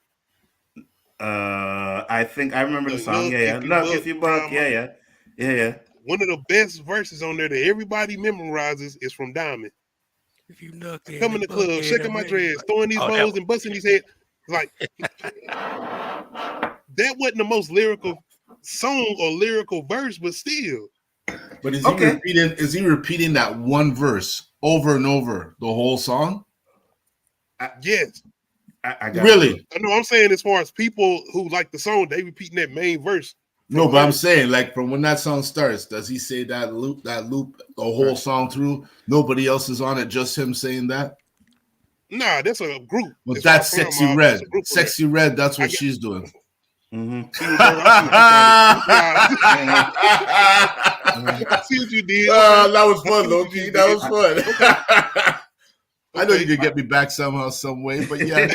I think I remember the song. Nuck if you buck. Yeah. One of the best verses on there that everybody memorizes is from Diamond. If you nuck come in the club, shaking my dreads, throwing these balls and busting these heads. Like that wasn't the most lyrical song or lyrical verse, but still. But is he repeating that one verse over and over the whole song? Yes. I got really? No, I'm saying as far as people who like the song, they repeating that main verse. No, but I'm saying like from when that song starts, does he say that loop the whole song through? Nobody else is on it, just him saying that? Nah, that's a group. Well, that's SexyRed. SexyRed, that's what she's doing. Mm-hmm. See what you did. That was fun, Loki. That was fun. I know you could get me back somehow, some way, but yeah.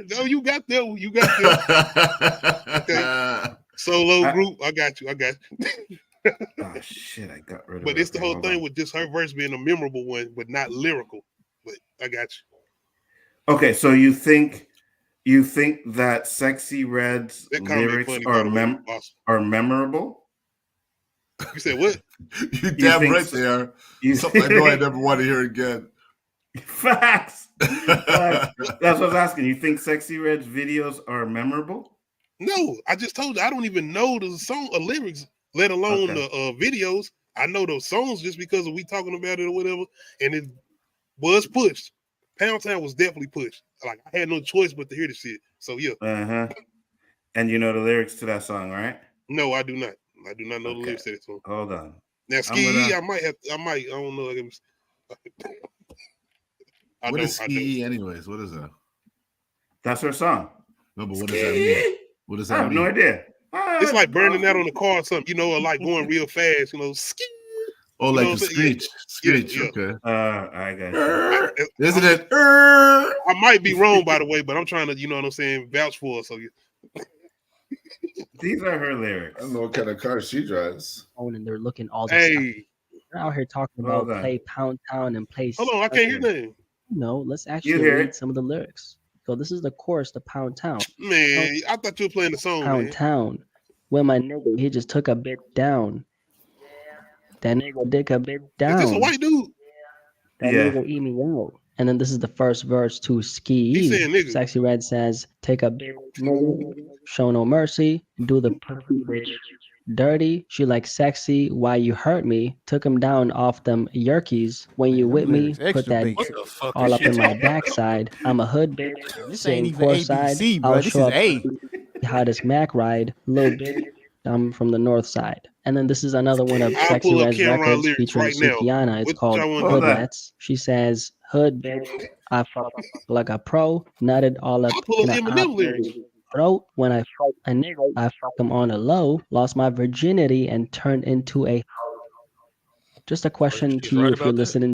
No, you got there. You got there. Okay. Solo group, I got you. Oh shit, I got rid of it. But it's the whole thing with just her verse being a memorable one, but not lyrical. But I got you. Okay, so you think that SexyRed's lyrics are memorable? You said what? You damn right they are. Something I know I never want to hear again. Facts. That's what I was asking. You think SexyRed's videos are memorable? No, I just told you I don't even know the song or lyrics, let alone the videos. I know those songs just because of we talking about it or whatever, and it was pushed. Pound Town was definitely pushed. Like I had no choice but to hear the shit. So yeah. And you know the lyrics to that song, right? No, I do not. I do not know the lyrics to that song. Hold on. Now Ski, I might. I don't know. What is Ski anyways? What is that? That's her song. No, but what does that mean? What does that mean? I have no idea. It's like burning out on the car or something, you know, or like going real fast, you know. Oh, like a screech. Screech, okay. I got you. Isn't it? I might be wrong, by the way, but I'm trying to, you know what I'm saying, vouch for her. So these are her lyrics. I don't know what kind of car she drives. And they're looking all this stuff. They're out here talking about play Pound Town and play. Hold on, I can't hear nothing. No, let's actually read some of the lyrics. So this is the chorus to Pound Town. Man, I thought you were playing the song. Pound Town. When my nigga, he just took a bit down. That nigga dick a bit down. Is this a white dude? That nigga eat me out. And then this is the first verse to Ski. He saying nigga. SexyRed says, take a bit, show no mercy, do the bitch dirty. She like sexy, why you hurt me? Took him down off them yerkies. When you with me, put that all up in my backside. I'm a hood bitch. This ain't even ABC, bro. This is A. Hottest Mac ride, little bitch. I'm from the north side. And then this is another one of SexyRed's records featuring Sukiana. It's called Hood Rats. She says, Hood bitch, I fuck like a pro, nutted all up I pull in up a Eminem lyrics. throat. When I fuck a nigga, I fuck him on a low, lost my virginity and turned into a. Just a question He's to you right if you're about that. listening.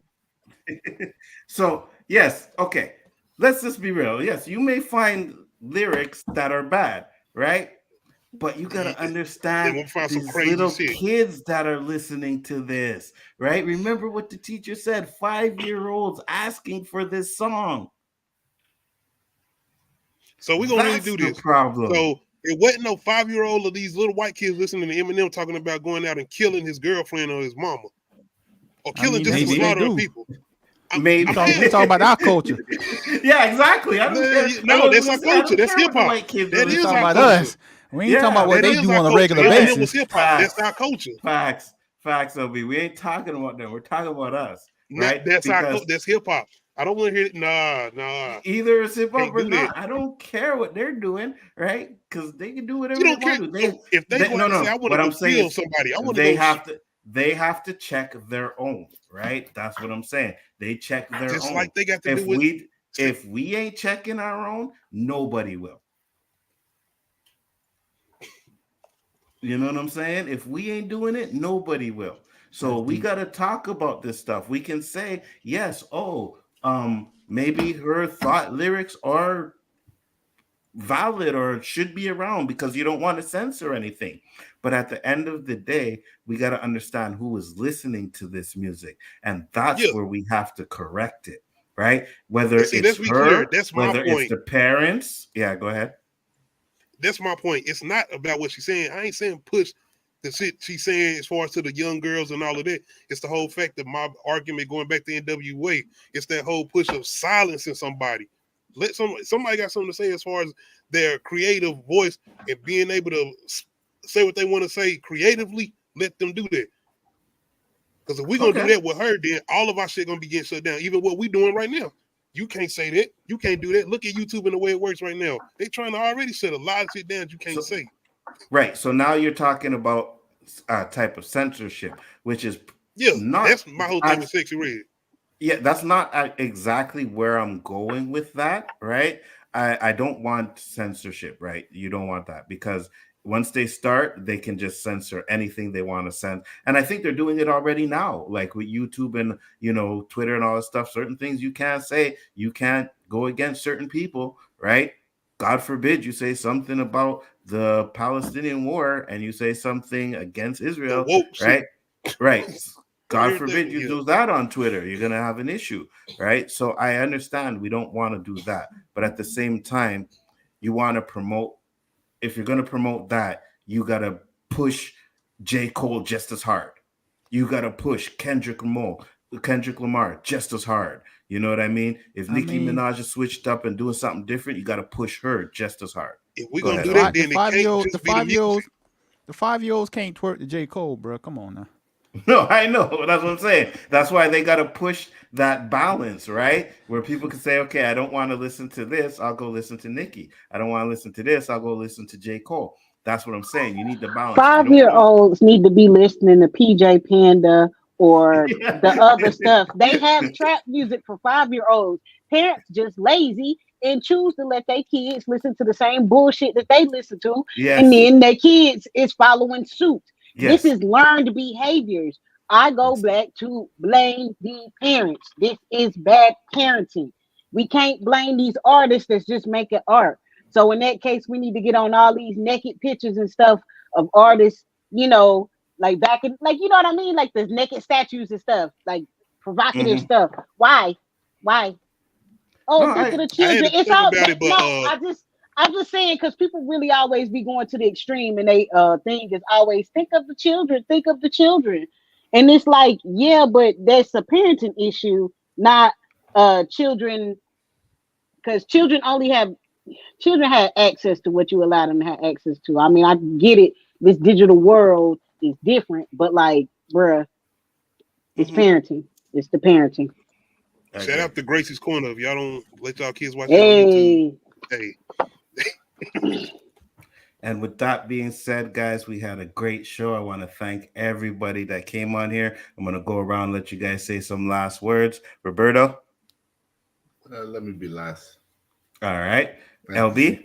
So yes, okay. Let's just be real. Yes, you may find lyrics that are bad, right? But you gotta Then understand we'll find some these crazy little shit. kids that are listening to this, right? Remember what the teacher said: 5-year-olds asking for this song. So we're gonna really That's do the this. problem. So it wasn't no 5-year-old of these little white kids listening to Eminem talking about going out and killing his girlfriend or his mama, or I killing mean, just that's to what they slaughter do. people. Maybe We talking about our culture. Yeah, exactly. I don't care. No, that's our culture. That's hip hop. Kids That are We is talking our listening about to. culture. us. We ain't talking about what That they is do our on a culture. regular Eminem was basis. hip hop. That's our culture. Facts, Obi. We ain't talking about them. We're talking about us, right? That's our Because that's hip hop. I don't want to hear it. Nah. either it's hip hop Can't or do that. not. I don't care what they're doing, right? Because they can do whatever You they don't care. want to. So if they go out and say, I want to What go I'm saying kill is somebody, I want to they go have to check their own, right? That's what I'm saying. They check their just own. like they got to do with. If we ain't checking our own, nobody will. You know what I'm saying? If we ain't doing it, nobody will. So That's we deep. got to talk about this stuff. We can say, yes, maybe her thought lyrics are valid or should be around because you don't want to censor anything. But at the end of the day, we got to understand who is listening to this music. And that's Yeah. where we have to correct it, right? Whether And see, let's it's be clear. her, That's my whether it's point. the parents. Yeah, go ahead. That's my point. It's not about what she's saying. I ain't saying push the shit she's saying as far as to the young girls and all of that. It's the whole fact that my argument going back to NWA. It's that whole push of silencing somebody. Let somebody got something to say as far as their creative voice and being able to say what they want to say creatively. Let them do that. Because if we're gonna do that with her, then all of our shit gonna be getting shut down. Even what we doing right now. You can't say that. You can't do that. Look at YouTube and the way it works right now. They trying to already shut a lot of shit down you can't say. Right. So now you're talking about a type of censorship, which is not. That's my whole thing with SexyRed. Yeah, that's not exactly where I'm going with that, right? I don't want censorship, right? You don't want that because once they start, they can just censor anything they want to send. And I think they're doing it already now, like with YouTube and Twitter and all that stuff. Certain things you can't say, you can't go against certain people, right? God forbid you say something about the Palestinian war and you say something against Israel, right? Right. God forbid you do that on Twitter. You're going to have an issue, right? So I understand we don't want to do that. But at the same time, you want to promote, if you're going to promote that, you got to push J. Cole just as hard. You got to push Kendrick Lamar just as hard. You know what I mean? If Nicki Minaj is switched up and doing something different, you got to push her just as hard. If we're going to do that, then it can't just be the music. The 5-year-olds can't twerk to J. Cole, bro. Come on now. No, I know. That's what I'm saying. That's why they got to push that balance, right? Where people can say, okay, I don't want to listen to this. I'll go listen to Nicki. I don't want to listen to this. I'll go listen to J. Cole. That's what I'm saying. You need the balance. 5-year-olds need to be listening to PJ Panda or the other stuff. They have trap music for 5-year-olds. Parents just lazy and choose to let their kids listen to the same bullshit that they listen to. Yes. And then their kids is following suit. Yes. This is learned behaviors. I go back to blame the parents. This is bad parenting. We can't blame these artists that's just making art. So in that case, we need to get on all these naked pictures and stuff of artists, like back in, like, you know what I mean? Like the naked statues and stuff, like provocative stuff. Why? Oh, think of the children. It's all I'm just saying, because people really always be going to the extreme, and they thing is always think of the children, and it's like, yeah, but that's a parenting issue, not children, because children have access to what you allow them to have access to. I mean, I get it. This digital world is different, but like, bruh, it's parenting. It's the parenting. Shout out to Gracie's Corner. If y'all don't let y'all kids watch it on YouTube. Hey. And with that being said, guys, we had a great show. I want to thank everybody that came on here. I'm going to go around and let you guys say some last words. Roberto? Let me be last. All right. Thanks. LB?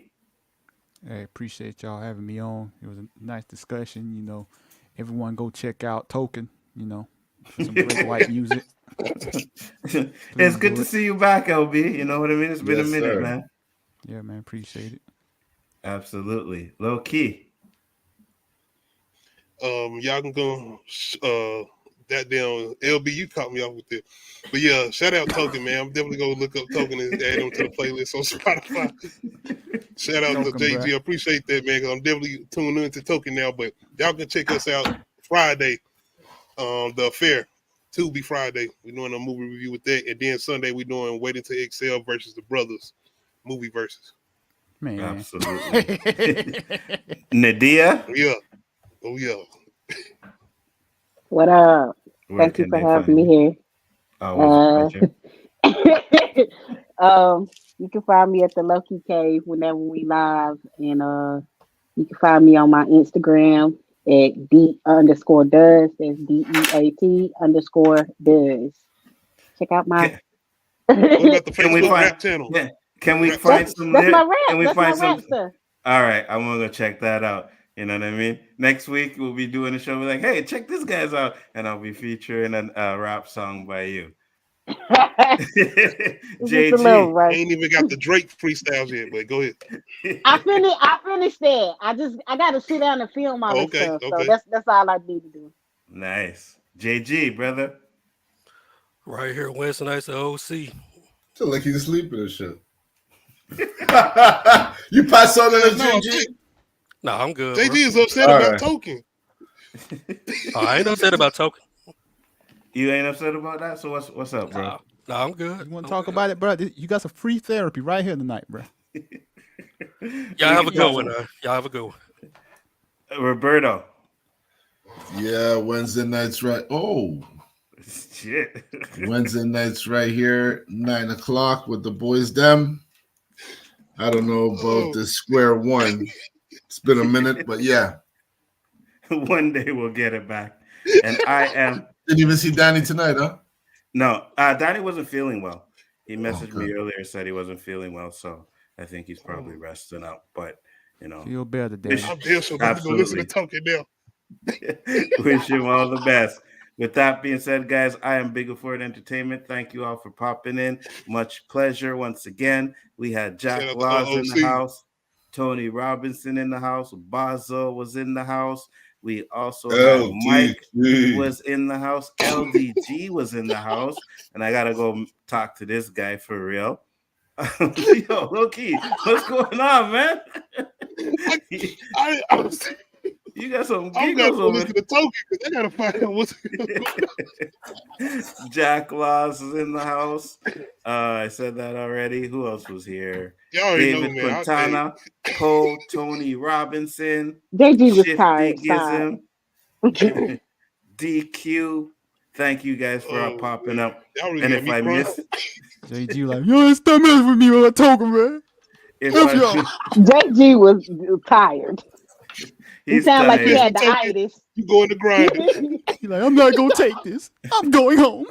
Hey, appreciate y'all having me on. It was a nice discussion. You know, everyone go check out Token. You know, for some great white music. It's good to see you back, LB. You know what I mean? It's been a minute, sir. man. Yeah, man, appreciate it. Absolutely. Low key. Y'all can go that damn LB, you caught me off with it. But yeah, shout out Token, man. I'm definitely gonna look up Token and add him to the playlist on Spotify. Shout out Token, to JG. bruh. I appreciate that, man, because I'm definitely tuning into Token now. But y'all can check us out Friday, the affair. Tuesday, Friday. We're doing a movie review with that. And then Sunday we're doing Waiting to Excel versus the Brothers movie versus. Man. Absolutely. Nadia? Yeah. Oh yeah. What up? Where Thank you can for they having find me you? here. Always a pleasure. You can find me at the Loki Cave whenever we live, and you can find me on my Instagram at D_does. That's DEAT_does. Check out my. What about the Can we Facebook find rap channel? Yeah. Can we Rap find channel. some That's my lit- rap. Can we That's find my rap some stuff. All right, I'm gonna check that out. You know what I mean? Next week we'll be doing a show. We're like, hey, check this guys out, and I'll be featuring a rap song by you. Just a little JG. right. Ain't even got the Drake freestyles yet, but go ahead. I finished that. I got to sit down and film all this Okay, stuff. So okay. that's all I need to do. Nice. JG, brother. Right here, Wednesday nights at O.O.C. Feel like he's sleeping and shit. You pass on to No, JG. No, I'm good, JG bro. is upset All about right. Token. I ain't upset about Token. You ain't upset about that? So what's up, bro? No, I'm good. You want to talk about it, bro? You got some free therapy right here tonight, bro. Y'all have a good one. Y'all have a good one. Roberto. Yeah, Wednesday nights right. Oh, Shit. Wednesday nights right here, 9:00 with the boys. Them. I don't know about the square one. It's been a minute, but yeah. One day we'll get it back. And I am. Didn't even see Danny tonight, huh? No, Danny wasn't feeling well. He messaged me good. earlier, said he wasn't feeling well, so I think he's probably resting up. But you know, Feel better, Danny. I'm damn sure about to go listen to Token now. wish him all the best. With that being said, guys, I am Bigger Ford Entertainment. Thank you all for popping in. Much pleasure once again. We had Shout Jack out to Laws in the O.O.C. house, Tony Robinson in the house, Bazo was in the house. We also had Mike was in the house, LDG was in the house, and I gotta go talk to this guy for real. Yo, low-key, what's going on, man? You got some I'm gonna giggles go over listen to Token because I gotta find out what's going on. Jack Laws is in the house. I said that already. Who else was here? Y'all already David know, man. Quintana, Cole, Tony Robinson, JG was Shifty tired. Sorry. Gizm, DQ. Thank you guys for popping up. Y'all really And got if me I crying. miss, JG like, yo, stop messing with me when I talking, man. JG was tired. He sounded like he had the itis. You going to grind. He's like, I'm not gonna take this. I'm going home.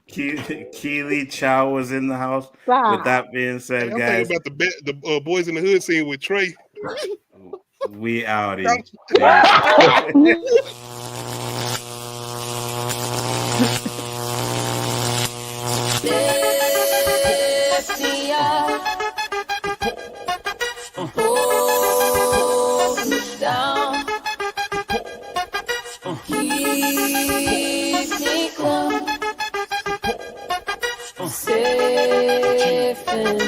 Keely Chow was in the house. Stop. With that being said, I'm guys, thinking about the Boys in the Hood scene with Trey. we outie. Safe and